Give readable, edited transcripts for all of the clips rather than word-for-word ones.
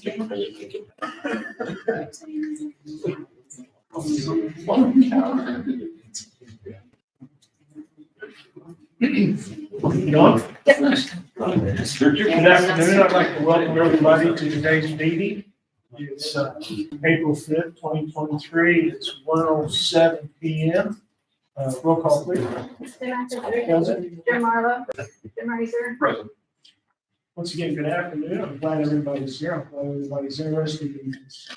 Good afternoon. I'd like to welcome everybody to today's meeting. It's April 5th, 2023. It's 1:07 p.m. Roll call, please. Jim Marlowe. Jim Razor. Present. Once again, good afternoon. I'm glad everybody's here. I'm glad everybody's interested in this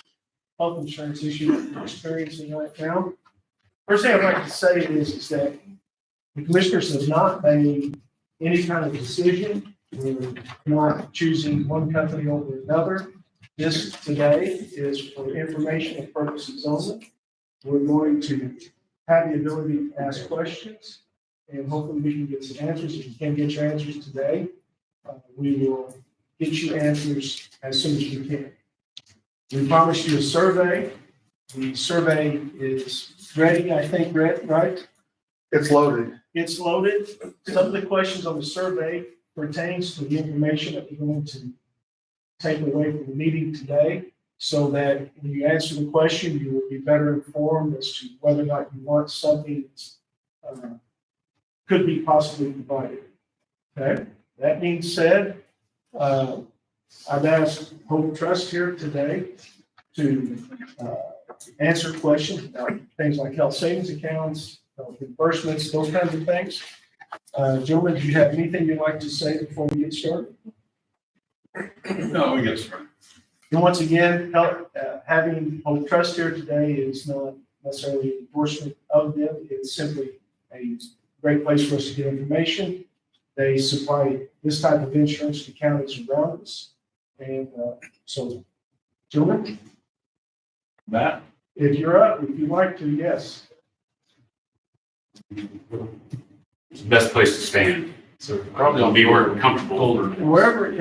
health insurance issue that we're experiencing right now. First thing I'd like to say is that the commissioners have not made any kind of decision. We're not choosing one company over another. This today is for informational purposes only. We're going to have the ability to ask questions, and hopefully we can get some answers. If you can't get your answers today, we will get you answers as soon as we can. We promised you a survey. The survey is ready, I think, right? It's loaded. It's loaded. Some of the questions on the survey pertains to the information that we're going to take away from the meeting today, so that when you answer the question, you will be better informed as to whether or not you want something that could be possibly provided. Okay. That being said, I've asked Hope Trust here today to answer questions about things like health savings accounts, reimbursements, those kinds of things. Gentlemen, do you have anything you'd like to say before we get started? No, we get started. And once again, having Hope Trust here today is not necessarily an endorsement of them. It's simply a great place for us to get information. They supply this type of insurance to counties around us. And so, gentlemen, Matt? if you're up, if you'd like to, yes. It's the best place to stand. So probably I'll be where comfortable. Wherever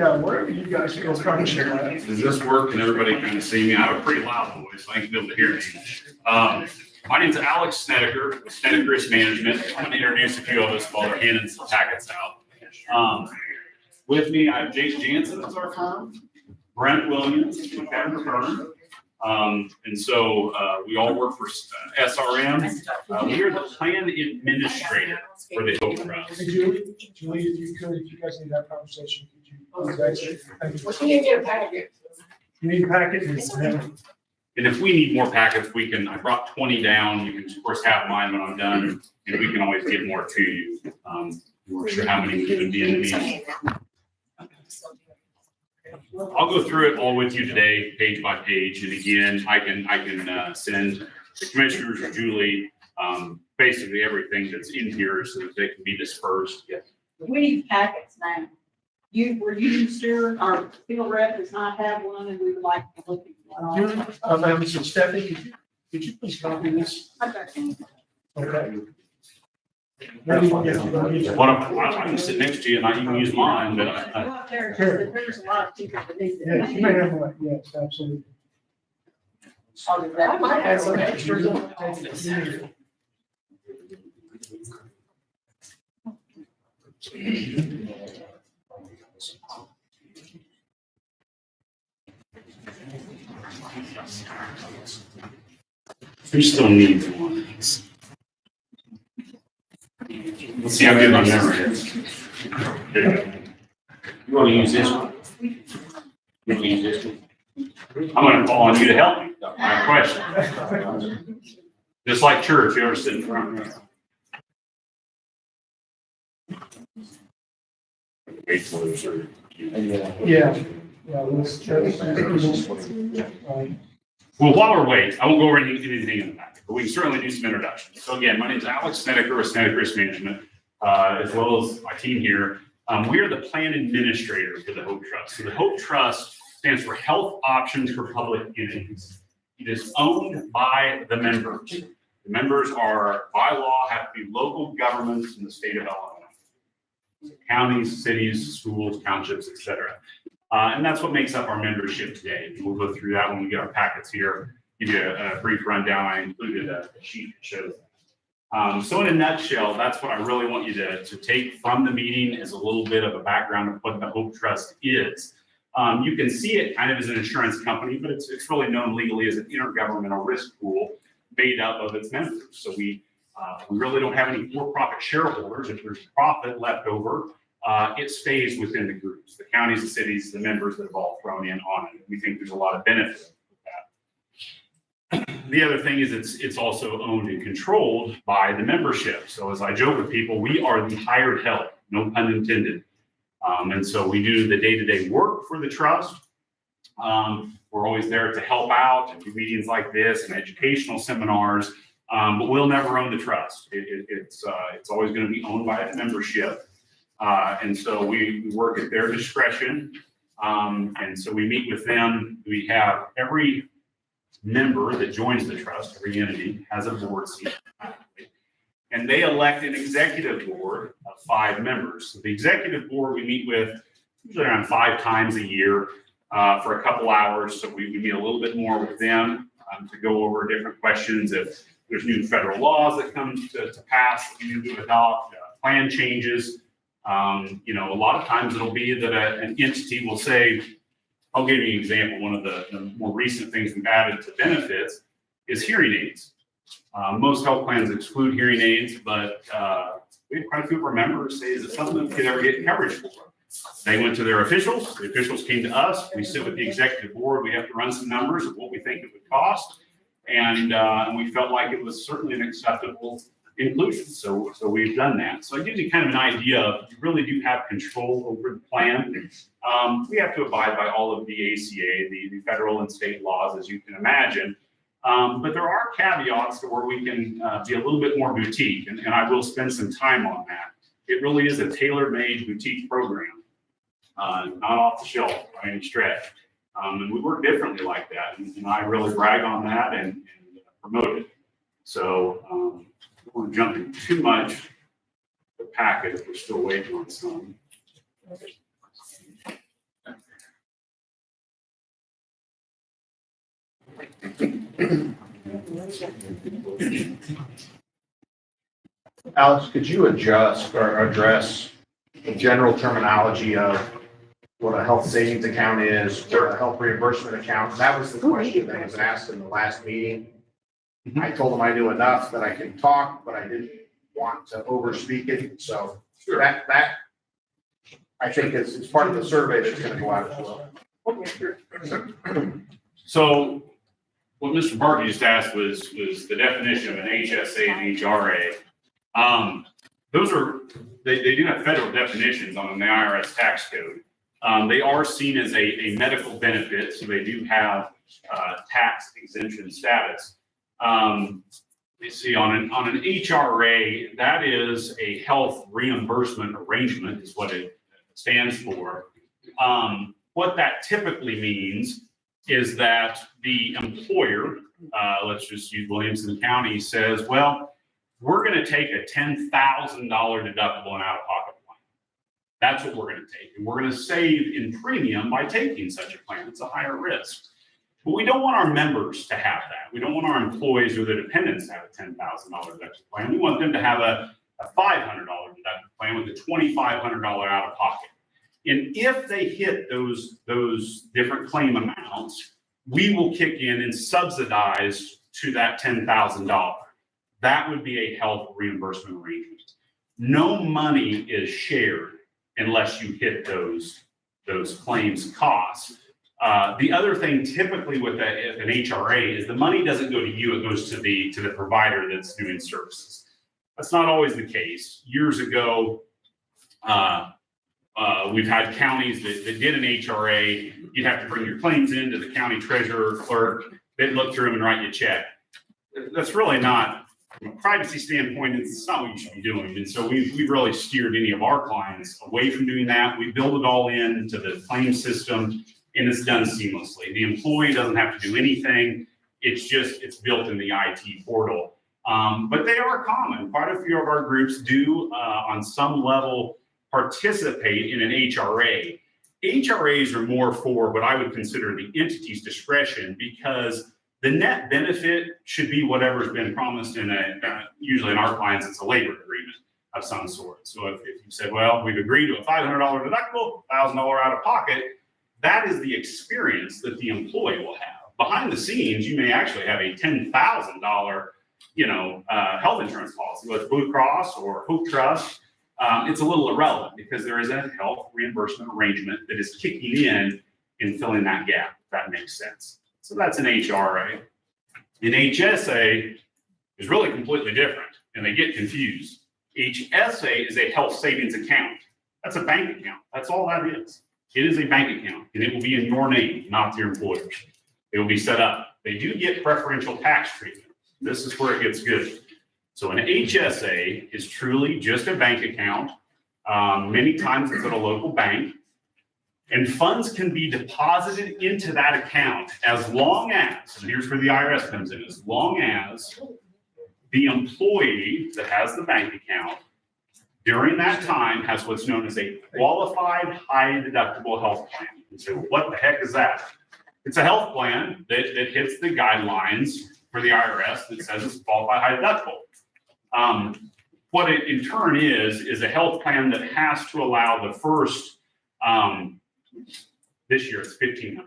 you guys feel comfortable. Does this work? Can everybody kind of see me? I have a pretty loud voice, so I can be able to hear me. My name's Alex Snedeker, with Snedeker Risk Management. I'm going to introduce a few of us while they're handing some packets out. With me, I have Jace Jansen as our firm, Brent Williams with Denver Firm. And so we all work for SRM. We are the plan administrator for the Hope Trust. Hey, Julie, if you guys need that conversation, could you? You need to get a packet. You need a packet? And if we need more packets, we can, I brought 20 down. You can of course have mine when I'm done, and we can always get more to you. We're not sure how many we would be in the meeting. I'll go through it all with you today, page by page. And again, I can send the commissioners or Julie basically everything that's in here so that they can be dispersed. Yes. We need packets now. Were you sure our field rep does not have one, and we would like to look at one? So Stephanie, could you please copy this? Okay. Maybe we'll get you. I can sit next to you and I can use mine, but Well, there's a lot of people that need Yeah, you may have one. Yes, absolutely. I might have some extras. who still needs one? Let's see how good my memory is. Here you want to use this one? You want to use this one? I'm going to call on you to help me. I have a question. Just like church, you ever sit in front of me? Yeah. Well, while we're waiting, I won't go over anything in the back, but we can certainly do some introductions. So again, my name is Alex Snedeker with Snedeker Risk Management, as well as my team here. We are the plan administrator for the Hope Trust. So the Hope Trust stands for Health Options for Public Entities. It is owned by the members. The members are, by law, have to be local governments in the state of Illinois. Counties, cities, schools, townships, etc. And that's what makes up our membership today. We'll go through that when we get our packets here, give you a brief rundown. I included a sheet that shows that. So in a nutshell, that's what I really want you to take from the meeting is a little bit of a background of what the Hope Trust is. You can see it kind of as an insurance company, but it's really known legally as an intergovernmental risk pool made up of its members. So we really don't have any for-profit shareholders. If there's profit left over, it stays within the groups, the counties, the cities, the members that have all thrown in on it. We think there's a lot of benefit with that. The other thing is it's also owned and controlled by the membership. So as I joke with people, we are the hired help, no pun intended. And so we do the day-to-day work for the trust. We're always there to help out and do meetings like this and educational seminars, but we'll never own the trust. It's always going to be owned by its membership. And so we work at their discretion. And so we meet with them. We have every member that joins the trust, every entity has a board seat. And they elect an executive board of 5 members. So the executive board we meet with usually around 5 times a year for a couple hours. So we meet a little bit more with them to go over different questions. If there's new federal laws that come to pass, that we need to adopt, plan changes. You know, a lot of times it'll be that an entity will say, I'll give you an example. One of the more recent things we've added to benefits is hearing aids. Most health plans exclude hearing aids, but we had quite a few of our members say, is it something that we could ever get coverage for? They went to their officials. The officials came to us. We sit with the executive board. We have to run some numbers of what we think it would cost. And we felt like it was certainly an acceptable inclusion. So we've done that. So it gives you kind of an idea of you really do have control over the plan. We have to abide by all of the ACA, the federal and state laws, as you can imagine. But there are caveats to where we can be a little bit more boutique, and I will spend some time on that. It really is a tailor-made boutique program, not off the shelf by any stretch. And we work differently like that, and I really brag on that and promote it. So I don't want to jump in too much the packet if we're still waiting on some. Alex, could you adjust or address the general terminology of what a health savings account is, what a health reimbursement account? That was the question that was asked in the last meeting. I told them I knew enough that I could talk, but I didn't want to overspeak it. So that I think is part of the survey that's going to go out as well. So what Mr. Barker just asked was the definition of an HSA and HRA. Those are, they do have federal definitions on the IRS tax code. They are seen as a medical benefit, so they do have tax exemption status. You see, on an HRA, that is a health reimbursement arrangement, is what it stands for. What that typically means is that the employer, let's just use Williamson County, says, well, we're going to take a $10,000 deductible and out-of-pocket plan. That's what we're going to take. And we're going to save in premium by taking such a plan. It's a higher risk. But we don't want our members to have that. We don't want our employees or their dependents to have a $10,000 deductible plan. We want them to have a $500 deductible plan with a $2,500 out-of-pocket. And if they hit those different claim amounts, we will kick in and subsidize to that $10,000. That would be a health reimbursement arrangement. No money is shared unless you hit those claims costs. The other thing typically with an HRA is the money doesn't go to you, it goes to the provider that's doing services. That's not always the case. Years ago, we've had counties that did an HRA. You'd have to bring your claims in to the county treasurer clerk. They'd look through them and write you a check. That's really not, from a privacy standpoint, it's not what you should be doing. And so we've really steered any of our clients away from doing that. We build it all into the claim system, and it's done seamlessly. The employee doesn't have to do anything. It's built in the IT portal. But they are common. Quite a few of our groups do, on some level, participate in an HRA. HRAs are more for what I would consider the entity's discretion, because the net benefit should be whatever's been promised in usually in our clients, it's a labor agreement of some sort. So if you said, well, we've agreed to a $500 deductible, $1,000 out of pocket, that is the experience that the employee will have. Behind the scenes, you may actually have a $10,000, health insurance policy, whether it's Blue Cross or Hope Trust. It's a little irrelevant because there is a health reimbursement arrangement that is kicking in filling that gap, if that makes sense. So that's an HRA. An HSA is really completely different, and they get confused. HSA is a health savings account. That's a bank account. That's all that is. It is a bank account, and it will be in your name, not your employer's. It will be set up. They do get preferential tax treatment. This is where it gets good. So an HSA is truly just a bank account. Many times it's at a local bank, and funds can be deposited into that account as long as, and here's where the IRS comes in, as long as the employee that has the bank account during that time has what's known as a qualified high deductible health plan. You say, well, what the heck is that? It's a health plan that hits the guidelines for the IRS that says it's qualified high deductible. What it in turn is a health plan that has to allow the first, this year it's $1,500.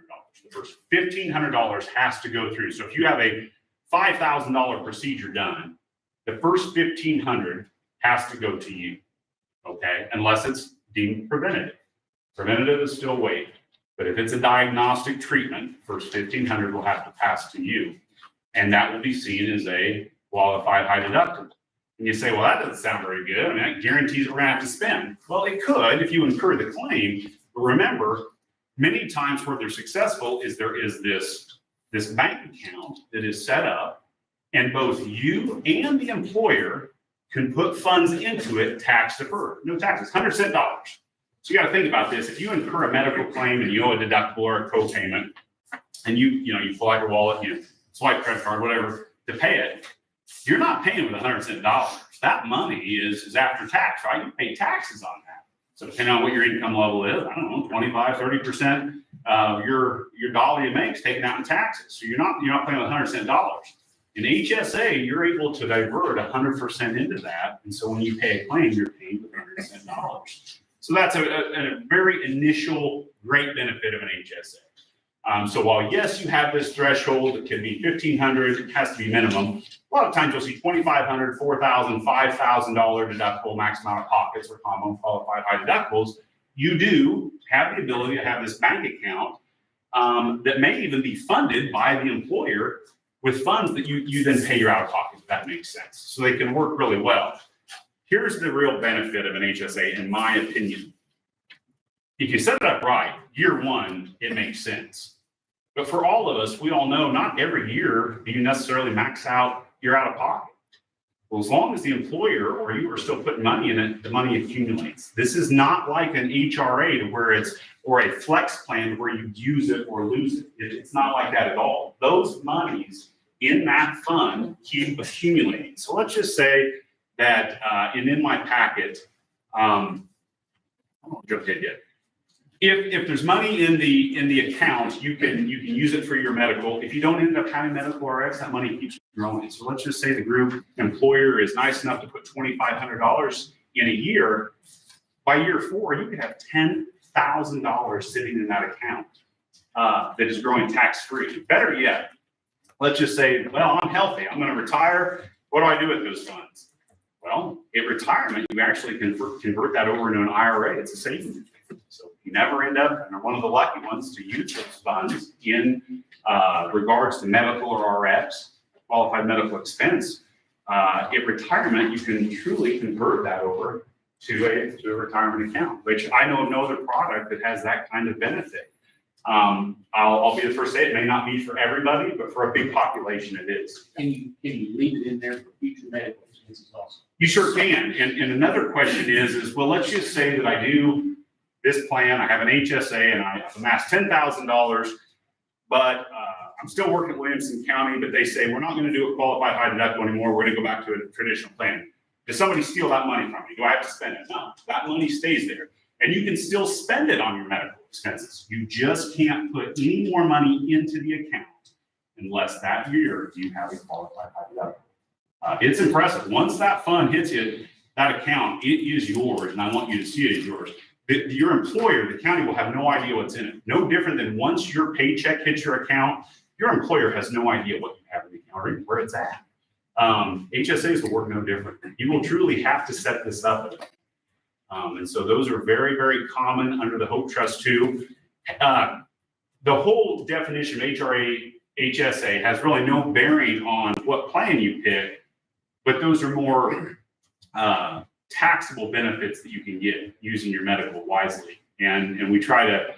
The first $1,500 has to go through. So if you have a $5,000 procedure done, the first $1,500 has to go to you, okay? Unless it's deemed preventative. Preventative is still waived. But if it's a diagnostic treatment, first $1,500 will have to pass to you. And that will be seen as a qualified high deductible. And you say, well, that doesn't sound very good. I mean, that guarantees we're gonna have to spend. Well, it could if you incur the claim. But remember, many times where they're successful is there is this bank account that is set up, and both you and the employer can put funds into it tax deferred. No taxes, 100% dollars. So you got to think about this. If you incur a medical claim and you owe a deductible or a co-payment, and you pull out your wallet, you swipe credit card, whatever, to pay it, you're not paying with 100% dollars. That money is after tax, right? You pay taxes on that. So depending on what your income level is, I don't know, 25, 30% of your dollar you make is taken out in taxes. So you're not paying with 100% dollars. In HSA, you're able to divert 100% into that. And so when you pay a claim, you're paying with 100% dollars. So that's a very initial great benefit of an HSA. So while yes, you have this threshold, it can be $1,500, it has to be minimum. A lot of times you'll see $2,500, $4,000, $5,000 deductible maximum out of pockets or common qualified high deductibles. You do have the ability to have this bank account that may even be funded by the employer with funds that you then pay your out of pocket, if that makes sense. So they can work really well. Here's the real benefit of an HSA, in my opinion. If you set it up right, year one, it makes sense. But for all of us, we all know not every year do you necessarily max out your out of pocket. Well, as long as the employer or you are still putting money in it, the money accumulates. This is not like an HRA to where or a flex plan where you use it or lose it. It's not like that at all. Those monies in that fund keep accumulating. So let's just say that, and in my packet, I won't jump ahead yet. If there's money in the account, you can use it for your medical. If you don't end up having medical RX, that money keeps growing. So let's just say the group employer is nice enough to put $2,500 in a year. By year 4, you could have $10,000 sitting in that account that is growing tax-free. Better yet, let's just say, well, I'm healthy. I'm going to retire. What do I do with those funds? Well, at retirement, you actually convert that over into an IRA. It's a savings account. So you never end up, and are one of the lucky ones to use those funds in regards to medical or RX, qualified medical expense. At retirement, you can truly convert that over to a retirement account, which I know of no other product that has that kind of benefit. I'll be the first to say it may not be for everybody, but for a big population, it is. Can you leave it in there for future medical expenses also? You sure can. And another question is, well, let's just say that I do this plan, I have an HSA and I amassed $10,000, but I'm still working at Williamson County, but they say, we're not gonna do a qualified high deductible anymore, we're gonna go back to a traditional plan. Does somebody steal that money from me? Do I have to spend it? No, that money stays there. And you can still spend it on your medical expenses. You just can't put any more money into the account unless that year you have a qualified high deductible. It's impressive. Once that fund hits you, that account, it is yours, and I want you to see it as yours. your employer, the county, will have no idea what's in it. No different than once your paycheck hits your account, your employer has no idea what you have in the account or where it's at. HSAs will work no different. You will truly have to set this up. And so those are very, very common under the Hope Trust too. The whole definition of HRA, HSA has really no bearing on what plan you pick, but those are more taxable benefits that you can get using your medical wisely. And we try to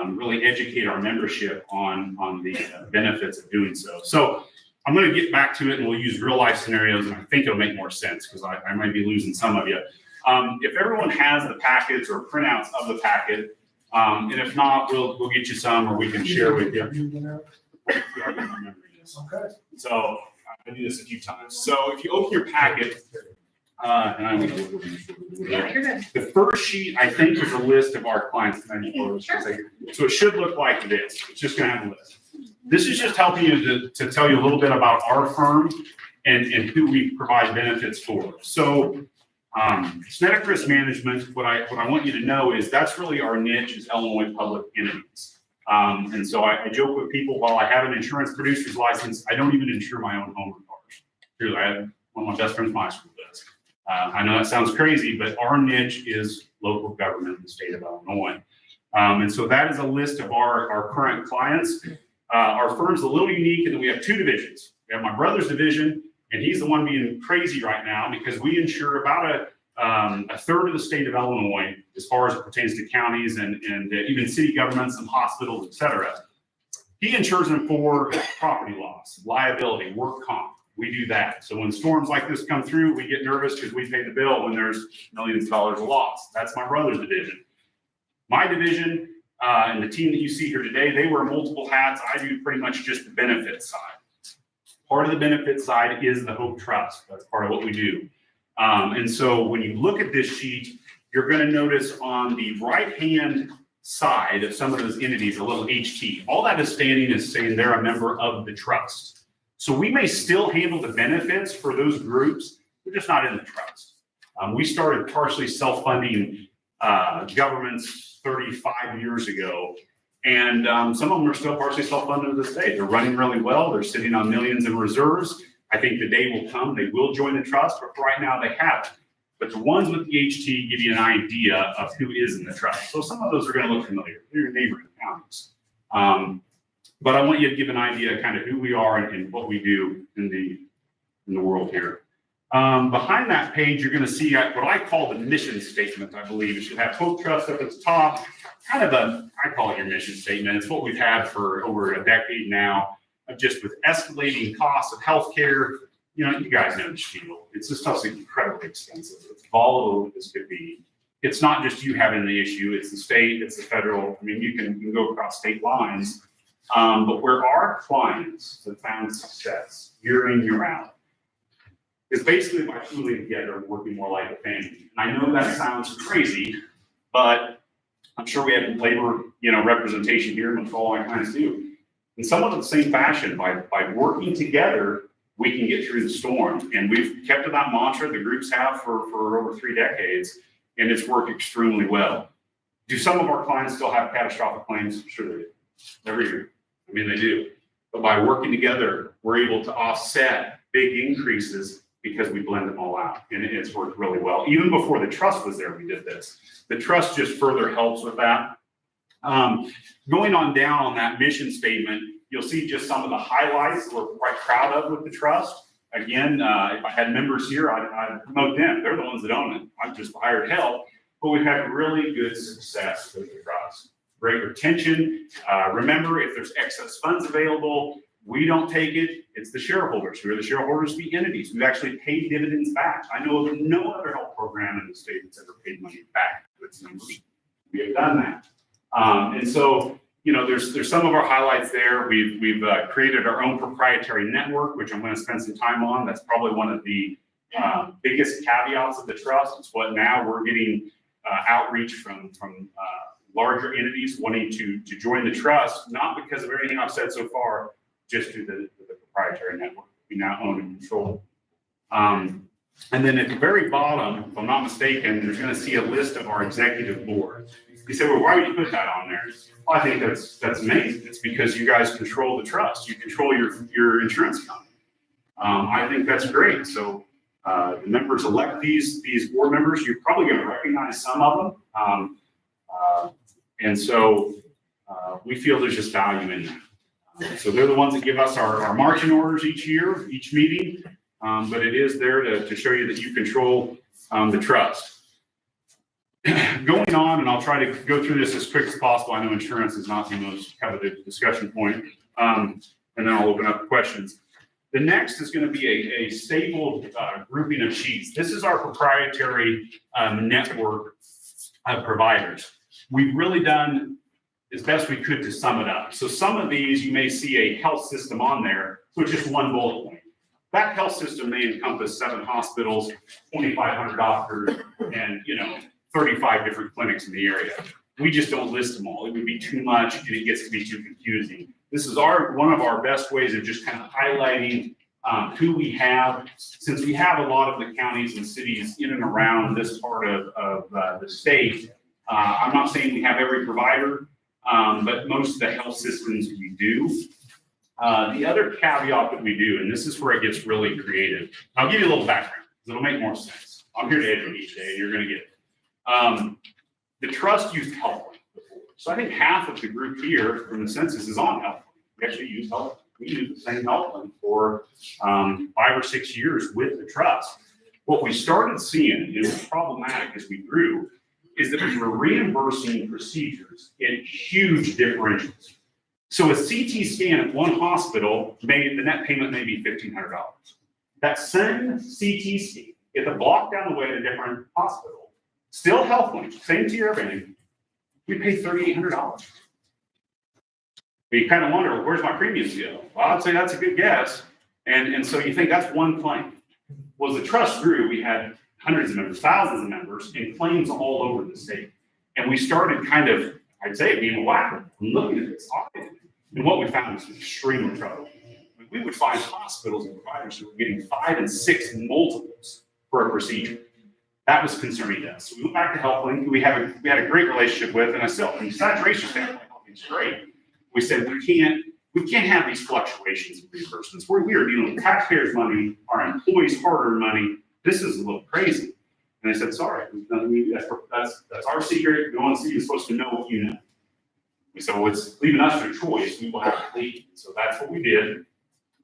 really educate our membership on the benefits of doing so. So I'm going to get back to it and we'll use real life scenarios, and I think it'll make more sense because I might be losing some of you. If everyone has the packets or printouts of the packet, and if not, we'll get you some or we can share with you. Okay. So I do this a few times. So if you open your packet, the first sheet, I think, is a list of our clients. So it should look like this. It's just going to have a list. This is just helping you to tell you a little bit about our firm and who we provide benefits for. So Genetic Risk Management, what I want you to know is that's really our niche is Illinois public entities. And so I joke with people, while I have an insurance producer's license, I don't even insure my own home or cars. Truly, I have one of my best friends in my school does. I know that sounds crazy, but our niche is local government in the state of Illinois. And so that is a list of our current clients. Our firm's a little unique in that we have two divisions. We have my brother's division, and he's the one being crazy right now because we insure about a third of the state of Illinois as far as it pertains to counties and even city governments and hospitals, et cetera. He insures them for property loss, liability, work comp. We do that. So when storms like this come through, we get nervous because we pay the bill when there's millions of dollars of loss. That's my brother's division. My division and the team that you see here today, they wear multiple hats. I do pretty much just the benefit side. Part of the benefit side is the Hope Trust. That's part of what we do. And so when you look at this sheet, you're going to notice on the right-hand side of some of those entities, a little HT. All that is standing is saying they're a member of the trust. So we may still handle the benefits for those groups, we're just not in the trust. We started partially self-funding governments 35 years ago, and some of them are still partially self-funded to this day. They're running really well. They're sitting on millions in reserves. I think the day will come, they will join the trust, but right now they haven't. But the ones with the HT give you an idea of who is in the trust. So some of those are going to look familiar. They're your neighboring counties. But I want you to give an idea of kind of who we are and what we do in the world here. Behind that page, you're going to see what I call the mission statement, I believe. It should have Hope Trust up at the top. Kind of I call it your mission statement. It's what we've had for over a decade now, just with escalating costs of healthcare. You know, you guys know the spiel. It's this stuff's incredibly expensive. It's volatile as could be. It's not just you having the issue. It's the state. It's the federal. I mean, you can go across state lines. But where our clients have found success year in, year out is basically by pooling together and working more like a family. And I know that sounds crazy, but I'm sure we have labor, representation here, and all our clients do. In somewhat of the same fashion, by working together, we can get through the storm. And we've kept to that mantra, the groups have for over 3 decades, and it's worked extremely well. Do some of our clients still have catastrophic claims? Sure they do. Every year. I mean, they do. But by working together, we're able to offset big increases because we blend them all out. And it's worked really well. Even before the trust was there, we did this. The trust just further helps with that. Going on down on that mission statement, you'll see just some of the highlights that we're quite proud of with the trust. Again, if I had members here, I'd promote them. They're the ones that own it. I've just hired help. But we've had really good success with the trust. Great retention. Remember, if there's excess funds available, we don't take it. It's the shareholders. Who are the shareholders? The entities. We've actually paid dividends back. I know of no other health program in the state that's ever paid money back to its members. We have done that. And so, there's some of our highlights there. We've created our own proprietary network, which I'm going to spend some time on. That's probably one of the biggest caveats of the trust. It's what now we're getting outreach from larger entities wanting to join the trust, not because of everything I've said so far, just through the proprietary network we now own and control. And then at the very bottom, if I'm not mistaken, there's going to see a list of our executive board. You say, well, why would you put that on there? Well, I think that's amazing. It's because you guys control the trust. You control your insurance company. I think that's great. So the members elect these board members. You're probably going to recognize some of them. And so we feel there's just value in that. So they're the ones that give us our marching orders each year, each meeting. But it is there to show you that you control the trust. Going on, and I'll try to go through this as quick as possible. I know insurance is not the most coveted discussion point. And then I'll open up questions. The next is going to be a stapled grouping of sheets. This is our proprietary network of providers. We've really done as best we could to sum it up. So some of these, you may see a health system on there, so it's just one bullet point. That health system may encompass 7 hospitals, 2,500 doctors, and 35 different clinics in the area. We just don't list them all. It would be too much, and it gets to be too confusing. This is one of our best ways of just kind of highlighting who we have. Since we have a lot of the counties and cities in and around this part of the state, I'm not saying we have every provider, but most of the health systems we do. The other caveat that we do, and this is where it gets really creative. I'll give you a little background, because it'll make more sense. I'm here to educate you today, and you're going to get it. The trust used HealthLink before. So I think half of the group here from the census is on HealthLink. We actually use HealthLink. We use the same HealthLink for 5 or 6 years with the trust. What we started seeing, and it was problematic as we grew, is that we were reimbursing procedures in huge differentials. So a CT scan at one hospital, the net payment may be $1,500. That same CT scan, if a block down the way at a different hospital, still HealthLink, same tier, everything, we pay $3,800. But you kind of wonder, where's my premiums go? Well, I'd say that's a good guess. And so you think that's one claim. Well, as the trust grew, we had hundreds of members, thousands of members, and claims all over the state. And we started kind of, I'd say, being whacked and looking at this audit. And what we found was extremely trouble. We would find hospitals and providers who were getting 5 and 6 multiples for a procedure. That was concerning to us. So we went back to HealthLink, we had a great relationship with, and I still, from a saturation standpoint, HealthLink's great. We said we can't have these fluctuations in reimbursements. We are dealing with taxpayers' money, our employees' hard-earned money. This is a little crazy. And they said, sorry, that's our secret. No one is supposed to know what you know. We said, well, it's leaving us to choice. We will have to leave. So that's what we did.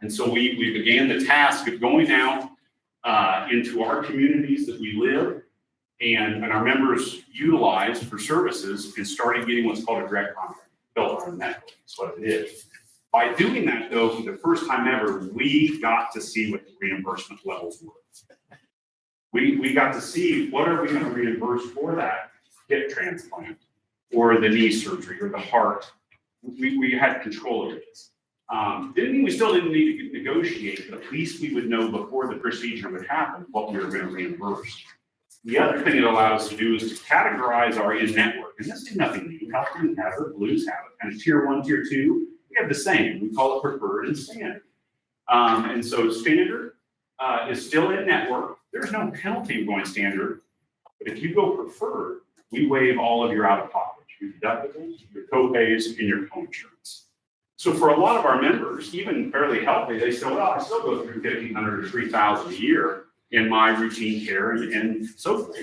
And so we began the task of going out into our communities that we live and our members utilize for services and started getting what's called a direct contract built on that. That's what it is. By doing that, though, for the first time ever, we got to see what the reimbursement levels were. We got to see what are we going to reimburse for that hip transplant or the knee surgery or the heart. We had control over this. Didn't mean we still didn't need to negotiate, but at least we would know before the procedure would happen what we were going to reimburse. The other thing it allowed us to do is to categorize our in-network. And this is nothing new. California has it, Blues have it, kind of tier 1, tier 2. We have the same. We call it preferred and standard. And so standard is still in-network. There's no penalty going standard. But if you go preferred, we waive all of your out-of-pocket, your deductibles, your co-pays, and your co-insurance. So for a lot of our members, even fairly healthy, they say, well, I still go through $1,500 to $3,000 a year in my routine care and so forth.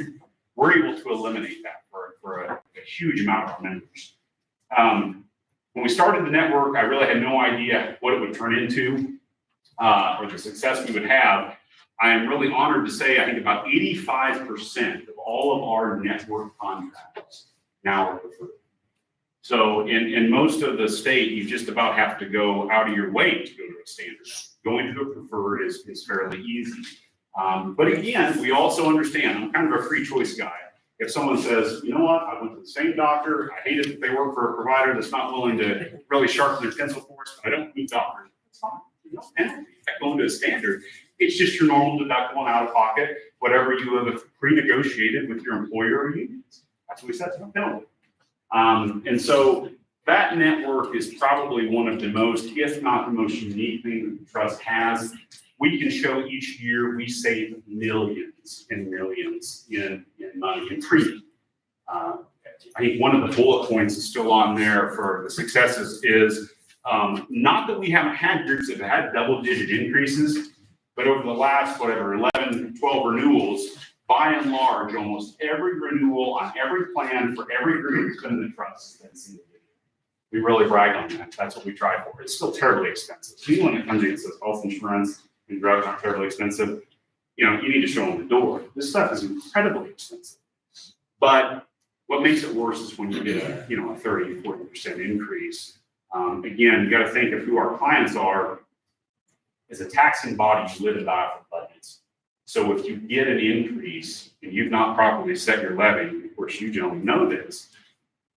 We're able to eliminate that for a huge amount of our members. When we started the network, I really had no idea what it would turn into or the success we would have. I am really honored to say I think about 85% of all of our network contracts now are preferred. So in most of the state, you just about have to go out of your way to go to a standard. Going to a preferred is fairly easy. But again, we also understand, I'm kind of a free choice guy. If someone says, you know what, I went to the same doctor, I hate it if they work for a provider that's not willing to really sharpen their pencil for us, but I don't move doctors, it's fine. No penalty. Going to a standard, it's just your normal deductible and out of pocket, whatever you have pre-negotiated with your employer or unions. That's what we said, no penalty. And so that network is probably one of the most, if not the most unique thing that the trust has. we can show each year we save millions and millions in money in premium. I think one of the bullet points is still on there for the successes is not that we haven't had groups that have had double-digit increases, but over the last, 11, 12 renewals, by and large, almost every renewal on every plan for every group that's been in the trust has been single digit. We really brag on that. That's what we try for. It's still terribly expensive. Even when it comes in and says health insurance and drugs aren't terribly expensive, you need to show them the door. This stuff is incredibly expensive. But what makes it worse is when you get a 30, 40% increase. Again, you got to think of who our clients are. As a taxing body, you live and die for budgets. So if you get an increase and you've not properly set your levy, of course you gentlemen know this,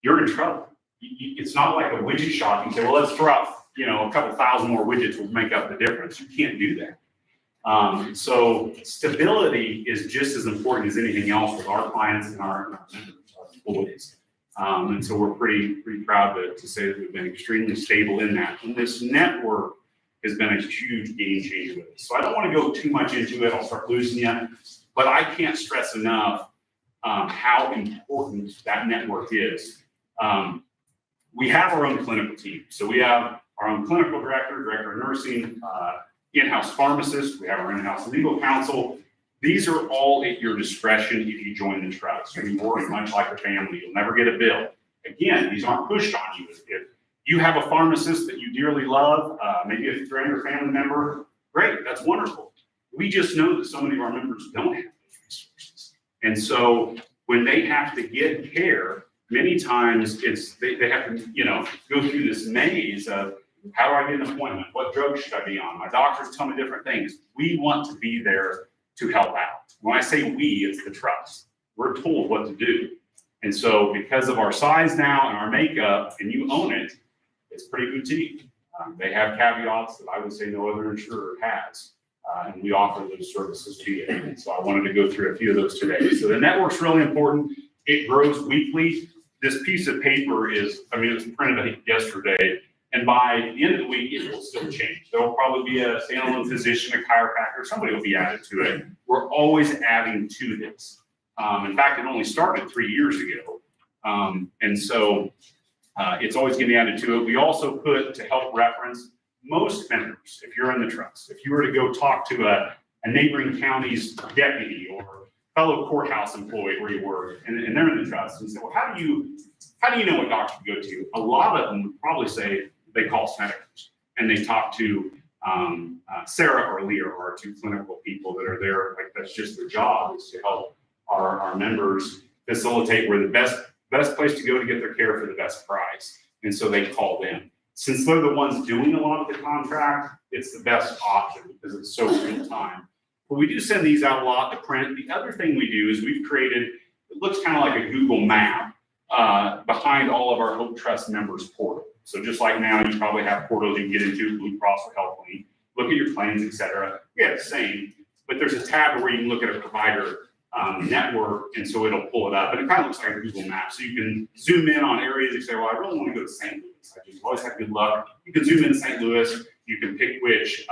you're in trouble. It's not like a widget shop. You say, well, let's throw out, a couple thousand more widgets will make up the difference. You can't do that. So stability is just as important as anything else with our clients and our members, our employees. And so we're pretty proud to say that we've been extremely stable in that. And this network has been a huge game changer with us. So I don't want to go too much into it. I'll start losing you. But I can't stress enough how important that network is. We have our own clinical team. So we have our own clinical director, director of nursing, in-house pharmacist. We have our in-house legal counsel. These are all at your discretion if you join the trust. You work much like a family. You'll never get a bill. Again, these aren't pushed on you. If you have a pharmacist that you dearly love, maybe a friend or family member, great, that's wonderful. We just know that so many of our members don't have those resources. And so when they have to get care, many times they have to, go through this maze of how do I get an appointment? What drugs should I be on? My doctors tell me different things. We want to be there to help out. When I say we, it's the trust. We're told what to do. And so because of our size now and our makeup, and you own it, it's pretty boutique. They have caveats that I would say no other insurer has. And we offer those services to you. And so I wanted to go through a few of those today. So the network's really important. It grows weekly. This piece of paper it was printed, I think, yesterday. And by the end of the week, it will still change. There will probably be a standalone physician, a chiropractor, somebody will be added to it. We're always adding to this. In fact, it only started 3 years ago. And so it's always getting added to it. We also put, to help reference, most members, if you're in the trust, if you were to go talk to a neighboring county's deputy or fellow courthouse employee where you work, and they're in the trust, and say, well, how do you know what doctor to go to? A lot of them would probably say they call Smenekers, and they talk to Sarah or Leah, or our two clinical people that are there. Like, that's just their job, is to help our members facilitate where the best place to go to get their care for the best price. And so they call them. Since they're the ones doing a lot of the contract, it's the best option because it's so real time. But we do send these out a lot to print. The other thing we do is we've created, it looks kind of like a Google map behind all of our Hope Trust members portal. So just like now, you probably have portals you can get into, Blue Cross or HealthLink, look at your claims, et cetera. Yeah, the same, but there's a tab where you can look at a provider network, and so it'll pull it up. And it kind of looks like a Google map. So you can zoom in on areas and say, well, I really want to go to St. Louis. I just always have good luck. You can zoom in to St. Louis. You can pick which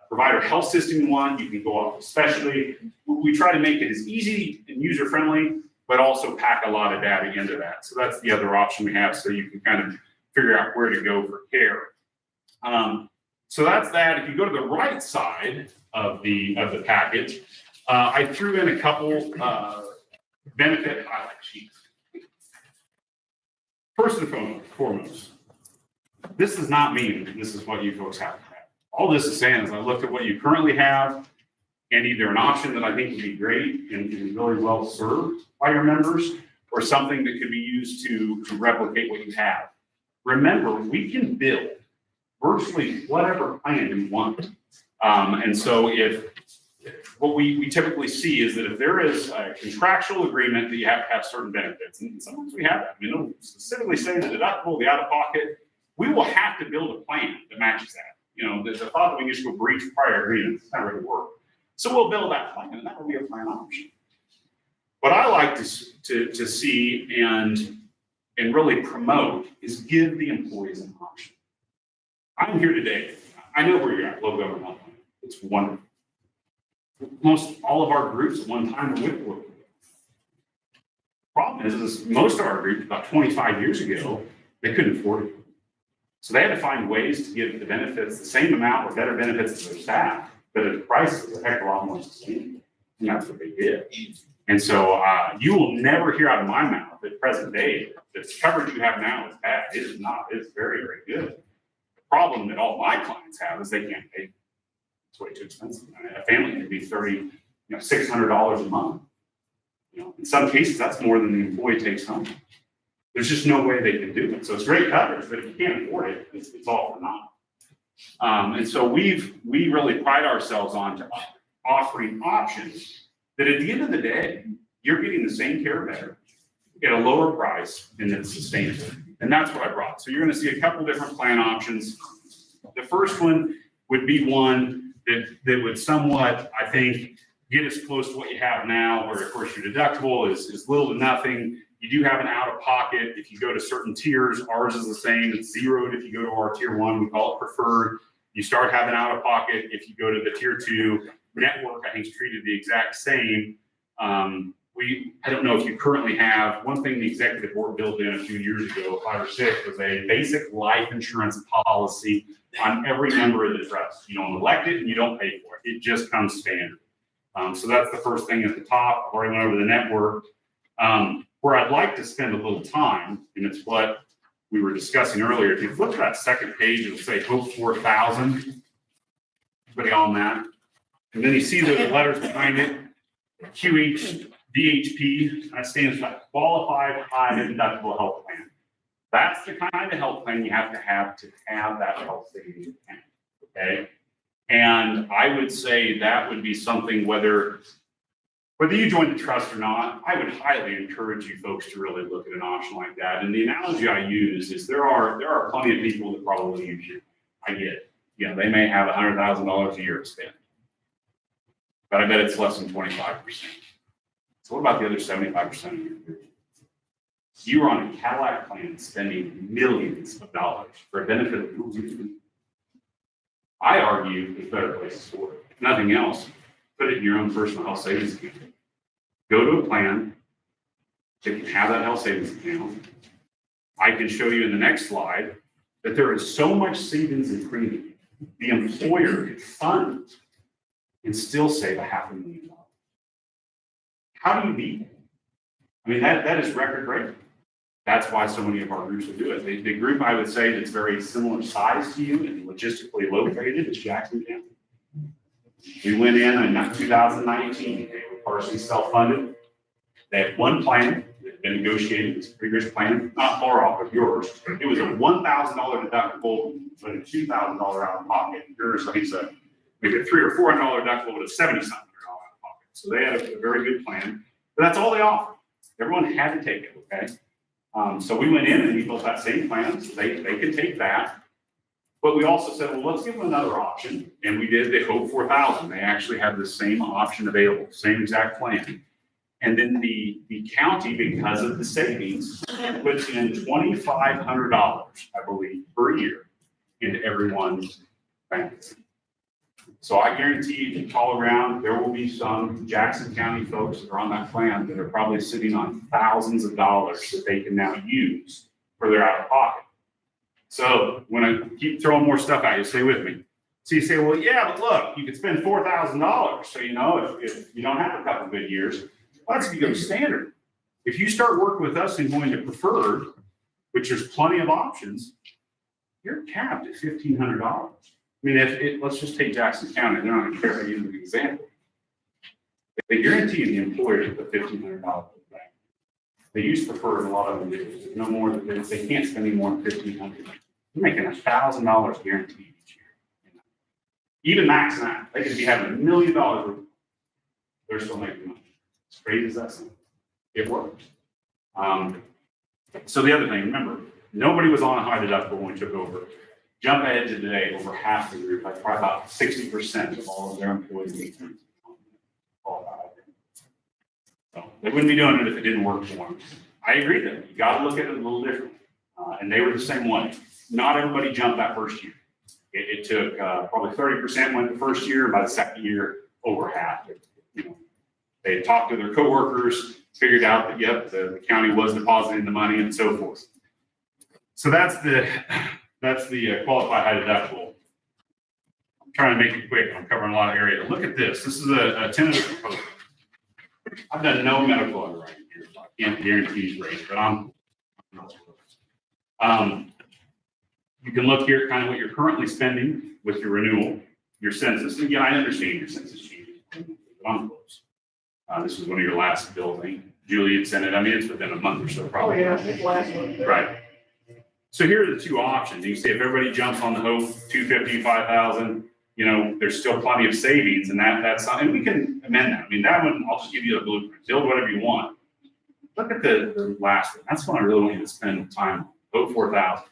provider health system you want. You can go off especially. We try to make it as easy and user-friendly, but also pack a lot of data into that. So that's the other option we have, so you can kind of figure out where to go for care. So that's that. If you go to the right side of the package, I threw in a couple benefit highlight sheets. First and foremost, this does not mean this is what you folks have to have. All this is saying is I looked at what you currently have, and either an option that I think would be great and really well served by your members, or something that could be used to replicate what you have. Remember, we can build virtually whatever plan you want. And so what we typically see is that if there is a contractual agreement that you have to have certain benefits, and sometimes we have that, it'll specifically say the deductible, the out-of-pocket, we will have to build a plan that matches that. The thought that we just go breach prior agreements, it's not really work. So we'll build that plan, and that will be a plan option. What I like to see and really promote is give the employees an option. I'm here today. I know where you're at, low government health plan. It's wonderful. Most all of our groups at one time were with Board. Problem is most of our groups about 25 years ago, they couldn't afford it. So they had to find ways to give the benefits the same amount or better benefits to their staff, but at the price was a heck of a lot more sustainable. And that's what they did. And so you will never hear out of my mouth at present day that the coverage you have now is bad. It is not. It's very, very good. The problem that all my clients have is they can't pay. It's way too expensive. I mean, a family can be $600 a month. In some cases, that's more than the employee takes home. There's just no way they can do it. So it's great coverage, but if you can't afford it, it's all for naught. And so we really pride ourselves on offering options that at the end of the day, you're getting the same care better at a lower price and it's sustainable. And that's what I brought. So you're going to see a couple different plan options. The first one would be one that would somewhat, I think, get as close to what you have now, where of course your deductible is little to nothing. You do have an out-of-pocket. If you go to certain tiers, ours is the same. It's zeroed if you go to our tier 1, we call it preferred. You start having out-of-pocket if you go to the tier 2. Network, I think, is treated the exact same. I don't know if you currently have, one thing the executive board built in a few years ago, 5 or 6, was a basic life insurance policy on every member of the trust. You don't elect it and you don't pay for it. It just comes standard. So that's the first thing at the top. I've already went over the network. Where I'd like to spend a little time, and it's what we were discussing earlier. If you flip to that second page, it'll say Hope 4000. Everybody on that? And then you see those letters behind it, QHDHP, that stands for Qualified High Deductible Health Plan. That's the kind of health plan you have to have that health savings account, okay? And I would say that would be something, whether you join the trust or not, I would highly encourage you folks to really look at an option like that. And the analogy I use is there are plenty of people that probably use you. I get it. They may have $100,000 a year to spend. But I bet it's less than 25%. So what about the other 75% of your group? You are on a Cadillac plan spending millions of dollars for a benefit of you. I argue there's better places for it. If nothing else, put it in your own personal health savings account. Go to a plan that can have that health savings account. I can show you in the next slide that there is so much savings in premium, the employer could fund and still save $500,000. How do you beat it? I mean, that is record breaking. That's why so many of our groups will do it. The group I would say that's very similar size to you and logistically located is Jackson County. We went in 2019, they were partially self-funded. They had one plan that had been negotiated, it's a previous plan, not far off of yours. It was a $1,000 deductible, but a $2,000 out of pocket. Yours, I think, is maybe a $300 or $400 deductible, but a $70-something out of pocket. So they had a very good plan, but that's all they offered. Everyone had to take it, okay? So we went in and we built that same plan, so they could take that. But we also said, well, let's give them another option. And we did the Hope 4000. They actually have the same option available, same exact plan. And then the county, because of the savings, puts in $2,500, I believe, per year into everyone's bank. So I guarantee you, if you call around, there will be some Jackson County folks that are on that plan that are probably sitting on thousands of dollars that they can now use for their out-of-pocket. So when I keep throwing more stuff at you, stay with me. So you say, well, yeah, but look, you could spend $4,000. So, if you don't have a couple good years, well, that's if you go standard. If you start working with us and going to preferred, which there's plenty of options, you're capped at $1,500. I mean, let's just take Jackson County. They're not going to care if I use an example. They guarantee the employer to put $1,500 back. They use preferred, a lot of them do. No more than they can't spend any more than $1,500. You're making $1,000 guaranteed each year. Even max that, they could be having $1 million. They're still making money. As crazy as that sounds, it works. So the other thing, remember, nobody was on a high deductible when we took over. Jump ahead to today, over half the group, like probably about 60% of all of their employees. So they wouldn't be doing it if it didn't work for them. I agree that you got to look at it a little differently. And they were the same way. Not everybody jumped that first year. It took probably 30% went the first year. By the second year, over half. You know, they talked to their coworkers, figured out that, yep, the county was depositing the money and so forth. So that's the qualified high deductible. I'm trying to make it quick. I'm covering a lot of area. Look at this. This is a tentative proposal. I've done no medical underwriting here, so I can't guarantee these rates, but you can look here at kind of what you're currently spending with your renewal, your census. Again, I understand your census changes, but I'm close. This was one of your last bills. I think Julie had sent it. I mean, it's within a month or so, probably. Oh, yeah, I think last one. Right. So here are the two options. You can see if everybody jumps on the hope, 250, 5,000, you know, there's still plenty of savings, and that's not, and we can amend that. I mean, that one, I'll just give you a blueprint. Build whatever you want. Look at the last one. That's one I really want you to spend time on. Vote 4,000.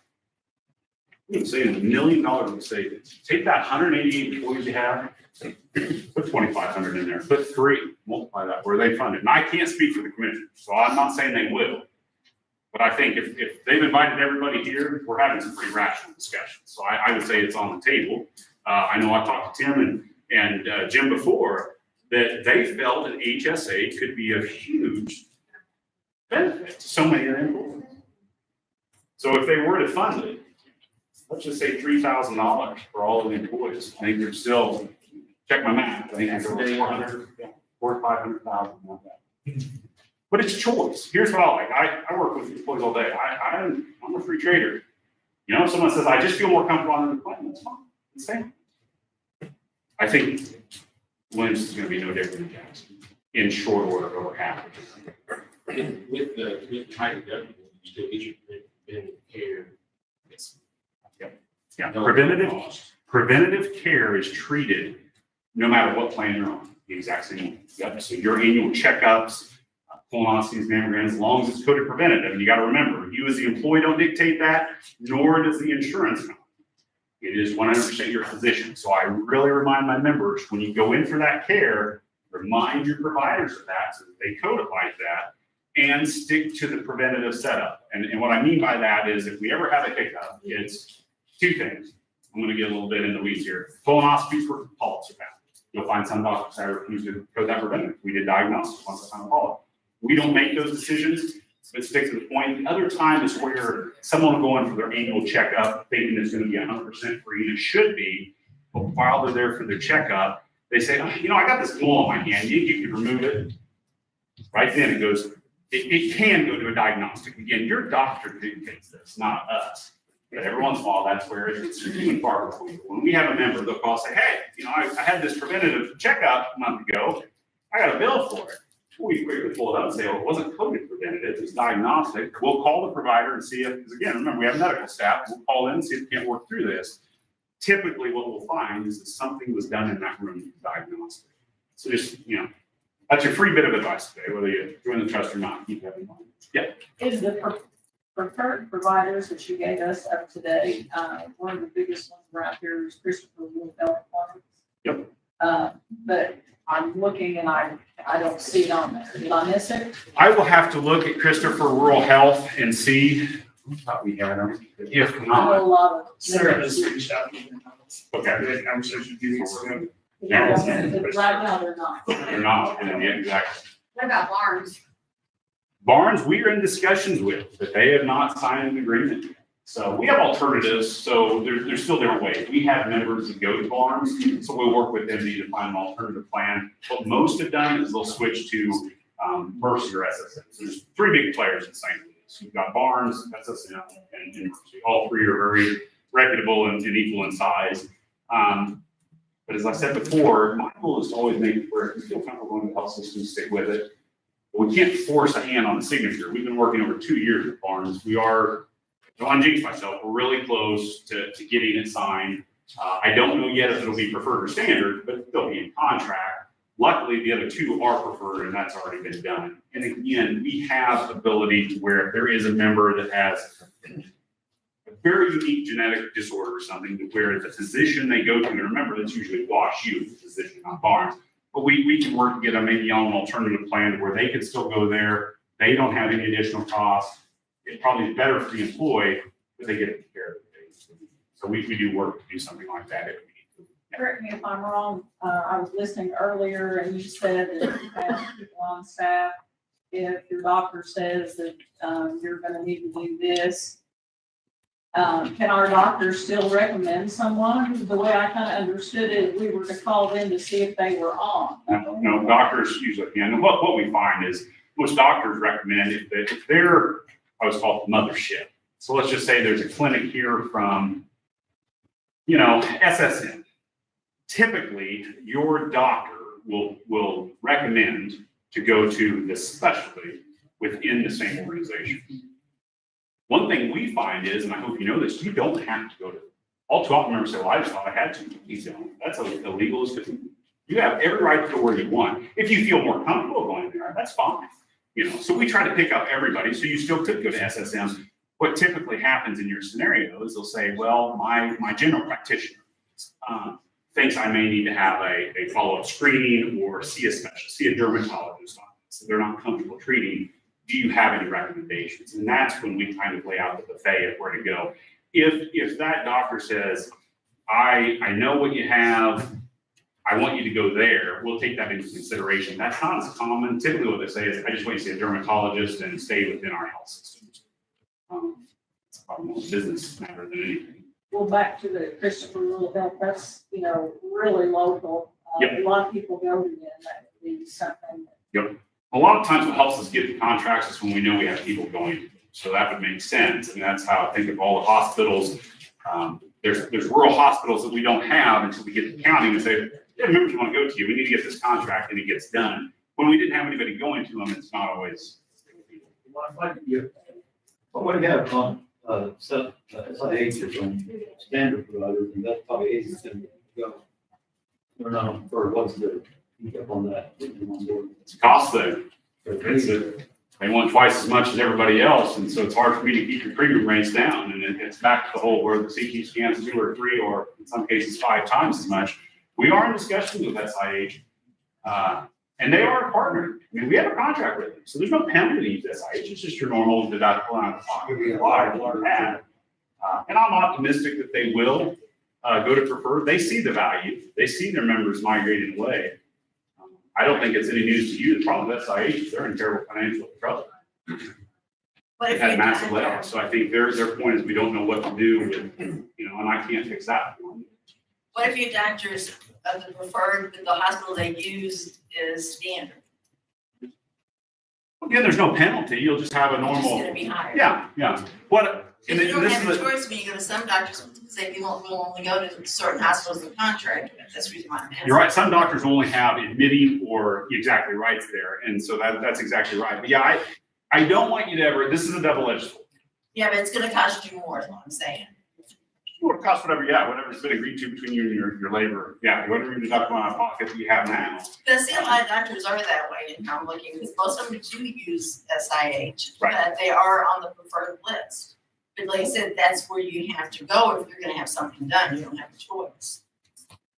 I'm saying $1 million of savings. Take that 188 employees you have, put 2,500 in there, put 3, multiply that where they fund it. And I can't speak for the commission, so I'm not saying they will. But I think if they've invited everybody here, we're having some pretty rational discussions. So I would say it's on the table. I know I talked to Tim and Jim before that they felt that HSA could be a huge benefit to so many of their employees. So if they were to fund it, let's just say $3,000 for all of the employees. I think they're still, check my math, I think it's 400, 400 or 500,000 like that. But it's choice. Here's what I like. I work with employees all day. I'm a free trader. You know, if someone says, I just feel more comfortable on the plan, that's fine. It's the same. I think Williams is going to be no different than Jackson in short order over half. With the high deductible, you still get your preventive care. Yeah, No cost. preventative care is treated no matter what plan you're on, the exact same way. Yep. So your annual checkups, colonoscopies, mammograms, as long as it's coded preventative. And you got to remember, you as the employee don't dictate that, nor does the insurance company. It is 100% your physician. So I really remind my members, when you go in for that care, remind your providers of that so that they codify that and stick to the preventative setup. And what I mean by that is if we ever have a hiccup, it's 2 things. I'm going to get a little bit in the weeds here. Colonoscopies for polyps are found. You'll find some doctors that refuse to code that preventative. We did diagnostics once I found a polyp. We don't make those decisions, but stick to the point. The other time is where someone will go in for their annual checkup thinking it's going to be 100% free, and it should be, but while they're there for their checkup, they say, oh, you know, I got this mole on my hand. You can remove it. Right then it goes, it can go to a diagnostic. Again, your doctor dictates this, not us. But every once in a while, that's where it's few and far between. When we have a member, they'll call and say, hey, you know, I had this preventative checkup a month ago. I got a bill for it. We quickly pull it up and say, well, it wasn't coded preventative, it's diagnostic. We'll call the provider and see if, because again, remember, we have medical staff. We'll call in and see if we can't work through this. Typically, what we'll find is that something was done in that room diagnostic. So just, you know, that's your free bit of advice today, whether you join the trust or not. Keep that in mind. Yeah. Is the preferred providers that you gave us up today, one of the biggest ones around here is Christopher Wood Health Farms. Yep. But I'm looking and I don't see it on there. Did I miss it? I will have to look at Christopher Rural Health and see. I thought we had them. If I know a not, lot of. Sarah has reached out. okay. We had a conversation a few weeks ago. Yeah, but right now they're not. They're not. Yeah, exactly. What about Barnes? Barnes, we are in discussions with, but they have not signed an agreement yet. So we have alternatives. So there's still different ways. We have members that go to Barnes, so we'll work with them to find an alternative plan. What most have done is they'll switch to Mercy or SSN. So there's 3 big players in St. Louis. You've got Barnes, SSN, and Mercy. All 3 are very reputable and equal in size. But as I said before, my goal is to always make it where if you feel comfortable in the health system, stick with it. But we can't force a hand on the signature. We've been working over 2 years with Barnes. We are, I don't want to jinx myself, we're really close to getting it signed. I don't know yet if it'll be preferred or standard, but they'll be in contract. Luckily, the other 2 are preferred, and that's already been done. And again, we have ability to where if there is a member that has a very unique genetic disorder or something, to where the physician they go to, and remember, that's usually WashU, the physician, not Barnes. But we can work to get them maybe on an alternative plan where they can still go there. They don't have any additional costs. It probably is better for the employee, but they get the care that they need. So we do work to do something like that if we need to. Correct me if I'm wrong, I was listening earlier and you said that you have people on staff. If your doctor says that, you're gonna need to do this, can our doctor still recommend someone? The way I kind of understood it, we were to call them to see if they were on. No, doctors usually can. And what we find is most doctors recommend if they're, I was called the mothership. So let's just say there's a clinic here from, SSN. Typically, your doctor will recommend to go to the specialty within the same organization. One thing we find is, and I hope you know this, you don't have to go to, all too often members say, well, I just thought I had to. You don't. That's illegal. You have every right to go where you want. If you feel more comfortable going there, that's fine. So we try to pick up everybody, so you still could go to SSM. What typically happens in your scenario is they'll say, well, my general practitioner thinks I may need to have a follow-up screening or see a specialist, see a dermatologist on it. So they're not comfortable treating. Do you have any recommendations? And that's when we kind of lay out the buffet of where to go. If that doctor says, I know what you have, I want you to go there, we'll take that into consideration. That's not as common. Typically what they say is, I just want you to see a dermatologist and stay within our health system. It's probably more business matter than anything. Well, back to the Christopher Rural Health, that's, really local. Yep. A lot of people go to them, that would be something. Yep. A lot of times what helps us get the contracts is when we know we have people going. So that would make sense. And that's how I think of all the hospitals. There's rural hospitals that we don't have until we get the county and say, yeah, members want to go to you. We need to get this contract and it gets done. When we didn't have anybody going to them, it's not always. What we have on, SIH is on standard providers, and that's probably easy to go. Or no, or what's the, up on that? It's a cost thing. They want twice as much as everybody else, and so it's hard for me to keep your premium rates down. And it's back to the whole where the CT scans 2 or 3 or in some cases 5 times as much. We are in discussions with SIH, and they are a partner. I mean, we have a contract with them, so there's no penalty to SIH. It's just your normal deductible out of pocket. And I'm optimistic that they will go to preferred. They see the value. They see their members migrating away. I don't think it's any news to you. The problem with SIH is they're in terrible financial trouble. They've had massive layoffs. So I think their point is we don't know what to do with, and I can't fix that. What if your doctors of the preferred, the hospital they use is standard? Again, there's no penalty. You'll just have a It's just normal. gonna be higher. Yeah. What? If you don't have a choice, when you go to some doctors, say you won't only go to certain hospitals in contract, that's the reason why I'm asking. You're right. Some doctors only have admitting or exactly right there. And so that's exactly right. But yeah, I don't want you to ever, this is a double-edged sword. Yeah, but it's gonna cost you more, is what I'm saying. It would cost whatever's been agreed to between you and your labor. Yeah, whatever your deductible out of pocket that you have now. But I see a lot of doctors are that way in how I'm looking, because most of them do use SIH, Right. but they are on the preferred list. But like I said, that's where you have to go if you're gonna have something done, you don't have a choice.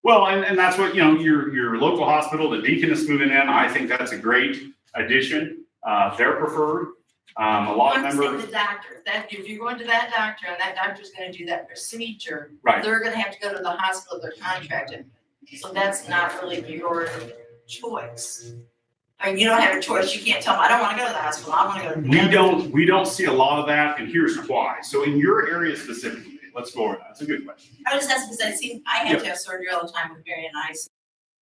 Well, and that's what, your local hospital, the Deaconess moving in, I think that's a great addition. They're preferred. A lot of I'm saying members. the doctor, that if you're going to that doctor and that doctor's gonna do that procedure, Right. they're gonna have to go to the hospital they're contracted. So that's not really your choice. I mean, you don't have a choice. You can't tell them, I don't wanna go to the hospital, I wanna go to the. We don't see a lot of that, and here's why. So in your area specifically, let's go over that. That's a good question. I was just asking, because I see, I have to have surgery all the time with Mary and I.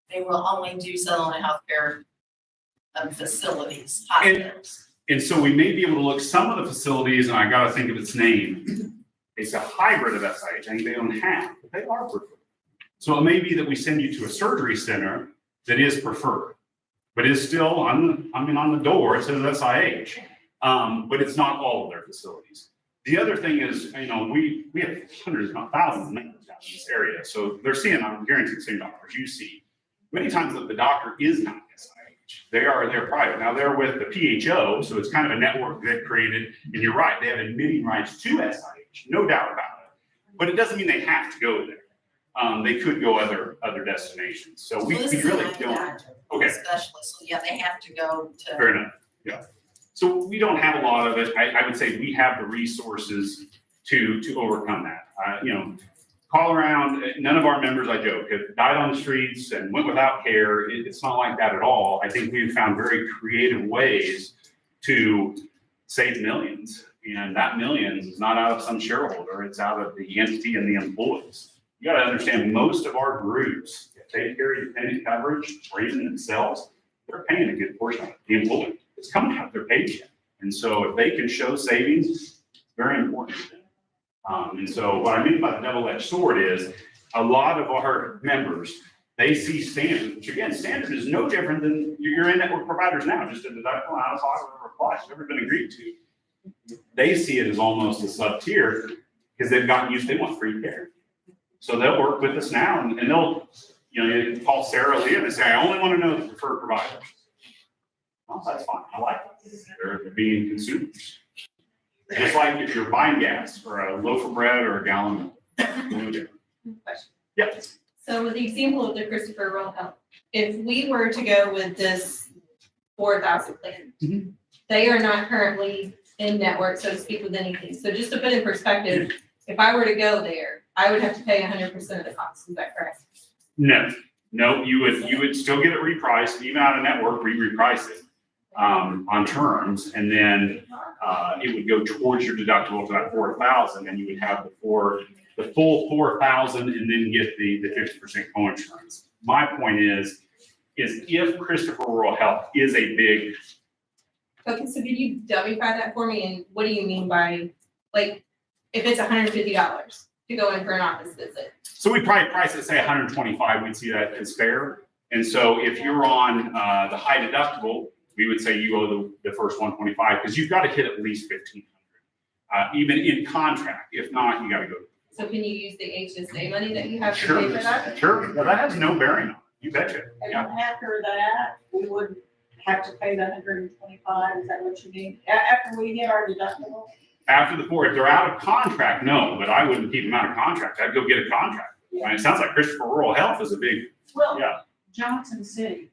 They will only do Southern healthcare facilities, hospitals. And so we may be able to look some of the facilities, and I gotta think of its name. It's a hybrid of SIH. I think they don't have, but they are preferred. So it may be that we send you to a surgery center that is preferred, but is still on the door, it says SIH. But it's not all of their facilities. The other thing is, we have hundreds, if not thousands of members down in this area. So they're seeing, I'm guaranteed the same doctors you see. Many times the doctor is not SIH. They're private. Now they're with the PHO, so it's kind of a network they've created. And you're right, they have admitting rights to SIH, no doubt about it. But it doesn't mean they have to go there. They could go other destinations. So we This is really not a don't. doctor, Okay. Specialist, so yeah, they have to go to. Fair enough. Yeah. So we don't have a lot of it. I would say we have the resources to overcome that. call around, none of our members, I joke, have died on the streets and went without care. It's not like that at all. I think we've found very creative ways to save millions. And that millions is not out of some shareholder, it's out of the entity and the employees. You gotta understand, most of our groups, if they carry dependent coverage or even themselves, they're paying a good portion of it. The employee, it's coming out of their paycheck. And so if they can show savings, it's very important to them. And so what I mean by the double-edged sword is a lot of our members, they see standard, which again, standard is no different than your in-network providers now, just a deductible out of pocket reply. It's never been agreed to. They see it as almost a sub-tier because they've gotten used, they want free care. So they'll work with us now and they'll, you call Sarah Lee and they say, I only want to know the preferred providers. Well, that's fine. I like it. They're being consumers. Just like if you're buying gas or a loaf of bread or a gallon of milk. Question. Yep. So with the example of the Christopher Rural Health, if we were to go with this 4,000 plan, Mhm. they are not currently in network, so to speak, with anything. So just to put in perspective, if I were to go there, I would have to pay 100% of the cost. Is that correct? No, you would still get it repriced, even out of network, we reprice it on terms, and then it would go towards your deductible to that 4,000, and you would have the full 4,000, and then get the 50% co-insurance. My point is if Christopher Rural Health is a big. Okay, so could you dumbify that for me? And what do you mean by, like, if it's $150 to go in for an office visit? So we probably price it, say 125, we'd see that as fair. And so if you're on the high deductible, we would say you owe the first 125 because you've got to hit at least 1,500, even in contract. If not, you got to go. So can you use the HSA money that you have to Sure, pay for that? sure. Now, that has no bearing on it. You betcha. And Yeah. after that, we wouldn't have to pay the 125, is that what you mean? After we hit our deductible? After the 4, if they're out of contract, no, but I wouldn't keep them out of contract. I'd go get a contract. I mean, it sounds like Christopher Rural Health is a big, Well, yeah. Johnson City,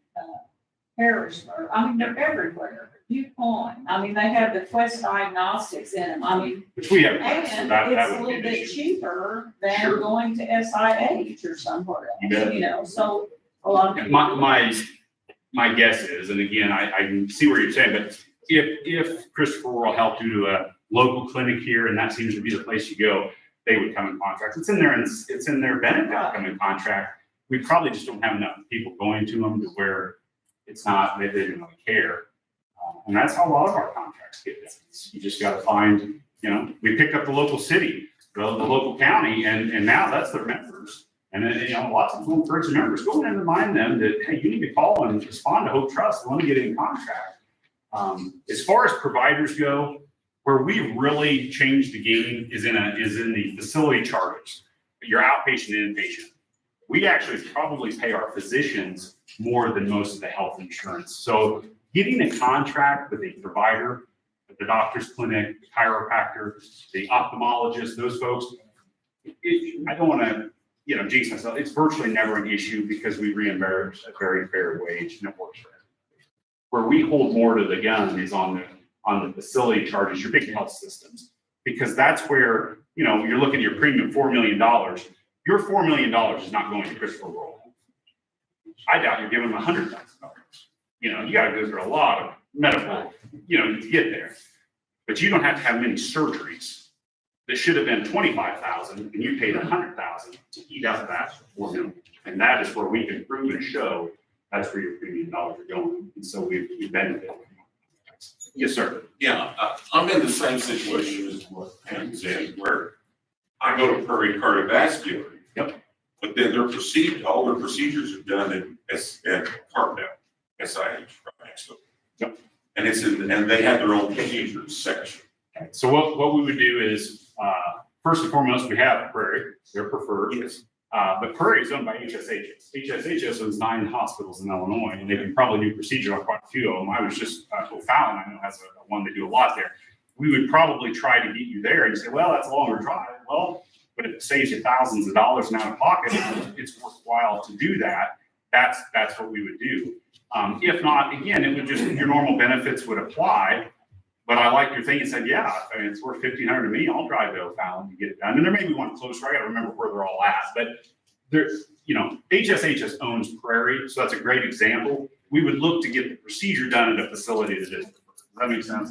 Harrisburg, I mean, they're everywhere. Viewpoint, I mean, they have the Quest Diagnostics in them, I mean, Which we have. So and that it's a would be little an bit issue. cheaper than Sure. going to SIH or somewhere You bet. else, so a lot of Yeah, people. my guess is, and again, I can see what you're saying, but if Christopher Rural Health due to a local clinic here, and that seems to be the place you go, they would come in contract. It's in there and it's in their benefit to come in contract. We probably just don't have enough people going to them to where it's not, they didn't really care. And that's how a lot of our contracts get done. You just got to find, we picked up the local city, the local county, and now that's their members. And then, lots of people encourage the members, go in and remind them that, hey, you need to call and respond to Hope Trust. They want to get in contract. As far as providers go, where we've really changed the game is in the facility charges, your outpatient and inpatient. We actually probably pay our physicians more than most of the health insurance. So getting a contract with a provider, the doctor's clinic, the chiropractor, the ophthalmologist, those folks, I don't want to, jinx myself. It's virtually never an issue because we reimburse a very fair wage and it works for everybody. Where we hold more to the gun is on the facility charges, your big health systems, because that's where, you're looking at your premium, $4 million. Your $4 million is not going to Christopher Rural. I doubt you're giving them $100,000. You got to go through a lot of medical, to get there. But you don't have to have many surgeries. That should have been $25,000 and you paid $100,000 to eat out that $4 million. And that is where we can prove and show that's where your premium dollars are going. And so we benefit. Yes, sir. Yeah, I'm in the same situation as what Pam's in, where I go to Prairie Cardiovascular. Yep. But then all their procedures are done at Parkdale, SIH, right next to it. Yep. And they have their own procedures section. So what we would do is, first and foremost, we have Prairie, they're preferred. Yes. But Prairie is owned by HSHS. HSHS owns 9 hospitals in Illinois, and they can probably do procedure on quite a few of them. I was just, O'Fallon, I know, has one they do a lot there. We would probably try to get you there, and you say, well, that's a longer drive. Well, but if it saves you thousands of dollars in out of pocket, it's worthwhile to do that. That's what we would do. If not, again, it would just, your normal benefits would apply. but I like your thing and said, yeah, I mean, it's worth $1,500 to me. I'll drive to O'Fallon to get it done. And there may be one closer. I got to remember where they're all at. But there, you know, HSHS owns Prairie, so that's a great example. We would look to get the procedure done at a facility that is. Does that make sense?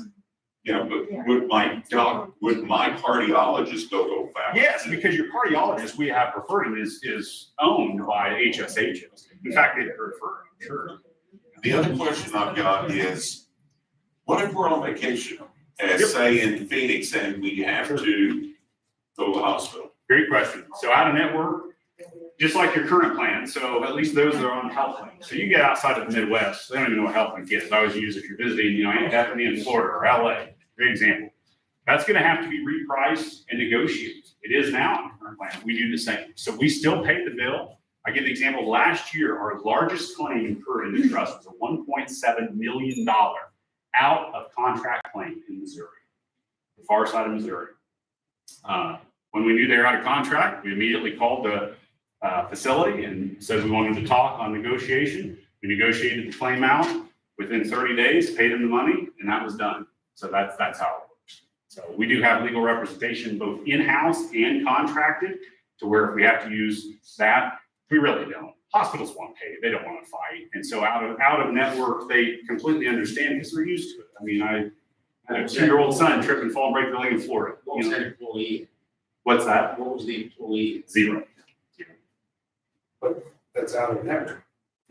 Yeah, but would my cardiologist go to O'Fallon? Yes, because your cardiologist we have referred to is owned by HSHS. In fact, they prefer, sure. The other question I've got is, what if we're on vacation, as say in Phoenix, and we have to go to the hospital? Great question. So out of network, just like your current plan, so at least those that are on health link. So you get outside of the Midwest, they don't even know what health link is. I always use if you're visiting, you know, Aunt Bethany in Florida or LA, great example. That's gonna have to be repriced and negotiated. It is now in the current plan. We do the same. So we still pay the bill. I give an example, last year, our largest claim incurred in the trust was a $1.7 million out of contract claim in Missouri, the far side of Missouri. When we knew they were out of contract, we immediately called the facility and said we wanted to talk on negotiation. We negotiated the claim out within 30 days, paid them the money, and that was done. So that's how it works. So we do have legal representation both in-house and contracted to where if we have to use that, we really don't. Hospitals won't pay, they don't want to fight. And so out of network, they completely understand because they're used to it. I mean, I had a 2-year-old son trip and fall and break their leg in Florida. What was that employee? What's that? What was the employee? 0. That's out of network.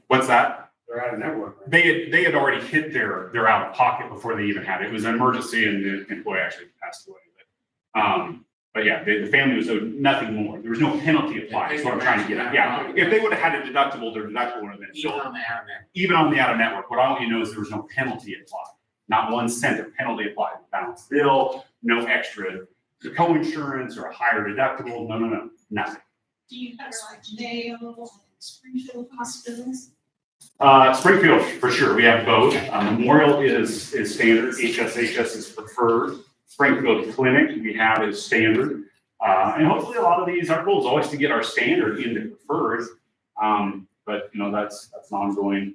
What's that? They're out of network. Right? They had already hit their out of pocket before they even had it. It was an emergency and the employee actually passed away. But yeah, the family was owed nothing more. There was no penalty applied. That's what I'm trying to get at. Yeah, if they would have had a deductible, their deductible would have been Even filled. on the out of network. Even on the out of network, what I want you to know is there was no penalty applied. Not 1 cent of penalty applied. Balanced bill, no extra co-insurance or a higher deductible. No, nothing. Do you cover like Mayo, Springfield hospitals? Springfield, for sure, we have both. Memorial is standard, HSHS is preferred. Springfield Clinic, we have is standard. And hopefully a lot of these, our goal is always to get our standard into preferred. But you know, that's an ongoing.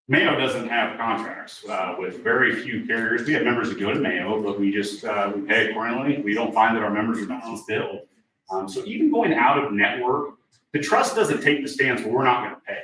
Mayo doesn't have contracts, with very few carriers. We have members that go to Mayo, but we just, we pay accordingly. We don't find that our members are balanced billed. So even going out of network, the trust doesn't take the stance where we're not gonna pay.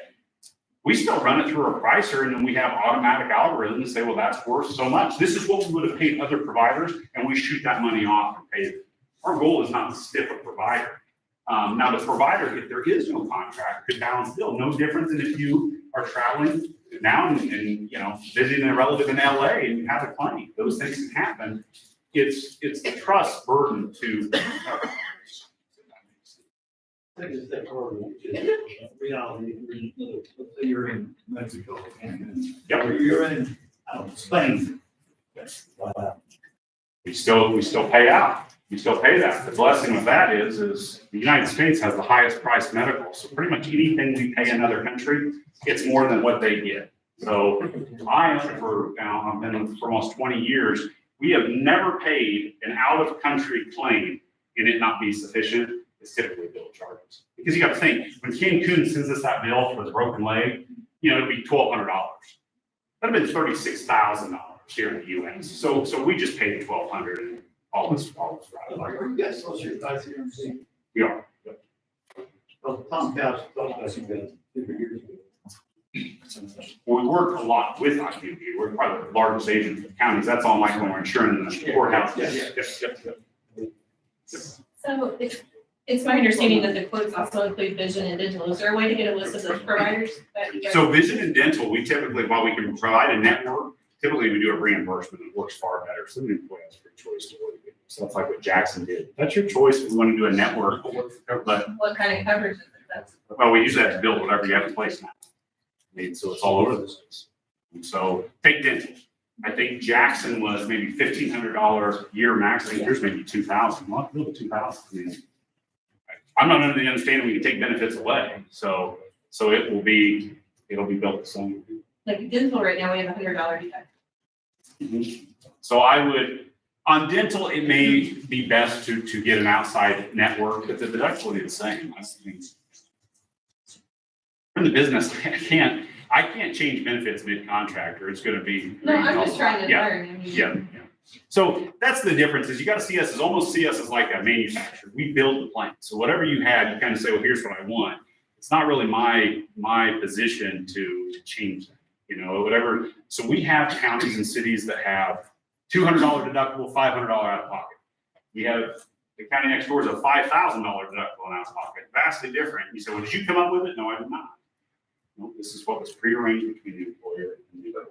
We still run it through our pricer and then we have automatic algorithms that say, well, that's worth so much. This is what we would have paid other providers and we shoot that money off and pay it. Our goal is not to stiff a provider. Now the provider, if there is no contract, could balance bill. No different than if you are traveling now and you know, visiting a relative in LA and you have a claim. Those things can happen. It's the trust burden to. I think it's that hard, which is reality. Let's say you're in Mexico and you're in, I don't know, Spain. We still pay out. We still pay that. The blessing with that is the United States has the highest priced medical. So pretty much anything we pay another country, it's more than what they get. So I've been for almost 20 years, we have never paid an out-of-country claim and it not be sufficient. It's typically bill charges. Because you got to think, when Cancun sends us that bill for the broken leg, you know, it'd be $1,200. That'd have been $36,000 here in the US. So we just paid $1,200 and all this right. You guys saw your ICMC. We are. Well, Tom Couch talked about you guys different years ago. Well, we work a lot with IQB. We're probably the largest agent for the counties. That's all like when we're insuring the courthouse. Yep. So it's my understanding that the quotes also include vision and dental. Is there a way to get a list of those providers that you guys? So vision and dental, we typically, while we can provide a network, typically we do a reimbursement. It works far better. So the employee has free choice to what we do. Stuff like what Jackson did. That's your choice if you want to do a network. But, What kind of coverage is it? That's well, we usually have to build whatever you have in place now. I mean, so it's all over the place. And so take dental. I think Jackson was maybe $1,500 a year max. I think yours maybe $2,000. Well, a little $2,000. I mean, I'm not under the understanding we can take benefits away. So it'll be built the same. like dental right now, we have $100 deductible. Mhm. So I would, on dental, it may be best to get an outside network, but the deductible will be the same. I mean, in the business, I can't, I can't change benefits mid-contract, or it's gonna be. No, I'm just trying to Yeah. learn, I mean. Yeah, yeah. So that's the difference, is you gotta see us as, almost see us as like a manufacturer. We build the plant. So whatever you had, you kind of say, well, here's what I want. It's not really my position to change that, you know, whatever. So we have counties and cities that have $200 deductible, $500 out of pocket. We have the county next door is a $5,000 deductible and out of pocket, vastly different. You say, well, did you come up with it? No, I did not. No, this is what was prearranged between the employer and the employer.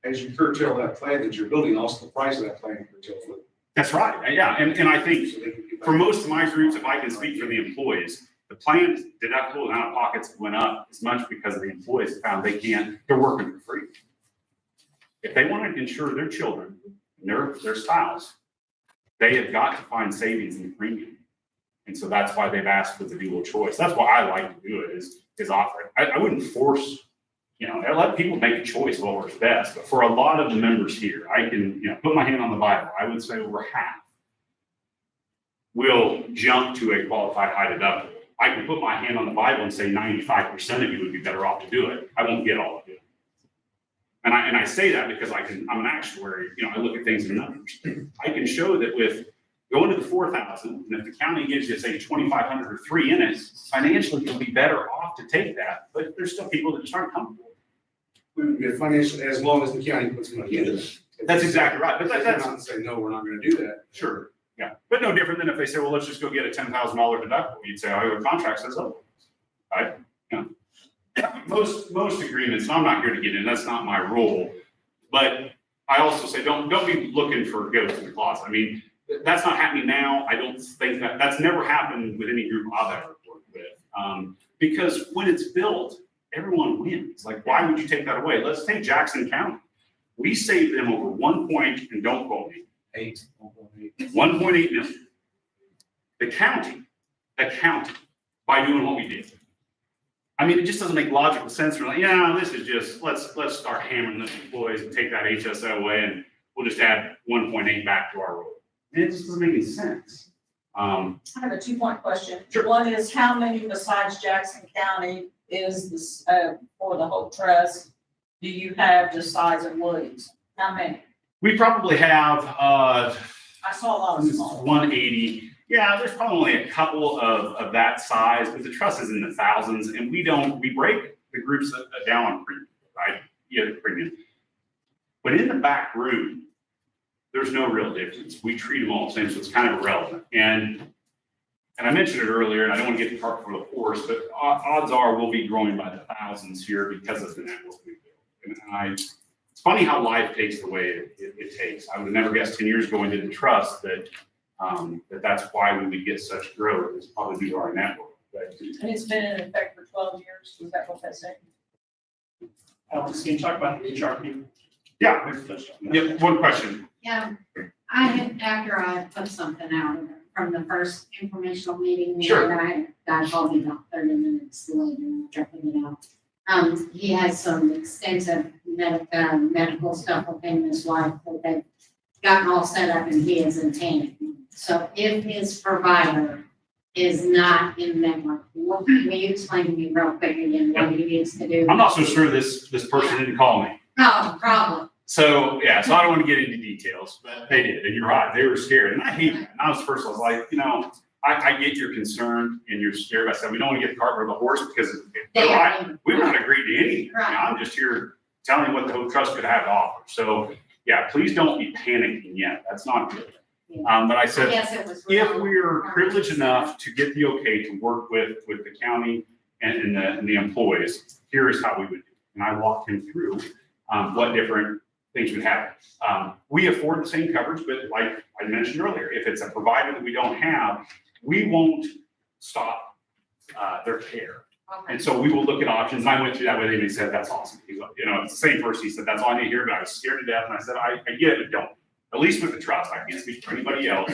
As you curtail that plant that you're building, also the price of that plant curtails with. That's right, yeah, and I think for most of my groups, if I can speak for the employees, the planned deductible and out of pockets went up as much because of the employees found they're working for free. If they want to insure their children and their spouse, they have got to find savings in the premium. And so that's why they've asked for the dual choice. That's why I like to do it, is offer it. I wouldn't force, you know, I let people make a choice of what works best. But for a lot of the members here, I can, you know, put my hand on the Bible. I would say over half will jump to a qualified high deductible. I can put my hand on the Bible and say 95% of you would be better off to do it. I won't get all of it. And I say that because I'm an actuary, you know, I look at things in numbers. I can show that with going to the 4,000, and if the county gives you, say, 2,500 or 3 in it, financially you'll be better off to take that, but there's still people that just aren't comfortable. We would get financially, as long as the county puts money into it. That's exactly right, but that's not say, no, we're not gonna do that. sure, yeah, but no different than if they say, well, let's just go get a $10,000 deductible. You'd say, oh, your contract says so, right? You know, most agreements, and I'm not here to get in, that's not my role, but I also say, don't be looking for ghosts in the closet. I mean, that's not happening now. I don't think that's never happened with any group I've ever worked with. Because when it's built, everyone wins. Like, why would you take that away? Let's take Jackson County. We saved them over 1 point, and don't quote me, 1.8 million. The county, by doing what we did. I mean, it just doesn't make logical sense. We're like, yeah, this is just, let's start hammering those employees and take that HSO away, and we'll just add 1.8 back to our role. It just doesn't make any sense. I have a 2-point question. Sure. One is, how many besides Jackson County is this, for the whole trust, do you have the size of Williams? How many? We probably have, I saw a lot of small. 180. Yeah, there's probably only a couple of that size, but the trust is in the thousands, and we break the groups down on premium, right? Yeah, the premium. But in the back room, there's no real difference. We treat them all the same, so it's kind of irrelevant. And I mentioned it earlier, and I don't want to get the cart before the horse, but odds are we'll be growing by the thousands here because of the network we built. And it's funny how life takes the way it takes. I would have never guessed 10 years ago into the trust that that's why we would get such growth. It's probably due to our network. But, And it's been in effect for 12 years. Is that what they say? Alex, can you talk about the HR people? yeah, yeah, one question. Yeah, after I put something out from the first informational meeting, we Sure. had, I called me about 30 minutes later, dropping it out. He has some extensive medical stuff with him and his wife, that they've gotten all set up, and he is in Taney. So if his provider is not in network, will you explain to me real quick again what he needs to do? I'm not so sure this person didn't call me. No problem. So, yeah, so I don't want to get into details, but they did, and you're right, they were scared, and I hate that. And I was like, you know, I get your concern and you're scared. I said, we don't want to get the cart before the horse, because they're right. We've not agreed to anything. You know, I'm just here telling you what the whole trust could have to offer. So, yeah, please don't be panicking yet. That's not good. But I said, if we're privileged enough to get the okay to work with the county and the employees, here is how we would do it. And I walked him through what different things would happen. We afford the same coverage, but like I mentioned earlier, if it's a provider that we don't have, we won't stop their care. Okay. And so we will look at options. And I went through that with him and he said, that's awesome. He's like, you know, it's the same person. He said, that's all I need to hear, but I was scared to death. And I said, I get it, but don't. At least with the trust, I can't speak for anybody else.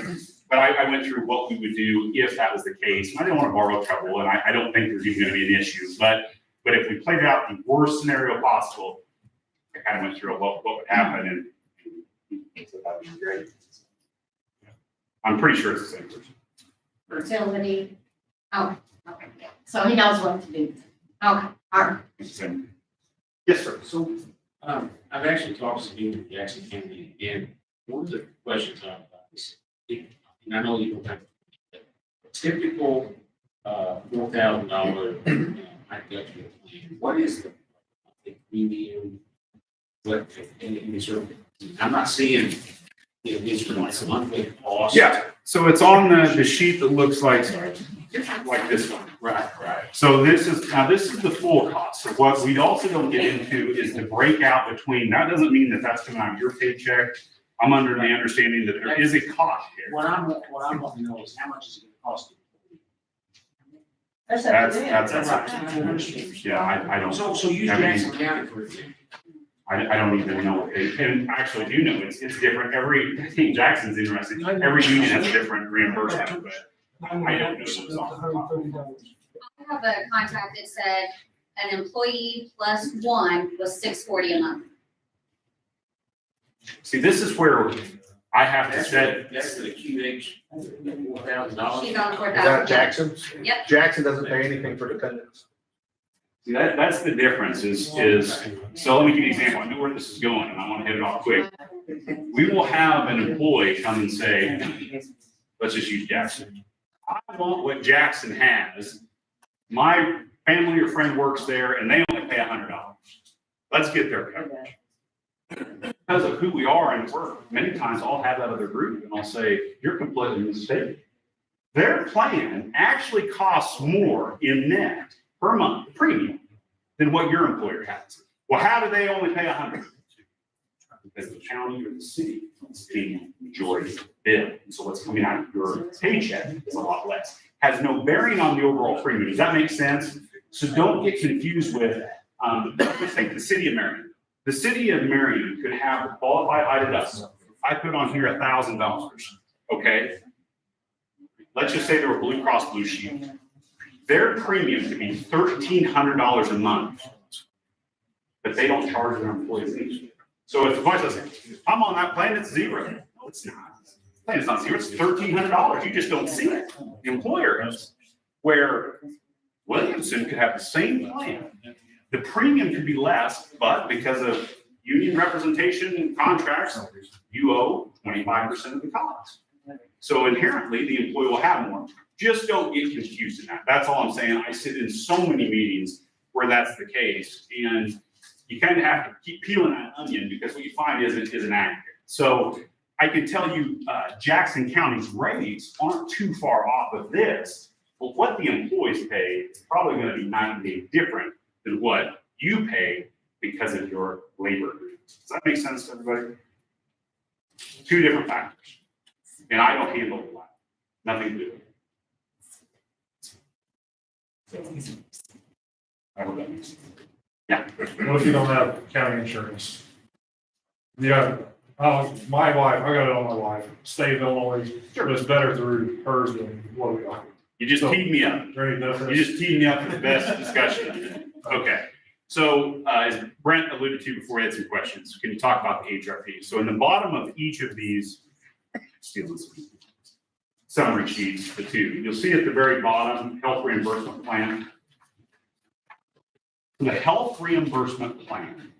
But I went through what we would do if that was the case. And I didn't want to borrow trouble, and I don't think there's even going to be an issue. But if we played out the worst scenario possible, I kind of went through what would happen, and so that would be great. I'm pretty sure it's the same person. Fertility. Oh, okay. So he knows what to do. Okay, all right. It's the same. Yes, sir. So, I've actually talked to people in Jackson County, and one of the questions I have about this, and I know you don't have a typical, $4,000, introductory plan. What is the premium? What, any sort of, I'm not seeing, these for like a monthly cost. Yeah, so it's on the sheet that looks like this one. Right. So this is the full cost. So what we also don't get into is the breakout between, that doesn't mean that that's coming out of your paycheck. I'm under the understanding that there is a cost here. What I'm wanting to know is how much is it gonna cost? That's up to them. That's yeah, I don't. So use Jackson County for example. I don't even know what they, and actually do know it's different. I think Jackson's interesting. Every union has a different reimbursement, but I don't know what's on the top. I have a contract that said an employee plus one was $640 a month. See, this is where I have to set, That's the QH, $4,000. She's on Is $4,000. that Jackson? Yep. Jackson doesn't pay anything for dependents. see, that's the difference is, so let me give you an example. I know where this is going and I want to hit it off quick. We will have an employee come and say, let's just use Jackson. I want what Jackson has. My family or friend works there and they only pay $100. Let's get their coverage. Because of who we are and work, many times I'll have that other group and I'll say, you're completely mistaken. Their plan actually costs more in net per month premium than what your employer has. Well, how do they only pay $100? Because the county or the city is paying the majority of the bill. And so what's coming out of your paycheck is a lot less. Has no bearing on the overall premium. Does that make sense? So don't get confused with, let's take the city of Marion. The city of Marion could have a qualified high deductible. I put on here $1,000, okay? Let's just say they were Blue Cross Blue Shield. Their premium could be $1,300 a month, but they don't charge their employees. So if the client says, I'm on that plan, it's zero. No, it's not. The plan is not zero, it's $1,300. You just don't see it. The employer is. Where Williamson could have the same plan. The premium could be less, but because of union representation and contracts, you owe 25% of the cost. So inherently, the employee will have more. Just don't get confused in that. That's all I'm saying. I sit in so many meetings where that's the case, and you kind of have to keep peeling that onion because what you find isn't accurate. So I can tell you, Jackson County's rates aren't too far off of this, but what the employees pay is probably going to be night and day different than what you pay because of your labor agreements. Does that make sense to everybody? Two different factors. And I don't handle a lot. Nothing to do with it. I hope that makes sense. Yeah. What if you don't have county insurance? Yeah, my wife, I got it on my wife, state of Illinois, but it's better through hers than what we got. You just teed me up. Is there any difference? You just teed me up for the best discussion. Okay. So as Brent alluded to before, he had some questions. Can you talk about the HRP? So in the bottom of each of these summary sheets, the two, you'll see at the very bottom, health reimbursement plan. The health reimbursement plan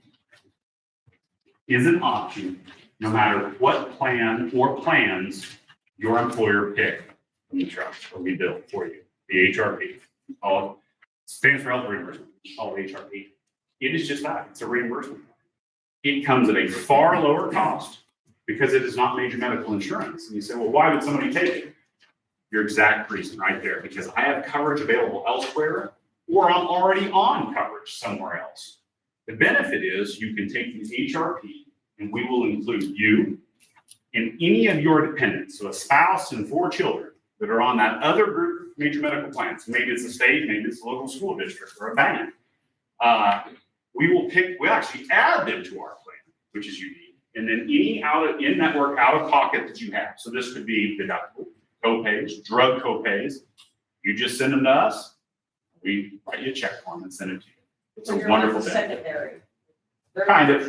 is an option no matter what plan or plans your employer pick from the trust or we build for you, the HRP. All stands for health reimbursement, all HRP. It is just that, it's a reimbursement. It comes at a far lower cost because it is not major medical insurance. And you say, well, why would somebody take it? Your exact reason right there, because I have coverage available elsewhere or I'm already on coverage somewhere else. The benefit is you can take the HRP and we will include you and any of your dependents, so a spouse and 4 children that are on that other group major medical plans. Maybe it's a state, maybe it's a local school district or a bank. We'll actually add them to our plan, which is unique. And then any in-network, out-of-pocket that you have. So this could be deductible, co-pays, drug co-pays. You just send them to us. We write you a check form and send it to you. It's a wonderful thing. Secondary. Kind of.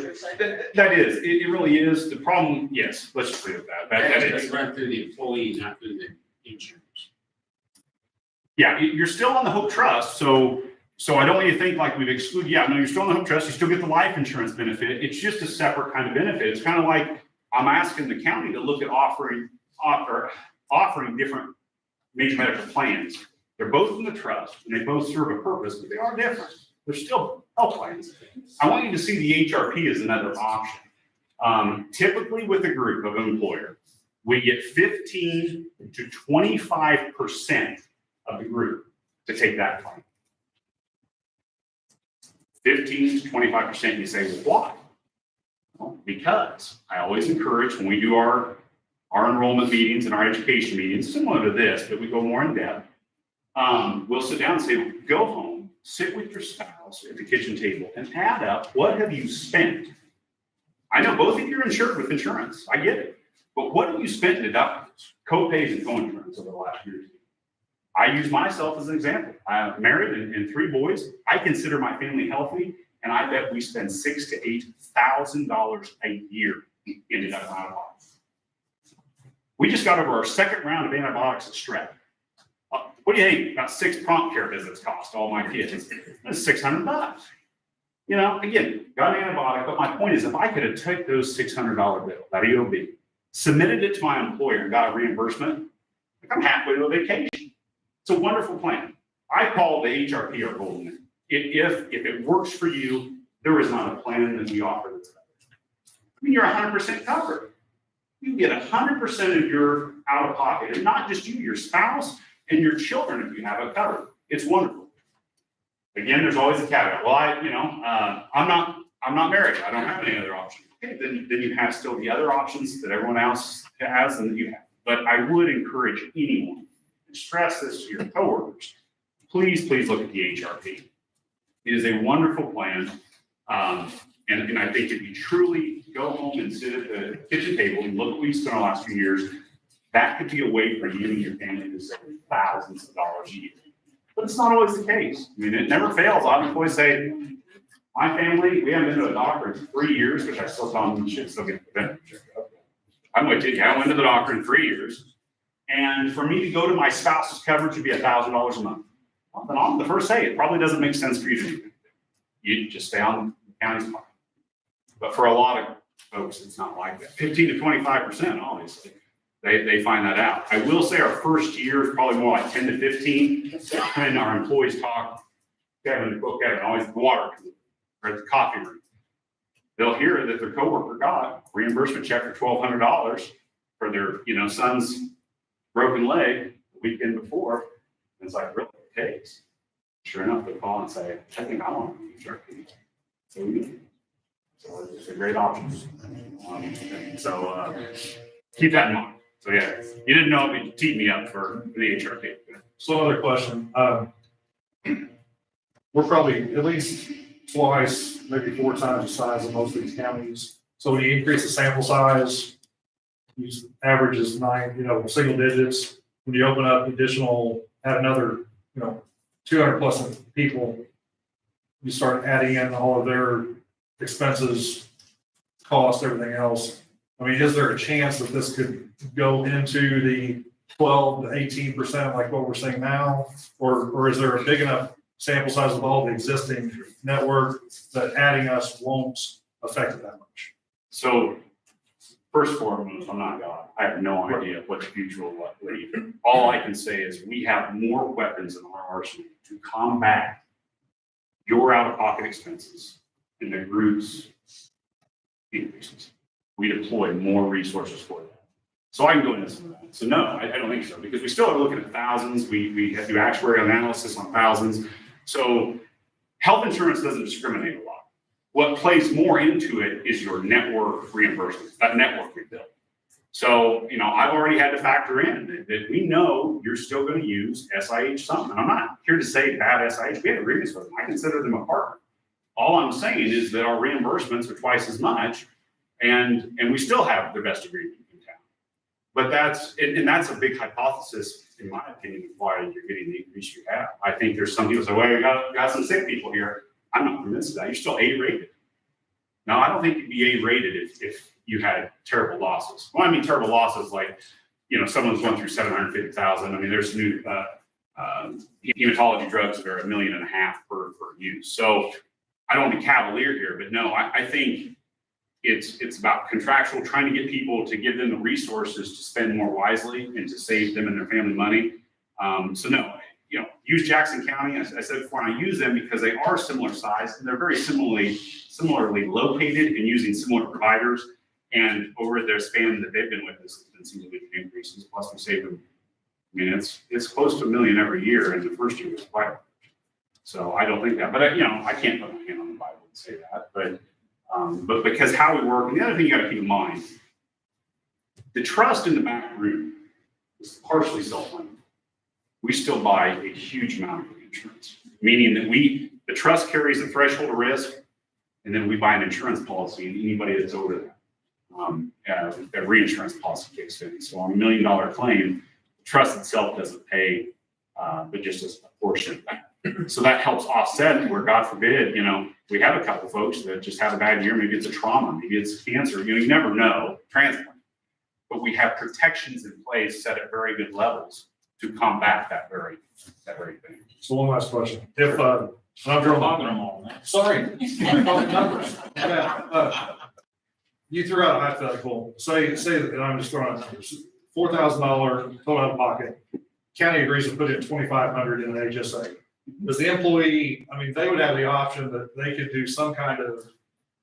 That is. It really is. The problem, yes, let's just leave it at that. That is. They run through the employee, not through the insurance. Yeah, you're still on the Hope Trust, so So I don't want you to think like we've excluded, yeah, no, you're still in the home trust, you still get the life insurance benefit. It's just a separate kind of benefit. It's kind of like I'm asking the county to look at offering different major medical plans. They're both in the trust and they both serve a purpose, but they are different. They're still health plans. I want you to see the HRP as another option. Typically with a group of an employer, we get 15 to 25% of the group to take that plan. 15 to 25%. You say, well, why? Well, because I always encourage when we do our enrollment meetings and our education meetings, similar to this, but we go more in depth. We'll sit down and say, go home, sit with your spouse at the kitchen table and add up, what have you spent? I know both of you are insured with insurance. I get it. But what have you spent in deductibles, co-pays, and co-insurance over the last year? I use myself as an example. I'm married and 3 boys. I consider my family healthy, and I bet we spend $6,000 to $8,000 a year in deductible. We just got over our 2nd round of antibiotics at strep. What do you think about 6 prompt care visits cost all my kids? That's $600. You know, again, got an antibiotic, but my point is if I could have took those $600 bills out of EOB, submitted it to my employer and got a reimbursement, I'm halfway to a vacation. It's a wonderful plan. I call the HRP our golden. If it works for you, there is not a plan that we offer that's covered. I mean, you're 100% covered. You get 100% of your out of pocket, and not just you, your spouse and your children if you have it covered. It's wonderful. Again, there's always a caveat. Well, I'm not married. I don't have any other option. Okay, then you have still the other options that everyone else has and that you have. But I would encourage anyone and stress this to your coworkers. Please look at the HRP. It is a wonderful plan. And I think if you truly go home and sit at the kitchen table and look what we spent the last few years, that could be a way for you and your family to save thousands of dollars a year. But it's not always the case. I mean, it never fails. I have employees say, my family, we haven't been to a doctor in 3 years, which I still tell them you should still get the preventative checkup. I'm going to take you, I went to the doctor in 3 years. And for me to go to my spouse's coverage would be $1,000 a month. Well, then on the first day, it probably doesn't make sense for you to do that. You just stay on the county's part. But for a lot of folks, it's not like that. 15 to 25%, obviously. They find that out. I will say our first year is probably more like 10 to 15. When our employees talk, Kevin, always the water or at the coffee room. They'll hear that their coworker got reimbursement check for $1,200 for their, son's broken leg the weekend before. And it's like, really, it takes. Sure enough, they call and say, I think I want to use your key. So it's a great option. Keep that in mind. So yeah, you didn't know it, but teed me up for the HRP. So another question, we're probably at least twice, maybe 4 times the size of most of these counties. So when you increase the sample size, you average is 9, single digits. When you open up additional, add another, 200 plus people, you start adding in all of their expenses, cost, everything else. I mean, is there a chance that this could go into the 12 to 18% like what we're seeing now? Or is there a big enough sample size of all the existing network that adding us won't affect it that much? So first and foremost, I'm not God. I have no idea what the future will lead. All I can say is we have more weapons in our arsenal to combat your out-of-pocket expenses and the group's increases. We deploy more resources for that. So I can go into some of that. So no, I don't think so, because we still are looking at thousands. We have to do actuarial analysis on thousands. So health insurance doesn't discriminate a lot. What plays more into it is your network reimbursement, that network we built. So, I've already had to factor in that we know you're still going to use SIH some. And I'm not here to say bad SIH. We have agreements with them. I consider them a partner. All I'm saying is that our reimbursements are twice as much, and we still have the best agreement in town. But that's a big hypothesis, in my opinion, of why you're getting the increase you have. I think there's some people say, well, we got some sick people here. I'm not convinced of that. You're still A-rated. No, I don't think you'd be A-rated if you had terrible losses. Well, I mean terrible losses like, someone's going through $750,000. I mean, there's new hematology drugs that are $1.5 million per use. So I don't want to be cavalier here, but no, I think it's about contractual, trying to get people to give them the resources to spend more wisely and to save them and their family money. So no, use Jackson County, as I said before, and I use them because they are similar size and they're very similarly located and using similar providers. And over their span that they've been with us, it's been significant increases. Plus, we save them. I mean, it's close to $1 million every year, and the first year was quite large. So I don't think that, but I can't put my hand on the Bible and say that. But because how we work, and the other thing you got to keep in mind, the trust in the back room is partially self-funded. We still buy a huge amount of insurance, meaning that the trust carries a threshold of risk, and then we buy an insurance policy, and anybody that's over that. A reinsurance policy kicks in. So on $1 million claim, the trust itself doesn't pay, but just a portion of that. So that helps offset where, God forbid, we have a couple folks that just have a bad year. Maybe it's a trauma, maybe it's cancer. You never know, transplant. But we have protections in place set at very good levels to combat that very thing. So one last question. If, I'm drawing, sorry. Numbers. Yeah, you threw out a hypothetical, say that, and I'm just throwing out numbers, $4,000 total out of pocket. County agrees to put in $2,500 in an HSA. Does the employee, they would have the option that they could do some kind of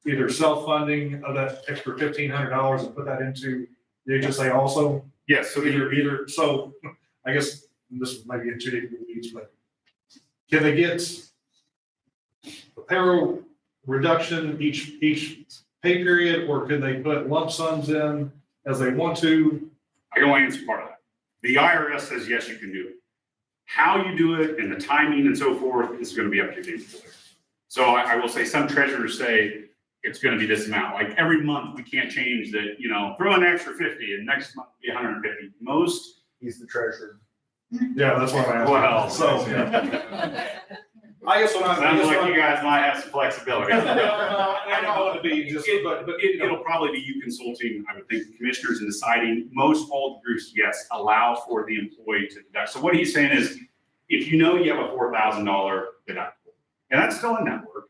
either self-funding of that extra $1,500 and put that into the HSA also? Yes. So Either, so I guess this might be in too deep of the weeds, but can they get a payroll reduction each pay period, or can they put lump sums in as they want to? I can only answer part of that. The IRS says, yes, you can do it. How you do it and the timing and so forth is going to be up to the employer. So I will say some treasurers say it's going to be this amount. Like every month we can't change that, throw an extra 50 and next month be 150. Most. He's the treasurer. Yeah, that's what I'm asking. Well, yeah. I guess what I'm. Sounds like you guys might have some flexibility. I don't want to be just, but it'll probably be you consulting, I would think, the commissioners and deciding. Most all the groups, yes, allow for the employee to deduct. So what he's saying is, if you have a $4,000 deductible, and that's still in network,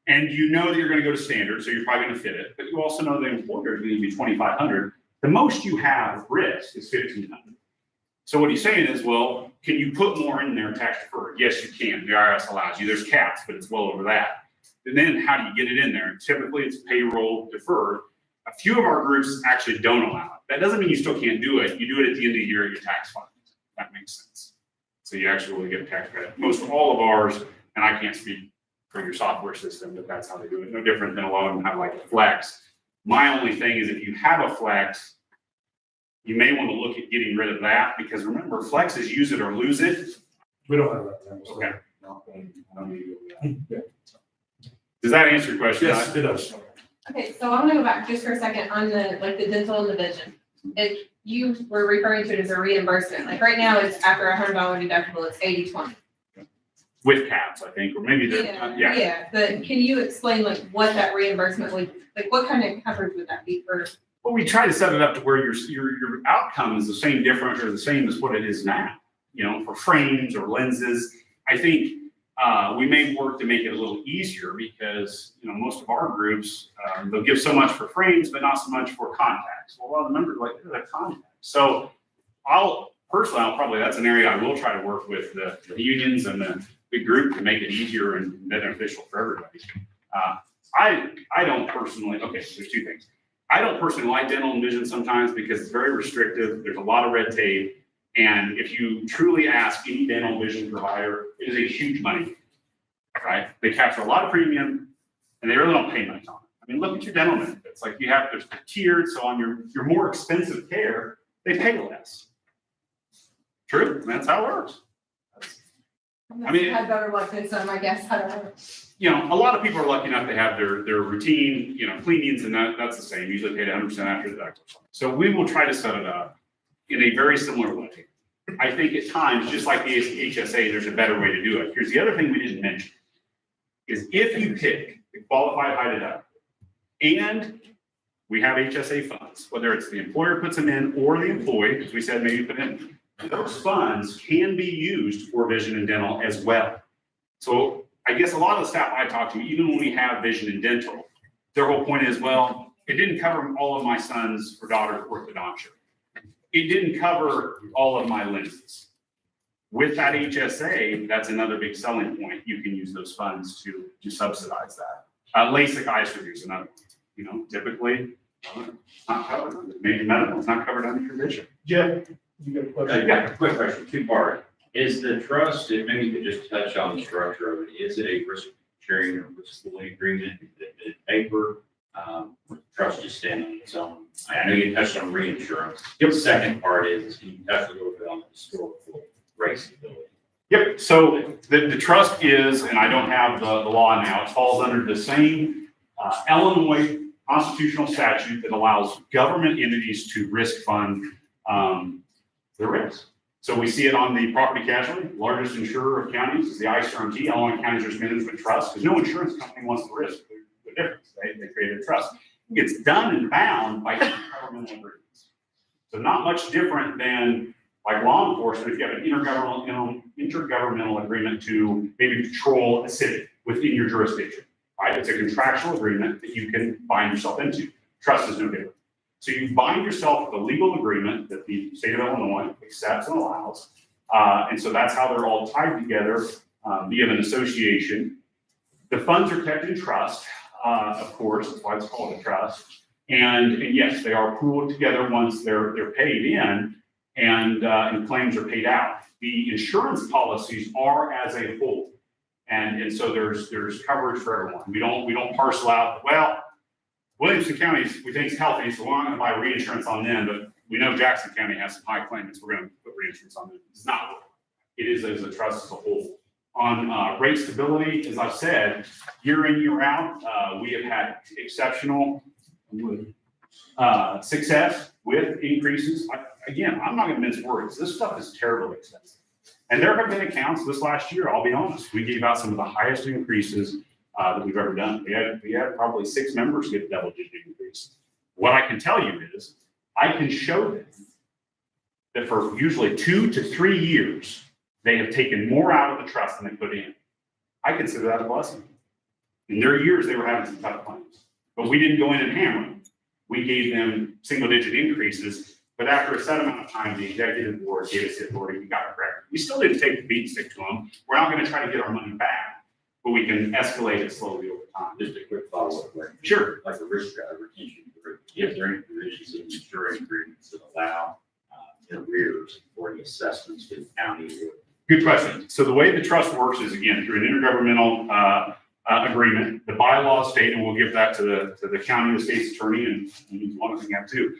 and that you're going to go to standard, so you're probably going to fit it, but you also know the employer is going to be $2,500. The most you have risk is $1,500. So what he's saying is, well, can you put more in there tax deferred? Yes, you can. The IRS allows you. There's caps, but it's well over that. And then how do you get it in there? Typically, it's payroll deferred. A few of our groups actually don't allow it. That doesn't mean you still can't do it. You do it at the end of the year at your tax filing. That makes sense. So you actually will get a tax credit. Most all of ours, and I can't speak for your software system, but that's how they do it. No different than a lot of them have like a flex. My only thing is if you have a flex, you may want to look at getting rid of that, because remember, flex is use it or lose it. We don't have that. So. Okay. Does that answer your question? Yes, it does. Okay, so I want to go back just for a second on the dental and the vision. You were referring to it as a reimbursement. Like right now, it's after $100 deductible, it's 80/20. With caps, I think, or maybe they're, Yeah, but can you explain what that reimbursement would, what kind of coverage would that be for? Well, we try to set it up to where your outcome is the same as what it is now. For frames or lenses, I think we may work to make it a little easier because most of our groups they'll give so much for frames, but not so much for contacts. Well, remember, the contacts. So I'll probably that's an area I will try to work with the unions and the big group to make it easier and beneficial for everybody. I don't personally. Okay, there's two things. I don't personally like dental and vision sometimes because it's very restrictive. There's a lot of red tape. And if you truly ask any dental vision provider, it is a huge money, right? They capture a lot of premium and they really don't pay much on it. Look at your dental benefits. There's tiered, so on your more expensive care, they pay less. True, that's how it works. Had better luck than some, I guess. I don't know. A lot of people are lucky enough to have their routine, cleanings, and that's the same. Usually paid 100% after the deductible. So we will try to set it up in a very similar way. I think at times, just like the HSA, there's a better way to do it. Here's the other thing we didn't mention, is if you pick the qualified high deductible, and we have HSA funds, whether it's the employer puts them in or the employee, because we said maybe put in, those funds can be used for vision and dental as well. So I guess a lot of the staff I talk to, even when we have vision and dental, their whole point is, well, it didn't cover all of my son's or daughter's orthodontia. It didn't cover all of my lenses. With that HSA, that's another big selling point. You can use those funds to subsidize that. LASIK eye surgery is another one. Typically, not covered under major medical, it's not covered under your vision. Jeff, you got a question? Yeah, quick question, two-part. Is the trust, and maybe you could just touch on the structure of it, is it a risk sharing or risk pooling agreement, is it paper? Trust just stand on its own? I know you touched on reinsurance. The second part is, can you touch a little bit on the historical raceability? Yep, so the trust is, and I don't have the law now, it falls under the same Illinois constitutional statute that allows government entities to risk fund the risk. So we see it on the property casualty, largest insurer of counties is the ICRMT, Illinois County Risk Management Trust, because no insurance company wants the risk. The difference, they created a trust. It's done and bound by governmental agreements. So not much different than like law enforcement, if you have an intergovernmental agreement to maybe patrol a city within your jurisdiction, right? It's a contractual agreement that you can bind yourself into. Trust is no different. So you bind yourself with a legal agreement that the state of Illinois accepts and allows. And so that's how they're all tied together via an association. The funds are kept in trust, of course, that's why it's called a trust. And yes, they are pooled together once they're paid in and claims are paid out. The insurance policies are as a whole. And so there's coverage for everyone. We don't parcel out, well, Williamson County, we think is healthy, so we're not gonna buy reinsurance on them, but we know Jackson County has some high claimants, we're gonna put reinsurance on them. It's not. It is as a trust as a whole. On rate stability, as I've said, year in, year out, we have had exceptional success with increases. Again, I'm not gonna mince words. This stuff is terribly expensive. And there have been accounts this last year, I'll be honest, we gave out some of the highest increases that we've ever done. We had probably 6 members get double-digit increase. What I can tell you is, I can show them that for usually 2 to 3 years, they have taken more out of the trust than they put in. I consider that a blessing. In their years, they were having some tough claims, but we didn't go in and hammer them. We gave them single-digit increases, but after a set amount of time, the executive board gave us the authority, we got it correct. We still didn't take the beat and stick to them. We're not going to try to get our money back, but we can escalate it slowly over time. Just a quick follow-up question. Sure. Like a risk retention group, if there are any provisions in insurance agreements that allow arrears for the assessments to the county? Good question. So the way the trust works is, again, through an intergovernmental agreement. The bylaws state, and we'll give that to the county, the state's attorney, and one of them have too.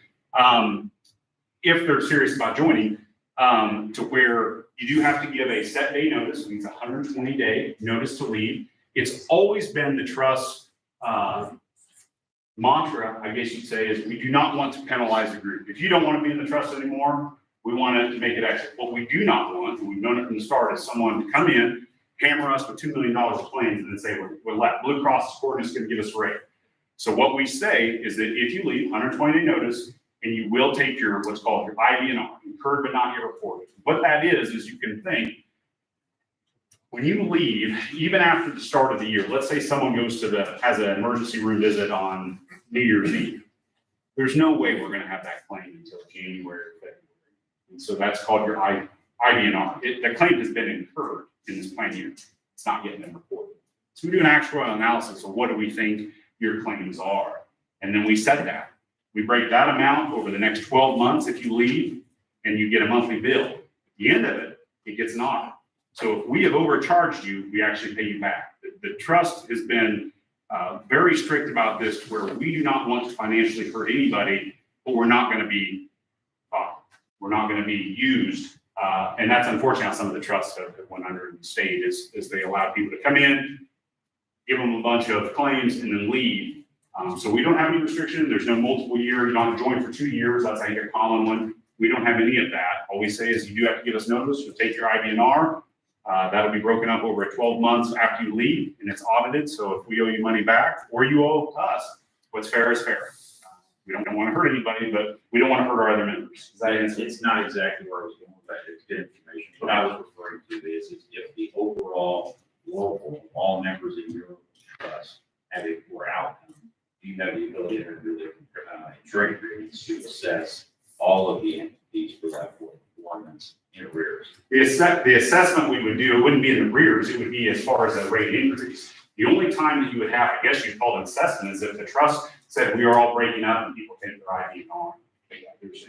If they're serious about joining, to where you do have to give a set day notice, it means 120-day notice to leave. It's always been the trust mantra, I guess you'd say, is we do not want to penalize the group. If you don't want to be in the trust anymore, we want to make it exit. What we do not want, and we've known it from the start, is someone to come in, hammer us with $2 million of claims, and then say, we're left. Blue Cross is going to give us a rate. So what we say is that if you leave, 120-day notice, and you will take your, what's called your IBNR, incurred but not yet reported. What that is you can think, when you leave, even after the start of the year, let's say someone goes has an emergency room visit on New Year's Eve. There's no way we're going to have that claim until January or February. And so that's called your IBNR. The claim has been incurred in this plan year. It's not yet been reported. So we do an actuarial analysis of what do we think your claims are. And then we set that. We break that amount over the next 12 months if you leave, and you get a monthly bill. At the end of it, it gets an audit. So if we have overcharged you, we actually pay you back. The trust has been very strict about this, to where we do not want to financially hurt anybody, but we're not going to be used. And that's unfortunately how some of the trusts have went under the state, is they allow people to come in, give them a bunch of claims, and then leave. So we don't have any restriction. There's no multiple year. You don't have to join for 2 years. That's how you get a common one. We don't have any of that. All we say is you do have to give us notice. You'll take your IBNR. That'll be broken up over 12 months after you leave, and it's audited. So if we owe you money back, or you owe us, what's fair is fair. We don't want to hurt anybody, but we don't want to hurt our other members. Does that answer? It's not exactly where I was going with that, it's good information. What I was referring to is if the overall local, all members in your trust have a poor outcome, you have the ability to do the insurance agreements to assess all of the entities for that poor performance in arrears. The assessment we would do, it wouldn't be in the arrears, it would be as far as a rate increase. The only time that you would have, I guess you'd call it an assessment, is if the trust said we are all breaking up and people take their ID on.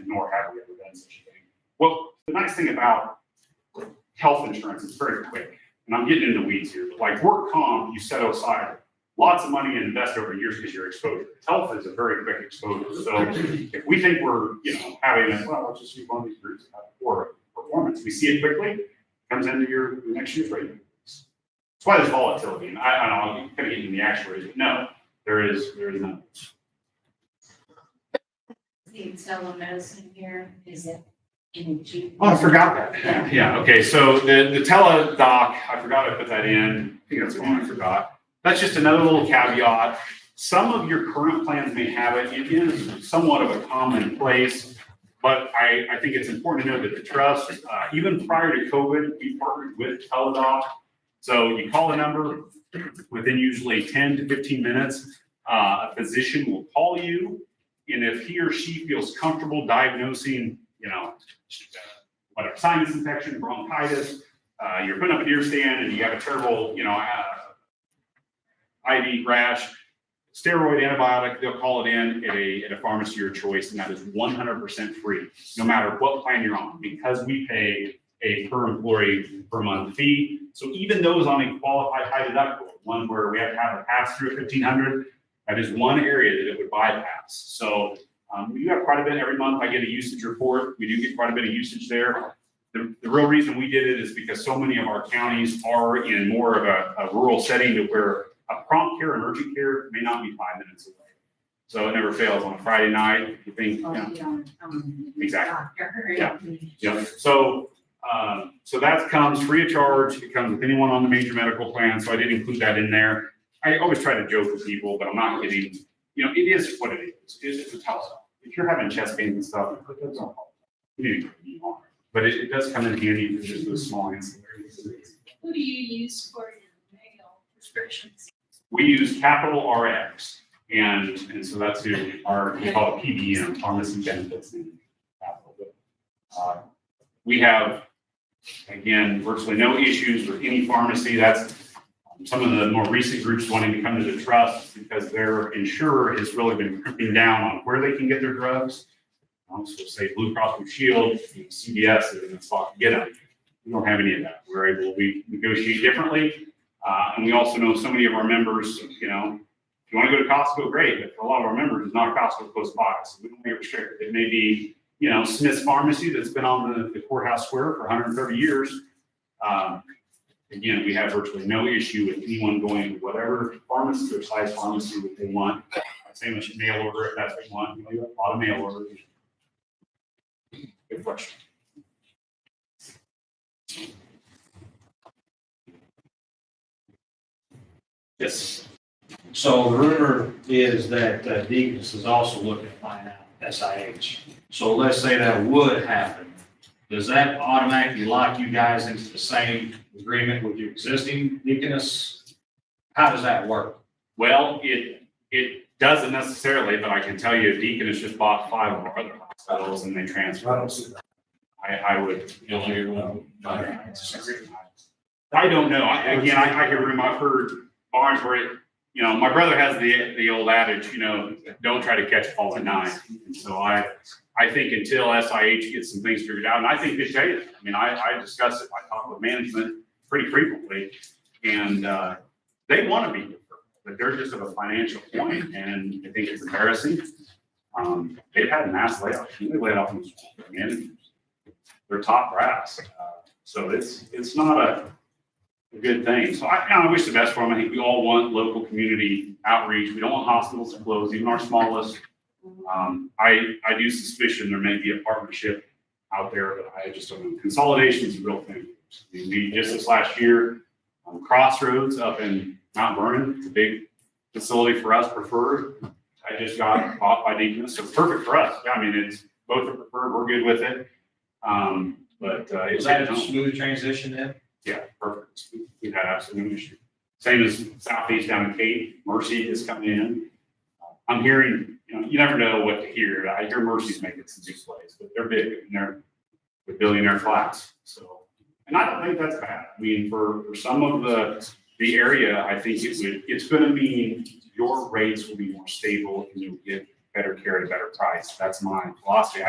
Nor have we ever done such a thing. Well, the nice thing about health insurance is very quick, and I'm getting into weeds here, but like work comp, you set aside lots of money and invest over years because your exposure. Health is a very quick exposure. So if we think we're, having a, well, let's just use one of these groups that have poor performance, we see it quickly, comes into your next year's rate. That's why there's volatility. And I don't know, I'm kind of getting the actuaries, but no, there is none. The telemedicine here, is it in Oh, I forgot that. Yeah, okay, so the teledoc, I forgot to put that in. I think that's the one I forgot. That's just another little caveat. Some of your current plans may have it. It is somewhat of a common place, but I think it's important to know that the trust, even prior to COVID, we partnered with teledoc. So you call the number, within usually 10 to 15 minutes, a physician will call you. And if he or she feels comfortable diagnosing, whatever, sinus infection, bronchitis, you're putting up a deer stand and you have a terrible, IV rash, steroid, antibiotic, they'll call it in at a pharmacy of your choice, and that is 100% free, no matter what plan you're on, because we pay a per employee per month fee. So even those on a qualified high deductible, one where we have to have a pass through at $1,500, that is one area that it would bypass. So we do have quite a bit every month. I get a usage report. We do get quite a bit of usage there. The real reason we did it is because so many of our counties are in more of a rural setting to where a prompt care, emergent care may not be 5 minutes away. So it never fails on a Friday night. If you think, exactly. Yeah. So that comes free of charge. It comes with anyone on the major medical plan. So I did include that in there. I always try to joke with people, but I'm not kidding. It is what it is. It's a telephone. If you're having chest pains and stuff, put those on. You need to be on. But it does come in handy for just those small ancillaries. Who do you use for your mail prescriptions? We use Capital RX, and so that's who we call it PBM, Pharmacy Benefits in Capital. But, we have, again, virtually no issues with any pharmacy. That's some of the more recent groups wanting to come to the trust because their insurer has really been crimping down on where they can get their drugs. So say Blue Cross Blue Shield, CVS is in the spot to get them. We don't have any of that. We negotiate differently. And we also know so many of our members, if you want to go to Costco, great. But for a lot of our members, it's not Costco close by. So we don't make it restricted. It may be, Smith's Pharmacy that's been on the courthouse square for 130 years. Again, we have virtually no issue with anyone going to whatever pharmacy or size pharmacy that they want. Same as mail order if that's what you want. You have a lot of mail orders. Good question. Yes. So the rumor is that Deaconess is also looking to find out SIH. So let's say that would happen. Does that automatically lock you guys into the same agreement with your existing Deaconess? How does that work? Well, it doesn't necessarily, but I can tell you Deaconess just bought 5 of our other hospitals and they transferred. I would. I don't know. I hear rumor. I've heard barns where my brother has the old adage, don't try to catch a falling knife. And so I think until SIH gets some things figured out, and I think they tell you that. I mean, I discuss it. I talk with management pretty frequently, and they want to be different, but they're just at a financial point, and I think it's embarrassing. They've had mass layoffs. They laid off managers. They're top brass. So it's not a good thing. So I wish the best for them. I think we all want local community outreach. We don't want hospitals to close, even our smallest. I do suspicion there may be a partnership out there, but I just don't know. Consolidation is a real thing. We just this last year, Crossroads up in Mount Vernon, it's a big facility for us, preferred. I just got bought by Deaconess, so perfect for us. Yeah, I mean, it's both are preferred, we're good with it. But Was it's that a smooth transition then? yeah, perfect. We've had absolutely no issue. Same as Southeast down in Cape, Mercy is coming in. I'm hearing, you never know what to hear. I hear Mercy's making some big plays, but they're big and they're billionaire class. So, and I don't think that's bad. I mean, for some of the area, I think it's going to mean your rates will be more stable and you'll get better care at a better price. That's my philosophy.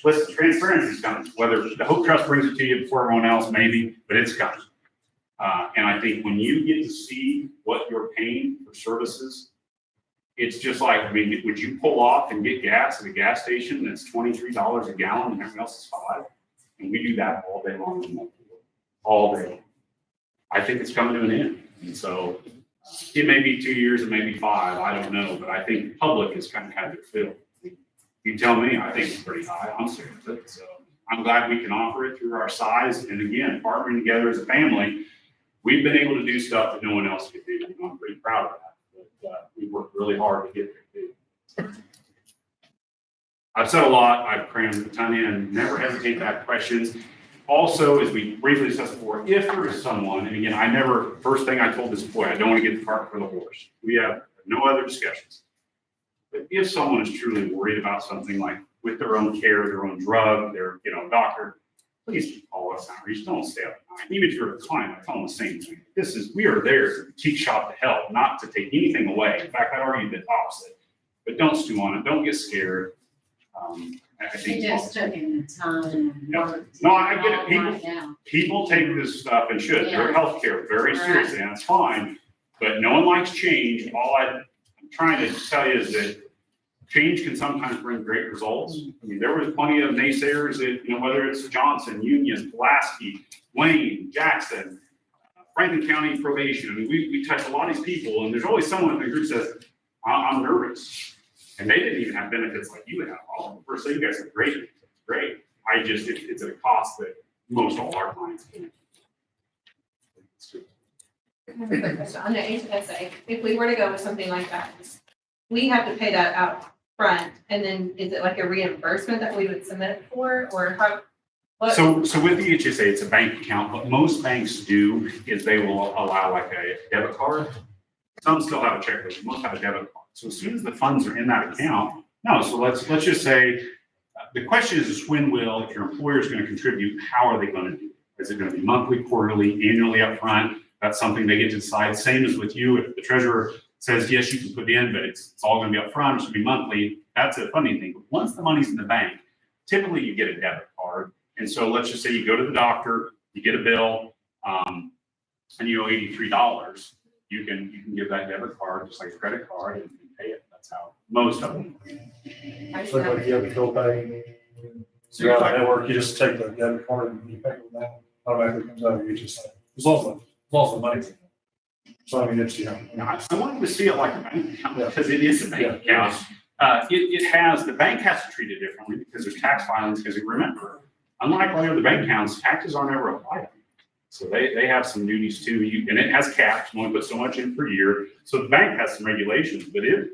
Listen, transparency is coming. Whether the Hope Trust brings it to you before everyone else, maybe, but it's coming. And I think when you get to see what you're paying for services, it's just like, I mean, would you pull off and get gas at a gas station that's $23 a gallon and everyone else is $5? And we do that all day long, all day. I think it's coming to an end. And so it may be 2 years, it may be 5, I don't know, but I think the public is kind of had their fill. You tell me, I think it's pretty high. I'm serious with it. So I'm glad we can offer it through our size. And again, partnering together as a family, we've been able to do stuff that no one else could do. And I'm pretty proud of that. But we worked really hard to get there too. I've said a lot, I've crammed a ton in, never hesitate to ask questions. Also, as we briefly discussed before, if there is someone, and again, first thing I told this boy, I don't want to get the cart before the horse. We have no other discussions. But if someone is truly worried about something like with their own care, their own drug, their, doctor, please call us outreach. Don't stay up at night. Even if you're a client, I tell them the same thing. We are there as a boutique shop to help, not to take anything away. In fact, I'd argue the opposite. But don't stew on it. Don't get scared. I think It just took him the time and work. No, I get it. People take this stuff and should. Their healthcare very seriously, and that's fine. But no one likes change. All I'm trying to tell you is that change can sometimes bring great results. I mean, there was plenty of naysayers that, whether it's Johnson, Union, Pulaski, Wayne, Jackson, Franklin County probation. I mean, we touch a lot of these people, and there's always someone in the group says, I'm nervous. And they didn't even have benefits like you have. First, so you guys have great benefits. Great. It's at a cost that most all our clients can. I have a quick question. On the HSA, if we were to go with something like that, we have to pay that out front, and then is it like a reimbursement that we would submit for, or how? So with the HSA, it's a bank account. What most banks do is they will allow like a debit card. Some still have a check, but most have a debit card. So as soon as the funds are in that account, no. So let's just say the question is when will, if your employer is going to contribute, how are they going to do it? Is it going to be monthly, quarterly, annually up front? That's something they get to decide. Same as with you. If the treasurer says, yes, you can put in, but it's all going to be up front, it should be monthly. That's a funding thing. But once the money's in the bank, typically you get a debit card. And so let's just say you go to the doctor, you get a bill, and you owe $83. You can give that debit card just like a credit card and pay it. That's how most of them. It's like when you have a copay. So you're on the network, you just take the debit card and you pay it with that. Automatically comes out of your HSA. As long as the money's in it. So I mean, it's, I wanted to see it like a bank account because it is a bank account. The bank has to treat it differently because there's tax filings, because remember, unlike all the other bank accounts, taxes aren't ever applied. So they have some duties too, and it has caps, you only put so much in per year. So the bank has some regulations, but it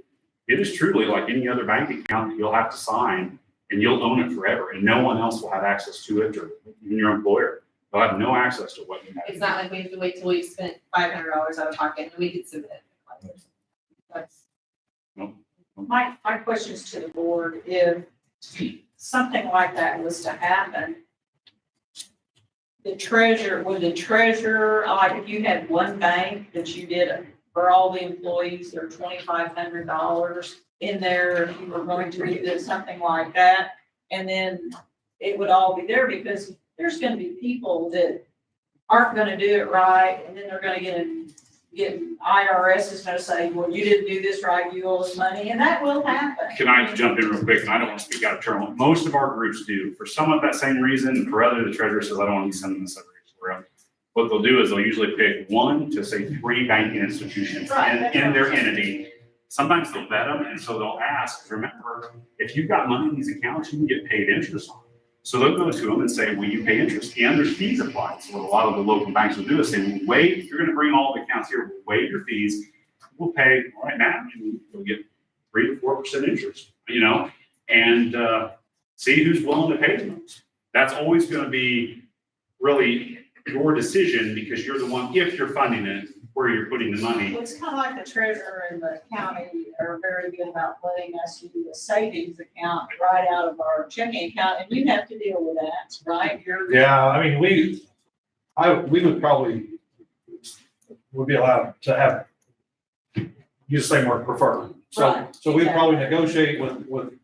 is truly like any other bank account that you'll have to sign, and you'll own it forever, and no one else will have access to it, or even your employer. They'll have no access to what you have. It's not like we have to wait till we've spent $500 out of pocket and we could submit it. That's. My question is to the board, if something like that was to happen, would the treasurer, like if you had one bank that you did for all the employees, there $2,500 in there, if you were going to do something like that, and then it would all be there, because there's gonna be people that aren't gonna do it right, and then they're gonna get IRS is gonna say, well, you didn't do this right, you owe us money, and that will happen. Can I jump in real quick? And I don't want to speak out of turn. Most of our groups do. For some of that same reason, and for other, the treasurer says, I don't want to be sending this over. What they'll do is they'll usually pick 1 to say 3 banking institutions in their entity. Sometimes they'll vet them, and so they'll ask, remember, if you've got money in these accounts, you can get paid interest on it. So they'll go to them and say, will you pay interest? And there's fees applied. So what a lot of the local banks will do is say, we'll waive, you're going to bring all the accounts here, we'll waive your fees. We'll pay right now, and you'll get 3 to 4% interest, and see who's willing to pay the most. That's always going to be really your decision because you're the one, if you're funding it, where you're putting the money. Well, it's kind of like the treasurer and the county are very good about letting us use a savings account right out of our checking account, and you have to deal with that, right? Yeah, I mean, we would probably, would be allowed to have, use the same word, prefer. Right, So we'd probably exactly. negotiate with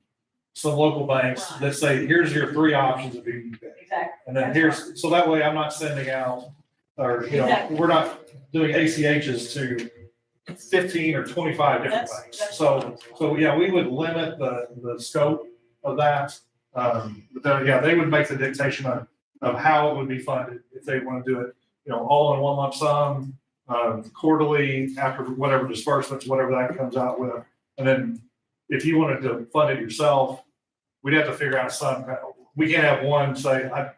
some local banks Right. that say, here's your 3 options of who you pick. Exactly. And then here's, so that way I'm not sending out, or, Exactly. we're not doing ACHs to 15 or 25 different That's- banks. that's So yeah, we would limit the scope of that. But then, yeah, they would make the dictation of how it would be funded if they want to do it, all in one lump sum, quarterly after whatever disbursements, whatever that comes out with. And then if you wanted to fund it yourself, we'd have to figure out we can't have one say, I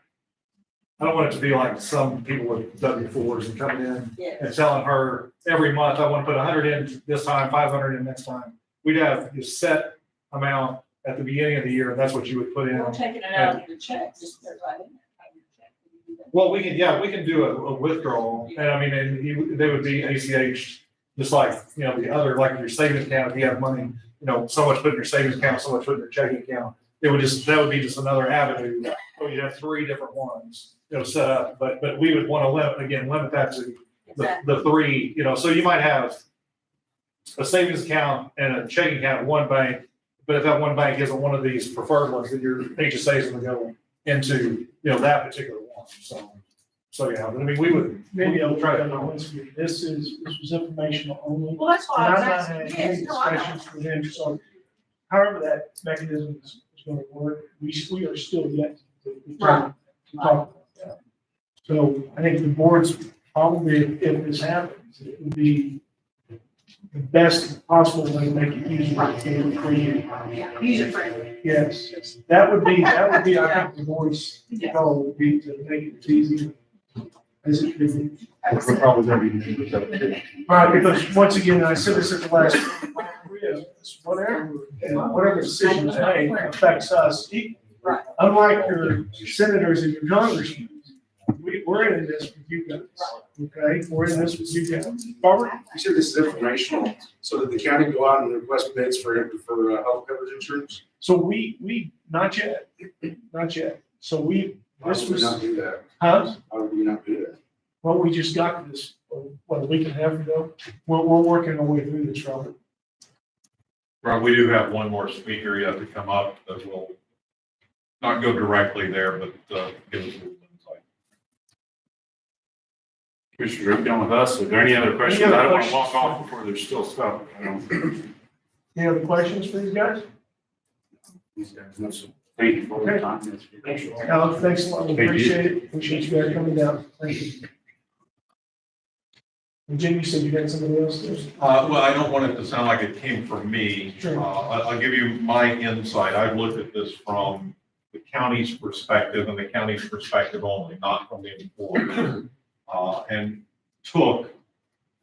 don't want it to be like some people with W-4s and coming in Yeah. and telling her every month, I want to put 100 in this time, 500 in next time. We'd have a set amount at the beginning of the year, and that's what you would put in. We're taking it out of your check, just put it right in there. Well, we can do a withdrawal, and I mean, and they would be ACH, just like, the other, like your savings account, if you have money, so much put in your savings account, so much put in your checking account. That would be just another avenue, so you'd have 3 different ones, set up, but we would want to limit that to Exactly. the 3, so you might have a savings account and a checking account at one bank, but if that one bank isn't one of these preferred ones, then your HSA is going to go into, that particular one, so yeah, but I mean, we would. Maybe I'll try try to. to, this was informational only. Well, that's why I And was I'm not asking. having Yes, any no, I know. discussions with him, so however that mechanism is going to work, we are still yet to Right. talk about that. So I think the board's probably, if this happens, it would be the best possible way to make it user friendly. Yeah, user friendly. Yes, that would be, I think, the board's goal would be to make it as easy as it could be. We're probably going to be doing that. Right, because once again, I said this at the last, whatever decision is made affects us equally. Right. Unlike your senators and your congressmen, we're in this with you guys, okay? We're in this with you guys. Barbara? You said this is informational, so did the county go out and request bids for health coverage insurance? So we, not yet, So Why this would we was, not do that? huh? Why would we not do that? Well, we just got this, a week and a half ago. We're working our way through this, Robert. Right, we do have one more speaker yet to come up that will not go directly there, but give us a little insight. Commissioner, you're done with us. Are there any other questions? Any other I don't want to questions? walk off before there's still stuff. Any other questions for these guys? Thank you for your time. Alex, thanks a lot. We Thank you. appreciate it. Appreciate you guys coming down. Thank you. And Jim, you said you had somebody else there? Well, I don't want it to sound like it came from me. Sure. I'll give you my insight. I've looked at this from the county's perspective and the county's perspective only, not from the employer. And took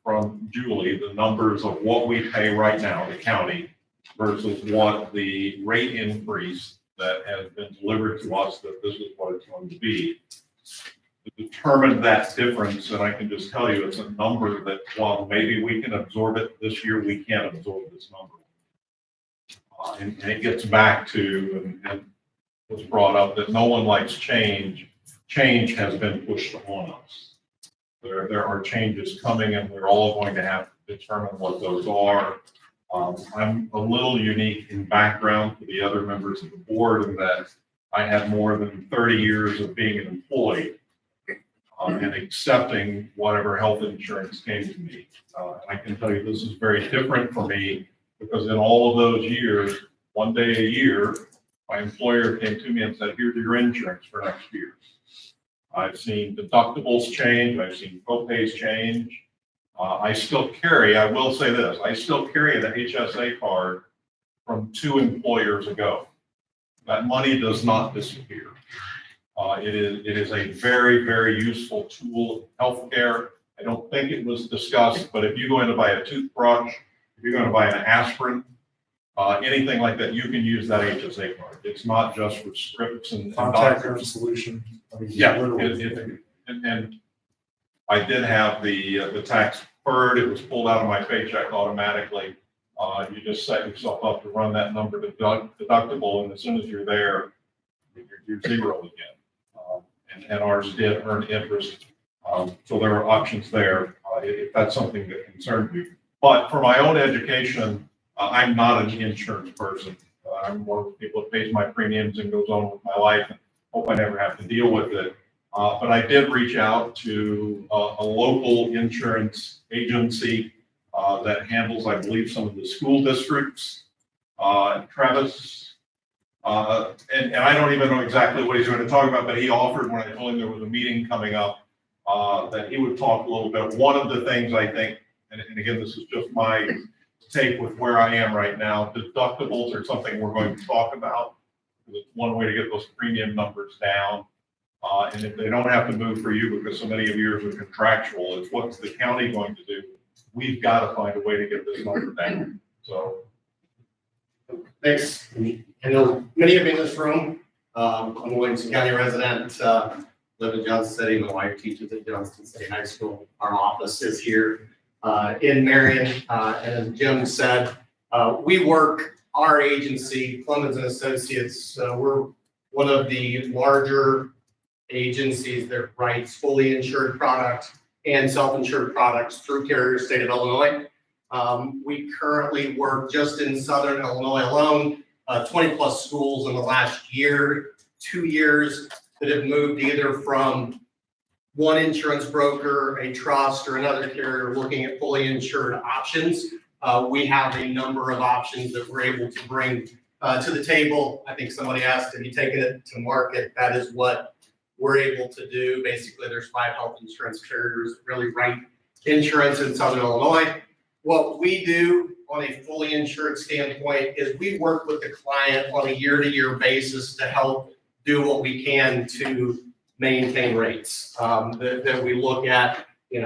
from Julie the numbers of what we pay right now, the county, versus what the rate increase that has been delivered to us, that this is what it's going to be. To determine that difference, and I can just tell you, it's a number that while maybe we can absorb it this year, we can't absorb this number. And it gets back to, and was brought up, that no one likes change. Change has been pushed on us. There are changes coming, and we're all going to have to determine what those are. I'm a little unique in background to the other members of the board in that I have more than 30 years of being an employee and accepting whatever health insurance came to me. I can tell you this is very different for me because in all of those years, one day a year, my employer came to me and said, here's your insurance for next year. I've seen deductibles change. I've seen co-pays change. I still carry, I will say this, I still carry the HSA card from 2 employers ago. That money does not disappear. It is a very, very useful tool of healthcare. I don't think it was discussed, but if you go in to buy a toothbrush, if you're going to buy an aspirin, anything like that, you can use that HSA card. It's not just for scripts and Contact doctors. solution. I mean, Yeah, literally. and I did have the tax deferred, it was pulled out of my paycheck automatically. You just set yourself up to run that number deductible, and as soon as you're there, you're zero again. And ours did earn interest, so there are options there, if that's something that concerns you. But for my own education, I'm not an insurance person. I'm one of the people that pays my premiums and goes on with my life, and hope I never have to deal with it. But I did reach out to a local insurance agency that handles, I believe, some of the school districts. Travis, and I don't even know exactly what he's going to talk about, but he offered when I told him there was a meeting coming up that he would talk a little bit. One of the things I think, and again, this is just my take with where I am right now, deductibles are something we're going to talk about. It's one way to get those premium numbers down. And if they don't have to move for you because so many of yours are contractual, it's what's the county going to do? We've got to find a way to get this number down. So. Thanks. I know many of you in this room. I'm a Williamson County resident, live in Johnson City. My wife teaches at Johnston City High School. Our office is here in Marion. And as Jim said, we work, our agency, Clemens and Associates, we're one of the larger agencies that writes fully insured product and self-insured products through carrier state of Illinois. We currently work just in Southern Illinois alone, 20 plus schools in the last year, 2 years that have moved either from one insurance broker, a trust, or another carrier looking at fully insured options. We have a number of options that we're able to bring to the table. I think somebody asked, have you taken it to market? That is what we're able to do. Basically, there's 5 health insurance carriers that really write insurance in Southern Illinois. What we do on a fully insured standpoint is we work with the client on a year-to-year basis to help do what we can to maintain rates. That we look at, you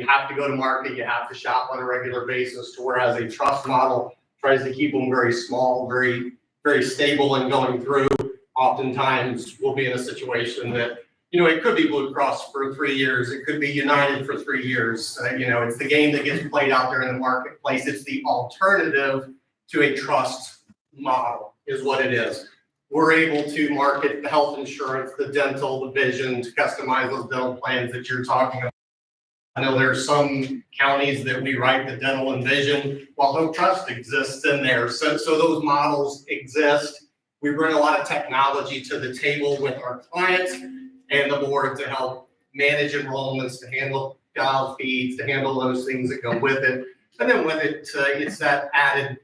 have to go to market, you have to shop on a regular basis, to whereas a trust model tries to keep them very small, very, very stable and going through. Oftentimes we'll be in a situation that, it could be Blue Cross for 3 years. It could be United for 3 years. It's the game that gets played out there in the marketplace. It's the alternative to a trust model is what it is. We're able to market the health insurance, the dental, the vision, to customize those dental plans that you're talking about. I know there are some counties that we write the dental and vision while no trust exists in there. So those models exist. We bring a lot of technology to the table with our clients and the board to help manage enrollments, to handle dial feeds, to handle those things that go with it. And then with it, it's that added,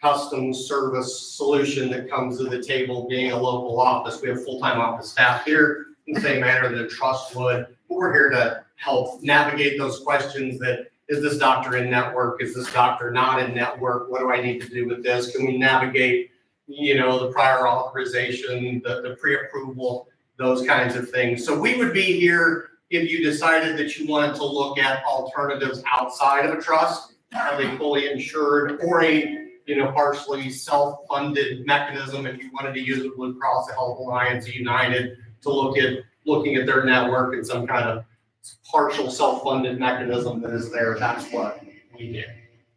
custom service solution that comes to the table being a local office. We have full-time office staff here in the same manner that a trust would. We're here to help navigate those questions that, is this doctor in network? Is this doctor not in network? What do I need to do with this? Can we navigate the prior authorization, the pre-approval, those kinds of things. So we would be here if you decided that you wanted to look at alternatives outside of a trust, are they fully insured, or a partially self-funded mechanism if you wanted to use a Blue Cross, a Health Alliance, a United to looking at their network and some kind of partial self-funded mechanism that is there. That's what we did.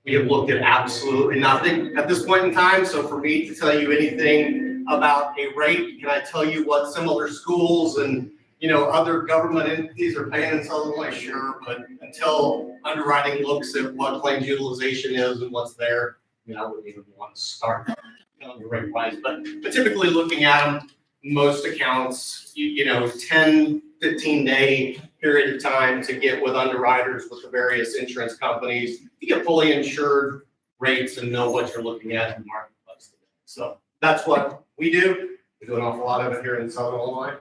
We have looked at absolutely nothing at this point in time. So for me to tell you anything about a rate, can I tell you what similar schools and other government entities are paying in Southern Illinois? Sure, but until underwriting looks at what claims utilization is and what's there, I wouldn't even want to start rate wise. But typically looking at them, most accounts, 10, 15-day period of time to get with underwriters with the various insurance companies to get fully insured rates and know what you're looking at in the marketplace. So that's what we do. We do an awful lot of it here in Southern Illinois.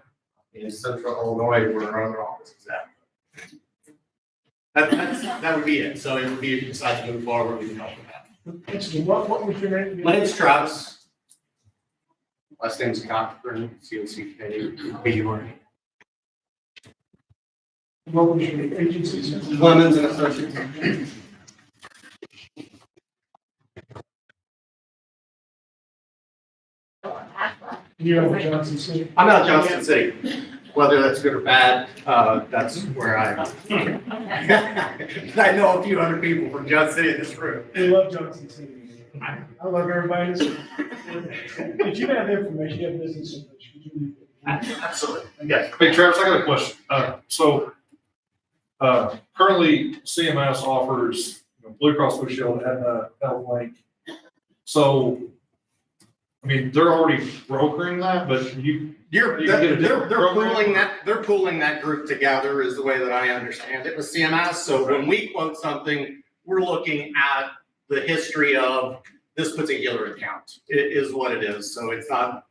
In Central Illinois, where our other office is at. That would be it. So it would be if you decide to move forward, we can help with that. What was your name? My name's Travis. Last name's Cochran, C-O-C-K-B-U-R-E. What was your agency? Clemens and Associates. You have Johnson City. I'm out of Johnson City, whether that's good or bad, that's where I I know a few other people from Johnson City in this room. We love Johnson City. I love everybody in this. If you have information, you have business information, could you leave it? Absolutely, yes. Hey Travis, I got a question. Currently CMS offers Blue Cross Blue Shield and Health Link. So, I mean, they're already brokering that, but you They're can get a different program? they're pooling that group together is the way that I understand it with CMS. So when we quote something, we're looking at the history of this particular account. It is what it is. So it's not,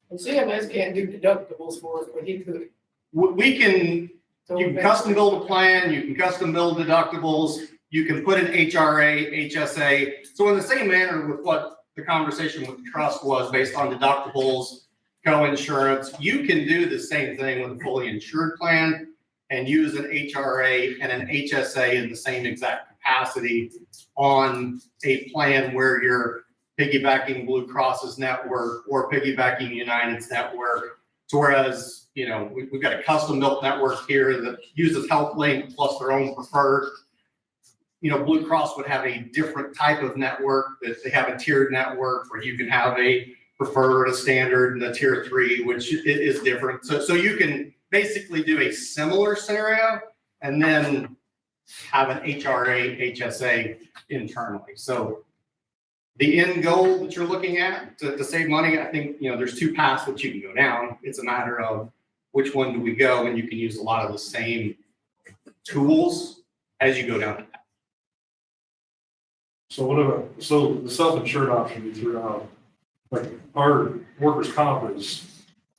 And CMS can't do deductibles for us, but he could. we can, So you can custom build a plan, you can custom build deductibles, you can put an HRA, HSA. So in the same manner with what the conversation with the trust was based on deductibles, co-insurance, you can do the same thing with a fully insured plan and use an HRA and an HSA in the same exact capacity on a plan where you're piggybacking Blue Cross's network or piggybacking United's network. So whereas, we've got a custom built network here that uses HealthLink plus their own preferred. Blue Cross would have a different type of network, that they have a tiered network where you can have a preferred, a standard, and a tier 3, which is different. So you can basically do a similar scenario and then have an HRA, HSA internally. So the end goal that you're looking at to save money, I think, there's two paths that you can go down. It's a matter of which one do we go, and you can use a lot of the same tools as you go down. So so the self-insured option you threw out, like our workers' comp is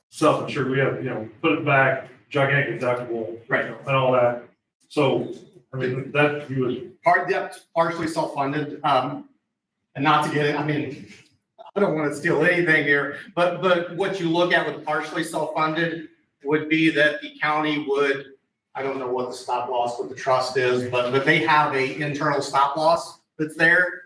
self-insured. We have, put it back, gigantic deductible, Right. And all that. So, I mean, that you would. Partially self-funded, and not to get it, I don't want to steal anything here, but what you look at with partially self-funded would be that the county would, I don't know what the stop loss with the trust is, but they have a internal stop loss that's there.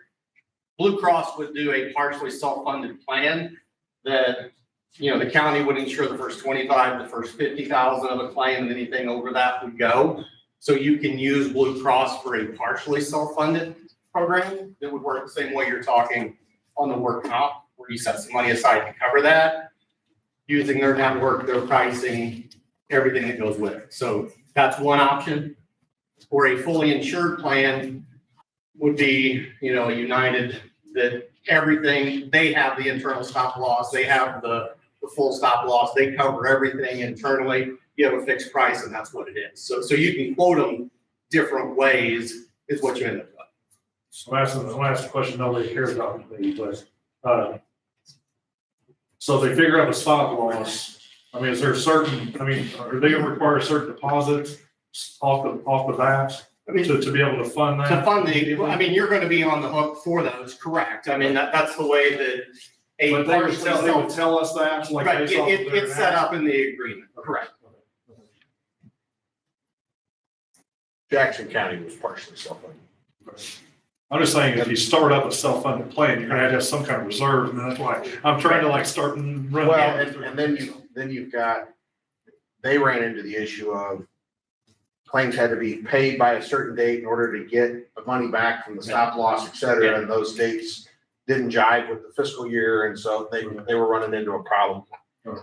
Blue Cross would do a partially self-funded plan that, the county would insure the first 25, the first 50,000 of a claim, and anything over that would go. So you can use Blue Cross for a partially self-funded program that would work the same way you're talking on the work comp, where you set some money aside to cover that, using their network, their pricing, everything that goes with it. So that's one option. Or a fully insured plan would be, United, that everything, they have the internal stop loss, they have the full stop loss, they cover everything internally. You have a fixed price and that's what it is. So you can quote them different ways is what you end up with. So I'm asking a question nobody cares about me, but, so if they figure out the stop loss, is there are they gonna require certain deposits off the bat? To be able to fund that? To fund you're going to be on the hook for those, correct? That's the way that a But they would tell us that, like. Right, based off of their it's set up in the agreement, correct? Jackson County was partially self-funded. I'm just saying, if you start up a self-funded plan, you're gonna have to have some kind of reserve, and that's why I'm trying to start and run. Well, and then you've got, they ran into the issue of claims had to be paid by a certain date in order to get the money back from the stop loss, et cetera, and those dates didn't jive with the fiscal year, and so they were running into a problem.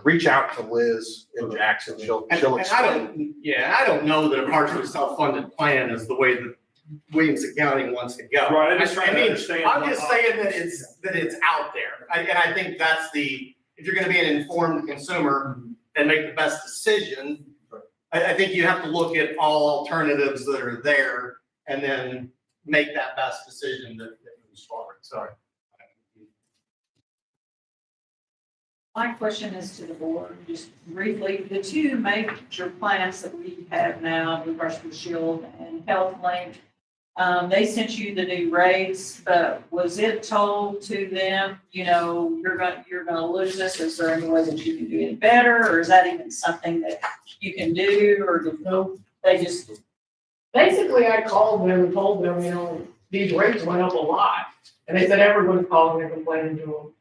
Reach out to Liz in Jackson, she'll explain. I don't know that a partially self-funded plan is the way that Williamson County wants to go. Right, I'm just trying to understand. I'm just saying that it's out there. And I think that's if you're gonna be an informed consumer and make the best decision, I think you have to look at all alternatives that are there and then make that best decision that moves forward. Sorry. My question is to the board, just briefly, the two major plans that we have now, Blue Cross Blue Shield and HealthLink, they sent you the new rates, but was it told to them, you're gonna lose this? Is there any way that you can do any better, or is that even something that you can do, or they just? Basically, I called them and told them, these rates went up a lot. And they said everyone's calling and complaining to them.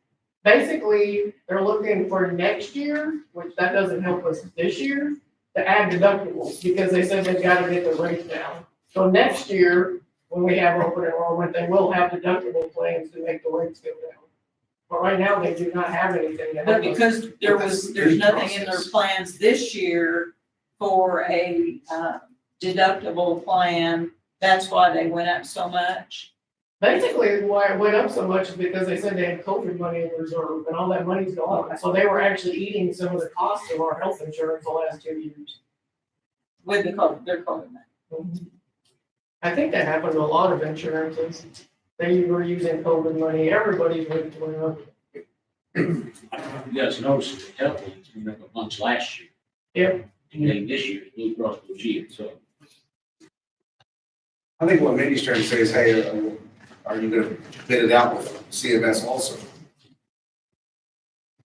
basically, they're looking for next year, which that doesn't help us this year, to add deductibles, because they said they've gotta get the rates down. So next year, when we have open enrollment, they will have deductible plans to make the rates go down. But right now, they do not have anything to But help us. because there's nothing in their plans this year for a deductible plan, that's why they went up so much. Basically, why it went up so much is because they said they had COVID money in reserve, and all that money's gone. So they were actually eating some of the costs of our health insurance the last 2 years. With their COVID money. I think that happened to a lot of insurances. They were using COVID money, everybody's went up. You guys noticed the health plans went up a bunch last year. Yep. And then this year, Blue Cross Blue Shield, so. I think what Mindy's trying to say is, hey, are you gonna bid it out with CMS also?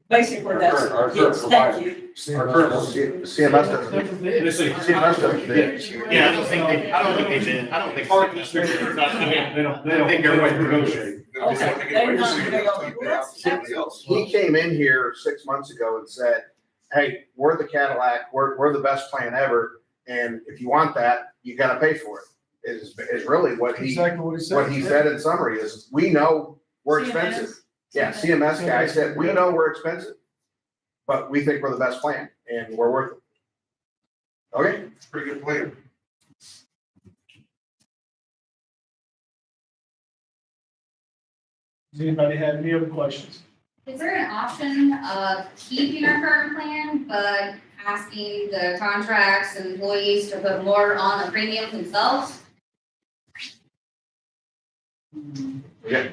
Basically, that's, Our current yes, thank you. Our current CMS doesn't. CMS doesn't bid. Yeah, I don't think they did. I don't think. They don't think everybody negotiate. Okay, they're not gonna He came in here 6 months ago and said, hey, we're the Cadillac, we're the best plan ever, and if you want that, you gotta pay for it. Is really what he said in summary is, we know we're expensive. Yeah, CMS guy said, we know we're expensive, but we think we're the best plan and we're worth it. Okay? Pretty good plan. Does anybody have any other questions? Is there an option of keeping our current plan, but asking the contracts and employees to put more on the premiums themselves? Yeah.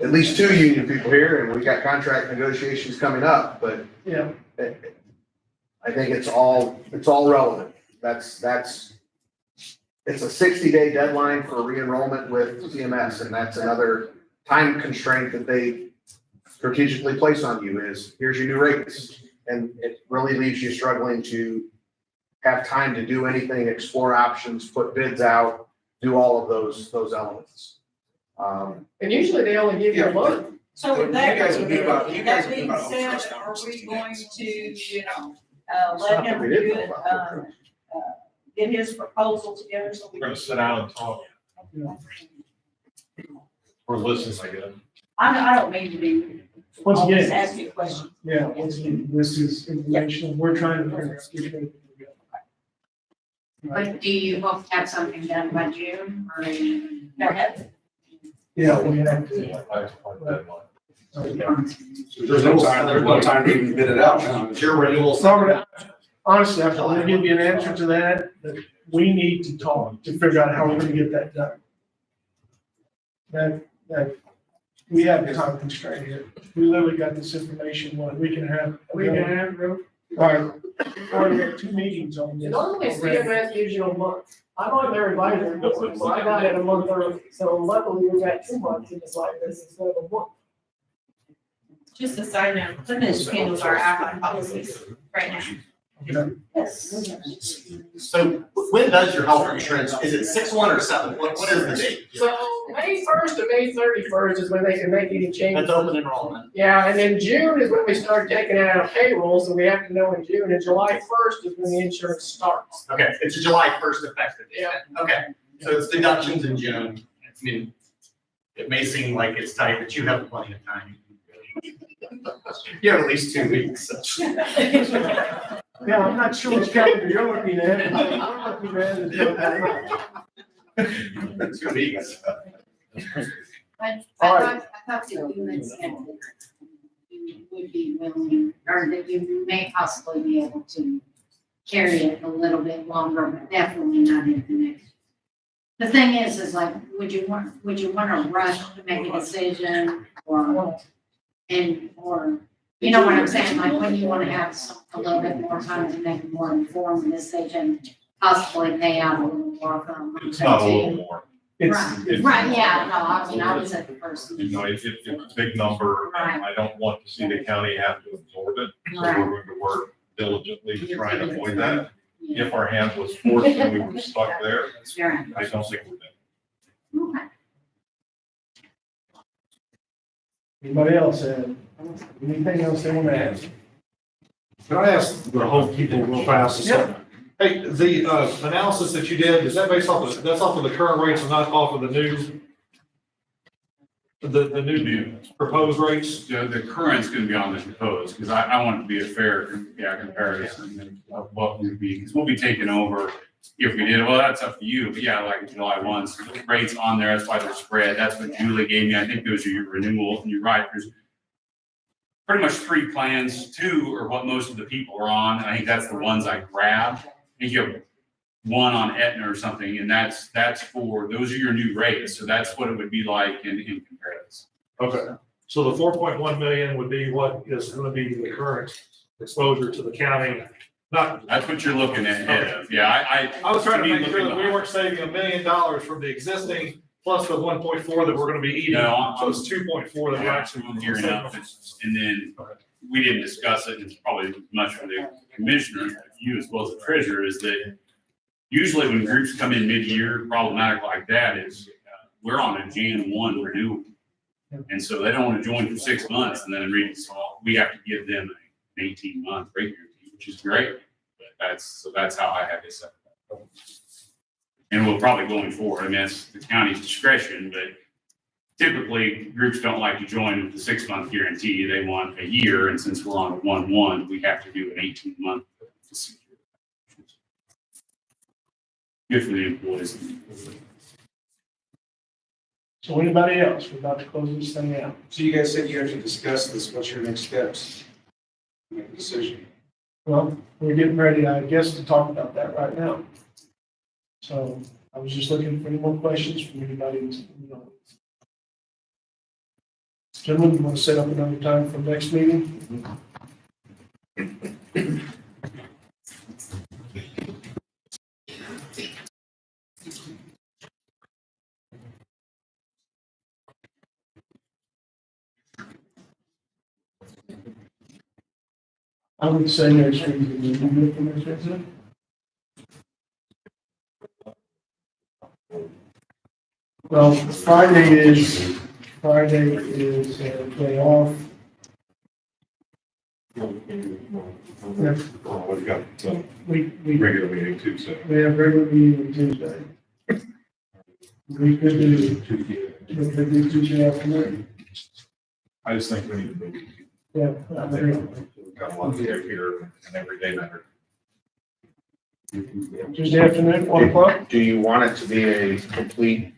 At least 2 union people here, and we got contract negotiations coming up, but Yeah. I think it's all relevant. It's a 60-day deadline for re-enrollment with CMS, and that's another time constraint that they strategically place on you is, here's your new rates. And it really leaves you struggling to have time to do anything, explore options, put bids out, do all of those elements. And usually they only give you a month. So with that, You guys will be about- you guys that will be being about said, first are we hours, going yes. to, let him do it, get his proposal together so we We're can. gonna sit down and talk. We're listening, I guess. I don't mean to be, Once always again, ask you a question. yeah, once again, this is information, we're trying to figure out. But do you hope to have something done by June or? Yeah, we have to. There's no time to even bid it out now. It's your renewal. Robert, honestly, I'm gonna give you an answer to that, but we need to talk to figure out how we're gonna get that done. That, we have a time constraint here. We literally got this information, we can have. We can have, bro. All right, we had 2 meetings on this. Normally CMS gives you a month. I'm on their advisory board, so I got it a month early. So luckily we got 2 months to decide this instead of a month. Just a side note, Plymouth handles our AFI policies right now. So when does your health insurance, is it 6/1 or 7? What is the date? So May 1st to May 31st is when they can make any changes. That's open enrollment. Yeah, and then June is when we start taking it out of payroll, so we have to know in June, and July 1st is when the insurance starts. Okay, it's a July 1st effective date. Yeah. Okay, so it's deductions in June. I mean, it may seem like it's tight, but you have plenty of time. You have at least 2 weeks. So. Yeah, I'm not sure which calendar you're looking at. I'm looking at 2 weeks. But I thought that you had said that you would be willing, or that you may possibly be able to carry it a little bit longer, but definitely not in the next. The thing is like, would you want to rush to make a decision or you know what I'm saying? Like when you want to have a little bit more time to make a more informed decision, possibly pay out a little more for a month. It's not a little more. Right, yeah, no, I mean, I was at the first. You know, it's a big number, and I don't want to see the county have to absorb it. So we're going to work diligently to try and avoid that. If our hand was forced and we were stuck there, I don't think we're there. Okay. Anybody else have Anything else they want to ask? Can I ask the whole people real fast? Hey, the analysis that you did, is that based off of, that's off of the current rates and not off of the new? The new proposed rates? The current's gonna be on the proposed, because I want it to be a fair, comparison of what would be, because we'll be taking over if we did, well, that's up to you, but yeah, like July 1, so the rates on there, that's why they're spread, that's what Julie gave me, I think those are your renewals, and you're right, there's pretty much 3 plans, 2 are what most of the people are on, and I think that's the ones I grabbed. I think you have one on Aetna or something, and that's for, those are your new rates, so that's what it would be like in comparison. Okay, so the 4.1 million would be what is gonna be the current exposure to the county, not. That's what you're looking at, yeah, I was trying to make looking sure that we behind. weren't saving $1 million from the existing plus the 1.4 that we're gonna be eating. No, So it's 2.4 that we're actually. Gearing up, and then we didn't discuss it, and it's probably much for the commissioners, but you as well as the treasurer, is that usually when groups come in mid-year, problematic like that is, we're on a Jan 1 renewal. And so they don't want to join for 6 months and then so we have to give them an 18-month rate guarantee, which is great. But that's how I have it set up. And we'll probably going forward, I mean, it's the county's discretion, but typically groups don't like to join with the 6-month guarantee. They want a year, and since we're on a 1-1, we have to do an 18-month to secure. Good for the employees. So anybody else? We're about to close this thing out. So you guys said you have to discuss this, what's your next steps? Make a decision. Well, we're getting ready, I guess, to talk about that right now. So I was just looking for any more questions from anybody. Gentlemen, you want to set up another time for next meeting? I would say next week, would be good for next Wednesday. Well, Friday is day off. We've got We regular meeting Tuesday. we have regular meeting on Tuesday. We could do Tuesday afternoon. I just think we need to move. Yeah. I agree. We've got a lot to do here and every day matter. Tuesday afternoon, 1 o'clock? Do you want it to be a complete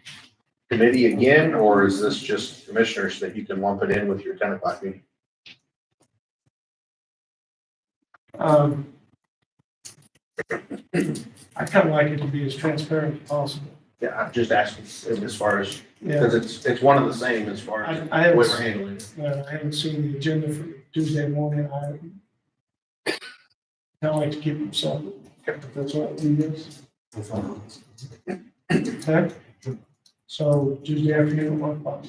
committee again, or is this just commissioners that you can lump it in with your 10 o'clock meeting? I kind of like it to be as transparent as possible. Yeah, I'm just asking as far as, Yeah. because it's one of the same as far as I haven't, what we're handling. I haven't seen the agenda for Tuesday morning. I kind of like to keep it simple. If that's what we do. Okay? So Tuesday afternoon at 1 o'clock.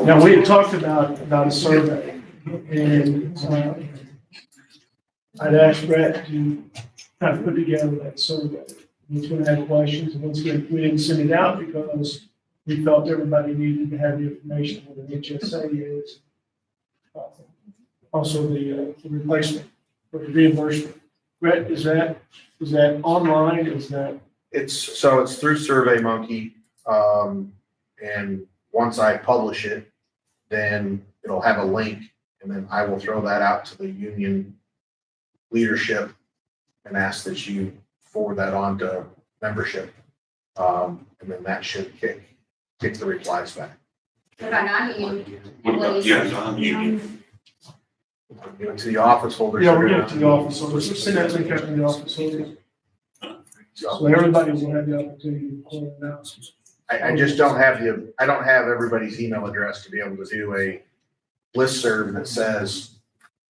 Now, we had talked about a survey, and I'd asked Brett to kind of put together that survey. He's going to have questions, and once again, we didn't send it out because we felt everybody needed to have the information what an HSA is. Also the replacement, or the reimbursement. Brett, is that online, is that? It's through SurveyMonkey, and once I publish it, then it'll have a link, and then I will throw that out to the union leadership and ask that you forward that on to membership. And then that should kick the replies back. What about non-union? What about, yeah, non-union? Give it to the office holders. Yeah, we're getting to the office holders. Just send that link out to the office holders. So everybody will have the opportunity to call it out. I just don't have I don't have everybody's email address to be able to do a listserv that says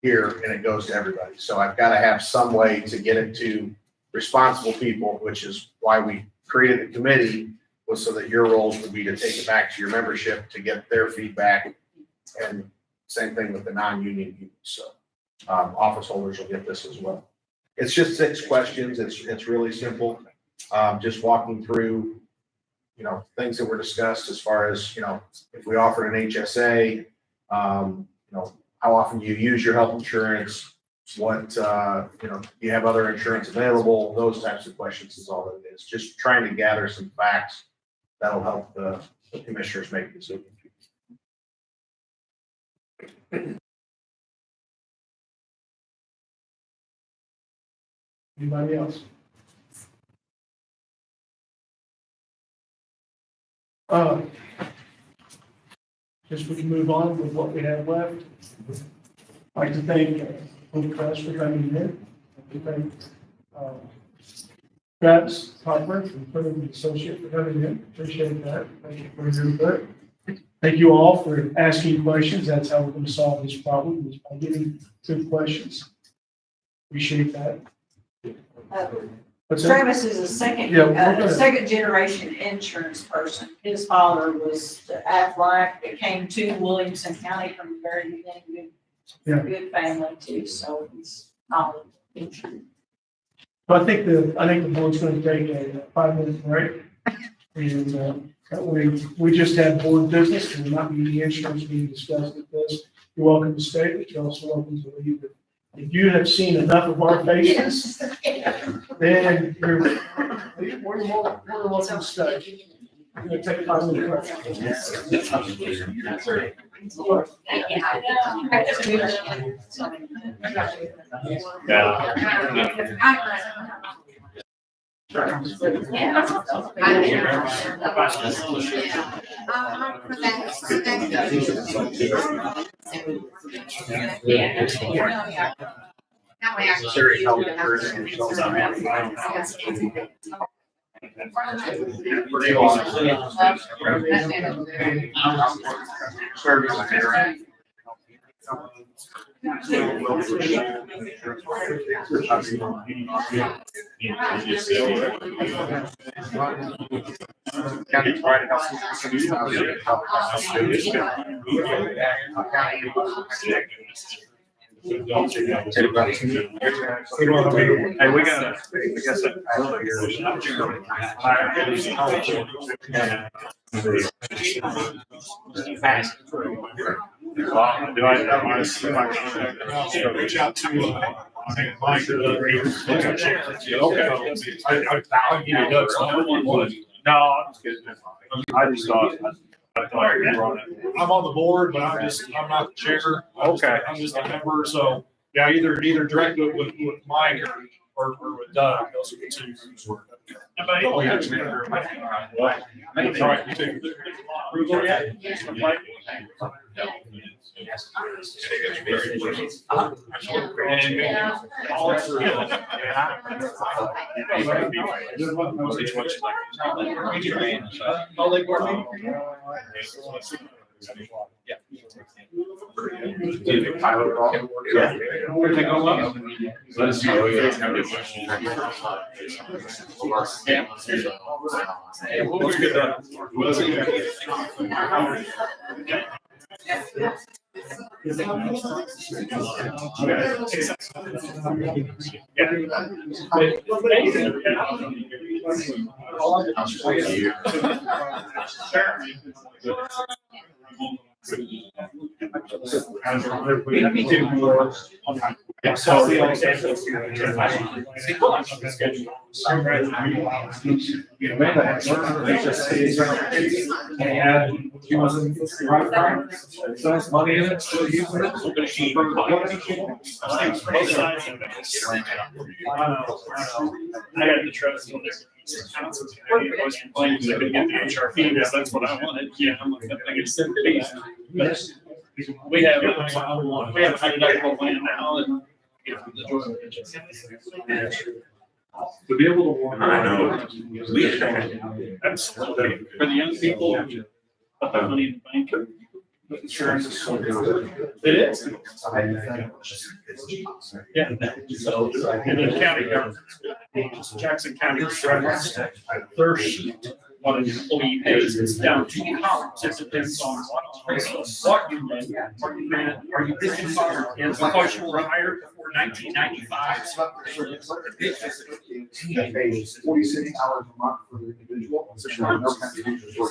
here and it goes to everybody. So I've got to have some way to get it to responsible people, which is why we created the committee, was so that your roles would be to take it back to your membership to get their feedback. And same thing with the non-union people, so, office holders will get this as well. It's just 6 questions, it's really simple, just walking through, things that were discussed as far as, if we offered an HSA, how often do you use your health insurance? What, do you have other insurance available? Those types of questions is all it is, just trying to gather some facts that'll help the commissioners make decisions. Anybody else? Guess we can move on with what we have left. I'd like to thank both press for coming in. I'd like to thank Travis Piper and Putnam Associate for coming in. Appreciate that. Thank you for your input. Thank you all for asking questions. That's how we're going to solve this problem, is by getting good questions. Appreciate that. What's that? Travis is a second generation insurance person. His father was the Aflac that came to Williamson County from the very beginning. Good family too, so he's knowledgeable. So I think the board's going to take a 5-minute break. And that way we just have board business and not any insurance being discussed with this. You're welcome to stay, but you're also welcome to leave. If you have seen enough of our faces, then you're more than welcome to stay. I'm going to take a 5-minute Hey, we got I guess do I have my reach out to Mike? I'll give you those. No, I'm just kidding. I just thought. I'm on the board, but I'm not the chair. I'm just a member, so yeah, either direct it with Mike or with Doug. Those are the two. Oh, yeah. All right, you too. Approval yet? Yeah. Where did they go up? Let us know. We'll get that. Money in it, still using it. I got the trust in there. I was complaining because I couldn't get the HRP, because that's what I wanted. Yeah, I'm like, I think it's simply. We have a deductible plan now and. The joy of it. To be able to. I know. Absolutely. For the young people, put their money in the bank. Insurance is so good. It is. Yeah. And the county government, Jackson County, their sheet what an employee pays is down to you. It depends on what you meant, are you business owner, and because you were hired before 1995. That pays 46 hours a month for the individual. No contributions for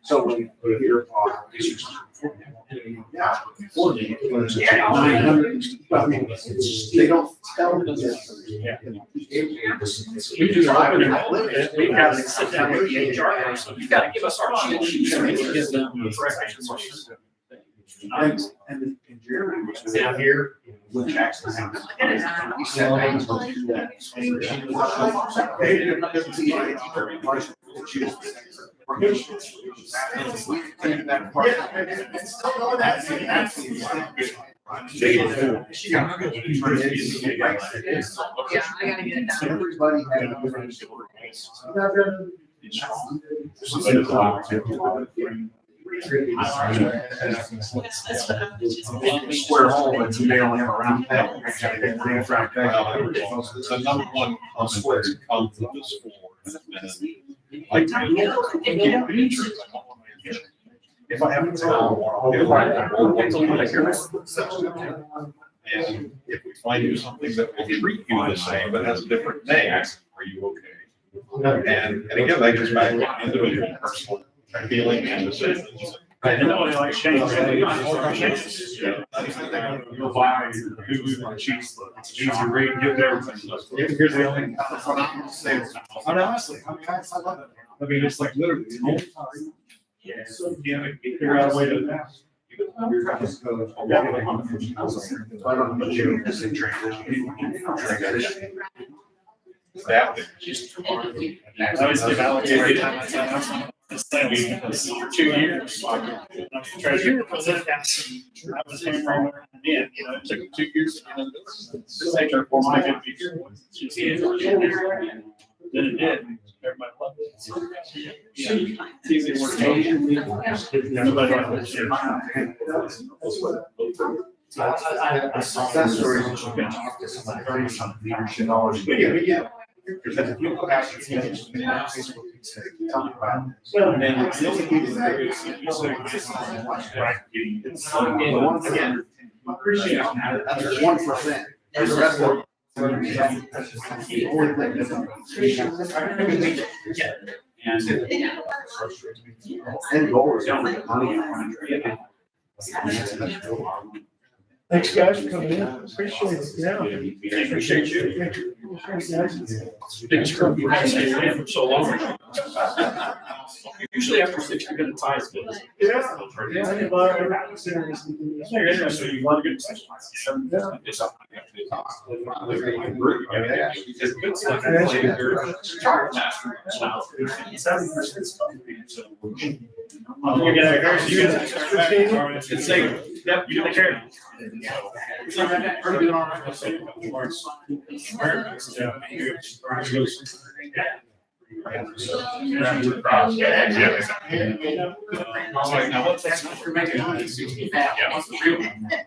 so when you're on. Yeah. 900. They don't tell me this. We do the opening, we got to sit down with the HR person, you got to give us our cheat sheets, and we can give them the correct answers. And Jeremy was down here with Jackson House. He said, everybody had a different story. Square hole, and they only have a round peg. The number one comment that comes from this floor has been, If I haven't. And if we find you something that will treat you the same, but has a different name, are you okay? And again, that goes back to individual personal feeling and decisions. And nobody likes change. You'll buy who cheese, cheese rate, give everything. Here's the only. Honestly, I love it. I mean, it's like literally. Yeah. So, yeah, figure out a way to. That I always give Alex every time I tell him. For 2 years. Treasurer representative, I was in from there, and then, you know, it took 2 years to get into this. They took 4 months to be here. Then it did. Everybody loved it. Yeah. It's easy to work. Everybody liked it. Success stories. Leadership knowledge. Yeah. Because if you go back to talk about. And then the only thing is that once again, that's 1%. There's the rest of. And goal is money. Thanks, guys, for coming in. Appreciate it. Yeah. Appreciate you. Thank you. Thanks, guys. Biggest group you've been for so long. Usually after 60-minute ties. Yeah. I think everything's interesting. They're interesting. You want to get questions. It's up. It's safe. Yep, you take care.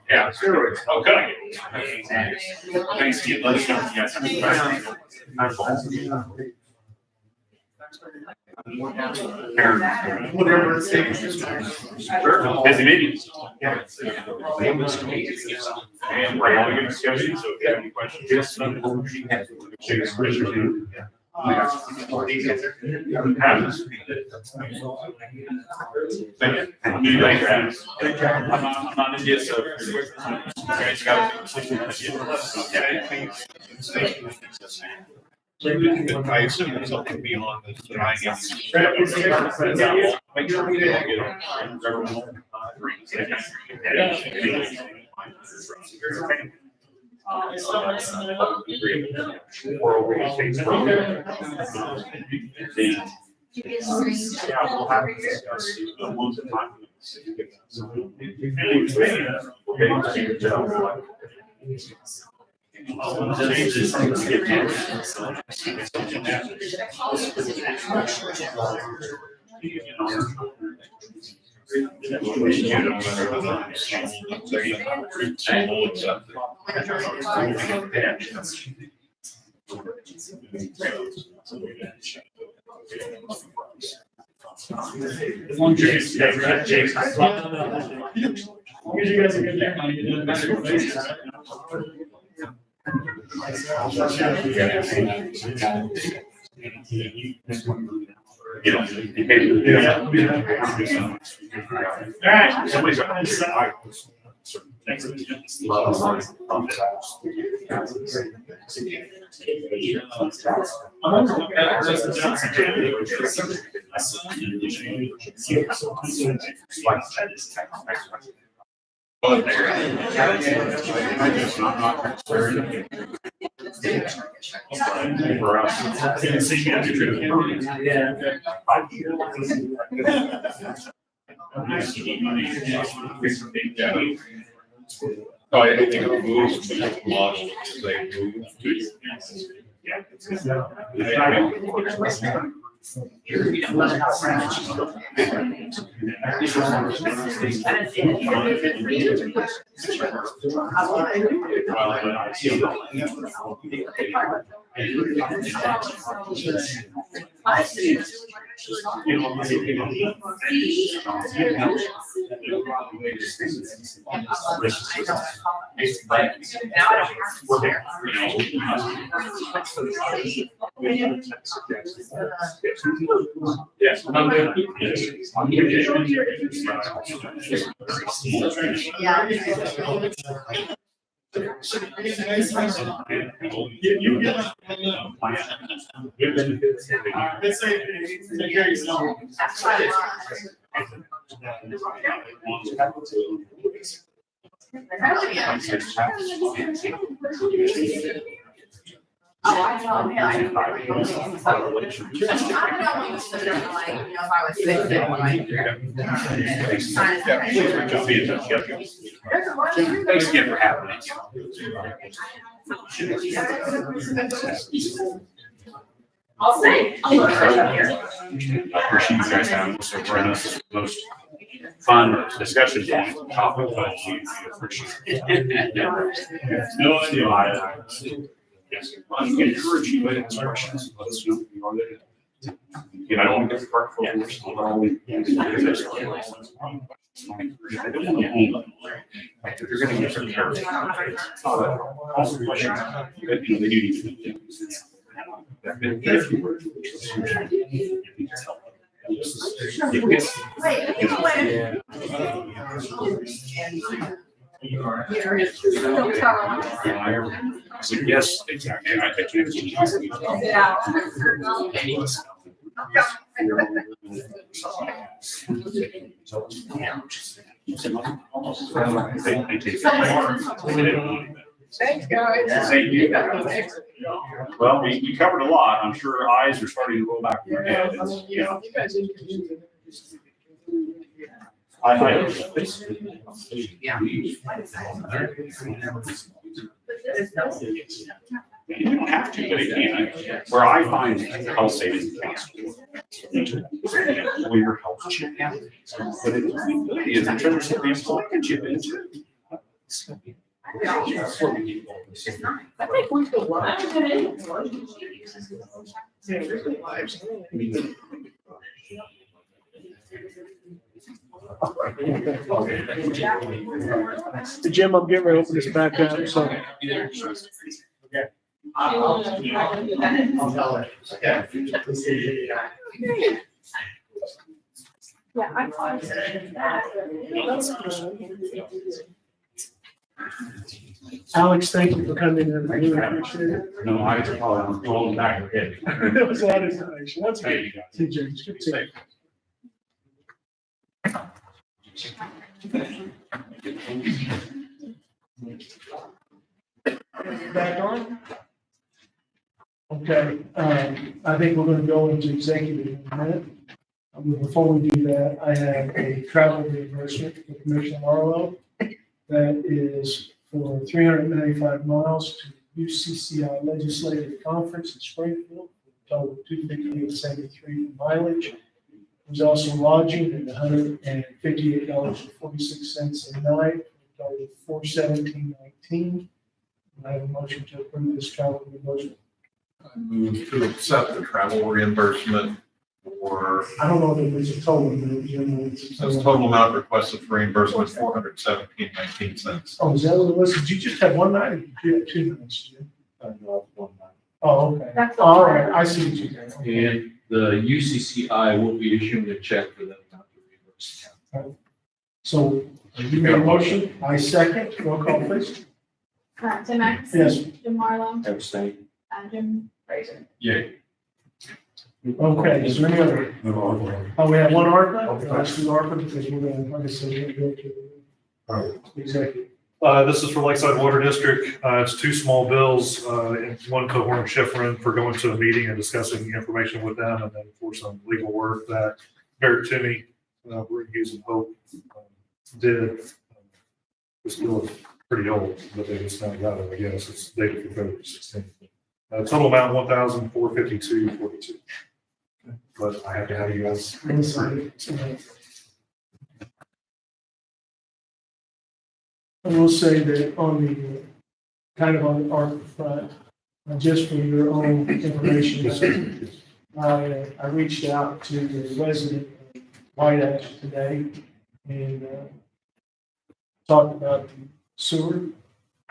Yeah, sure. Okay. Thanks, Steve. Let us know if you guys Whatever it's. busy meetings. And we're all going to schedule, so if you have any questions, just. I'm not India, so. Guys I assume there's something beyond this that I can. As long as you're just, yeah, right, James. As long as you guys are getting that money, it doesn't matter what basis, right? You know, you pay. All right. Somebody's got. For So I think it moves to the model as they move to. Yes. Oh, I know, yeah. I don't know, like, you know, if I was sick, Thanks again for having me. I'll say. I appreciate you guys having us, so we're in the most fun discussion topic, but we appreciate it. No idea. Yes, I encourage you to ask questions, let us know. You know, I don't want to get the cart before the horse. Like, if you're gonna get some care. Also, questions, you know, they do need to do things. If you were. So yes, exactly. I can't. Thanks, guys. Thank you. Well, we covered a lot. I'm sure eyes are starting to roll back in your head. You guys introduced it. You don't have to, but it can. Where I find health savings accounts. Where your health chip. But it is in terms of the employee chip into. I think we could lie. Yeah, really lives. Jim, I'm getting ready to open this back up, so. I'll tell it. Yeah, I thought. Alex, thank you for coming in. I really appreciate it. No, I just call it, I'm rolling back your head. There was a lot of information. That's Thank good. you guys. See, James, good to see you. Back on? Okay, I think we're gonna go into executive in a minute. Before we do that, I have a travel reimbursement for Commissioner Marlowe. That is for 395 miles to UCCI Legislative Conference in Springfield, total of $258.73 for mileage. There's also lodging at $158.46 a night, total of $417.19. I have a motion to approve this travel reimbursement. I move to accept the travel reimbursement or I don't know if it's a total, but generally it's. Says total amount requested for reimbursement, $417.19. Oh, is that what it was? Did you just have one night or did you have 2 nights? Jim? Oh, okay. That's the All fire. right, I see what you're saying. Okay. And the UCCI will be issuing a check for them not to reimburse the county. So you made a motion, I second, roll call please. Tim Max. Yes. Jim Marlowe. Abstain. Jim Fraser. Yay. Okay, is there any other? Oh, we have one ARPA? Let's do ARPA because we're going, like I said, we're going to go to executive. This is for Lakeside Water District. It's 2 small bills, and 1 Cohorn Schifrin for going to a meeting and discussing information with them, and then for some legal work that Barrett Toomey, We're Using Hope, did. This bill is pretty old, but they just now got it, I guess. It's dated February 16th. Total amount $1,452.42. But I have to have you guys. Inside. I will say that on the, kind of on the ARPA front, just for your own information, I reached out to the resident of White Ash today and talked about the sewer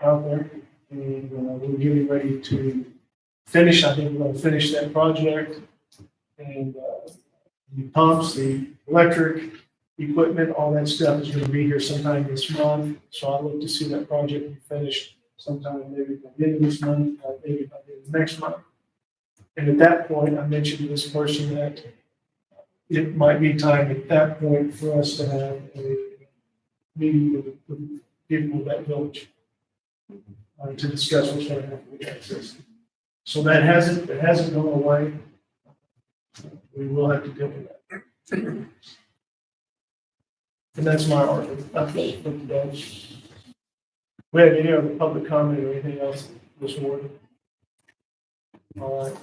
out there. And we're getting ready to finish, I think we're gonna finish that project. And the pumps, the electric equipment, all that stuff is gonna be here sometime this month. So I look to see that project be finished sometime maybe by the end of this month, maybe by the end of next month. And at that point, I mentioned to this person that it might be time at that point for us to have a meeting with people of that village to discuss what's going to happen with that system. So that it hasn't gone away. We will have to deal with that. And that's my update for today. We have any other public comment or anything else this morning? All right.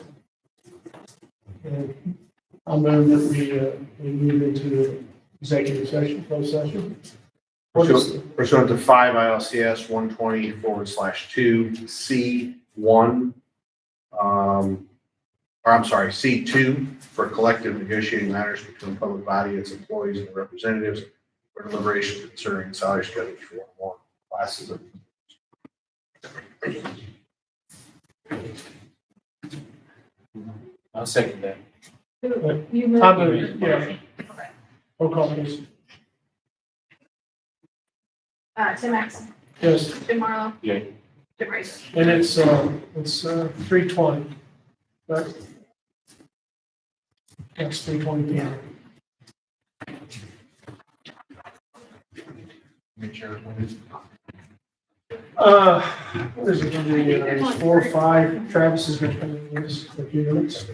And I'll move that we move into the executive session, closed session. Pursuant to 5 ILCS 120/2C1, C2 for collective negotiating matters between public body, its employees, and their representatives for deliberation concerning salary schedules for one classes of. I'll second that. You moved. I move, yeah. Roll call, please. Tim Max. Yes, Jim Marlowe. Yay. Jim Fraser. and it's 3:20. Right? It's 3:20 p.m. What is it, 4 or 5? Travis is going to come in this in a few minutes.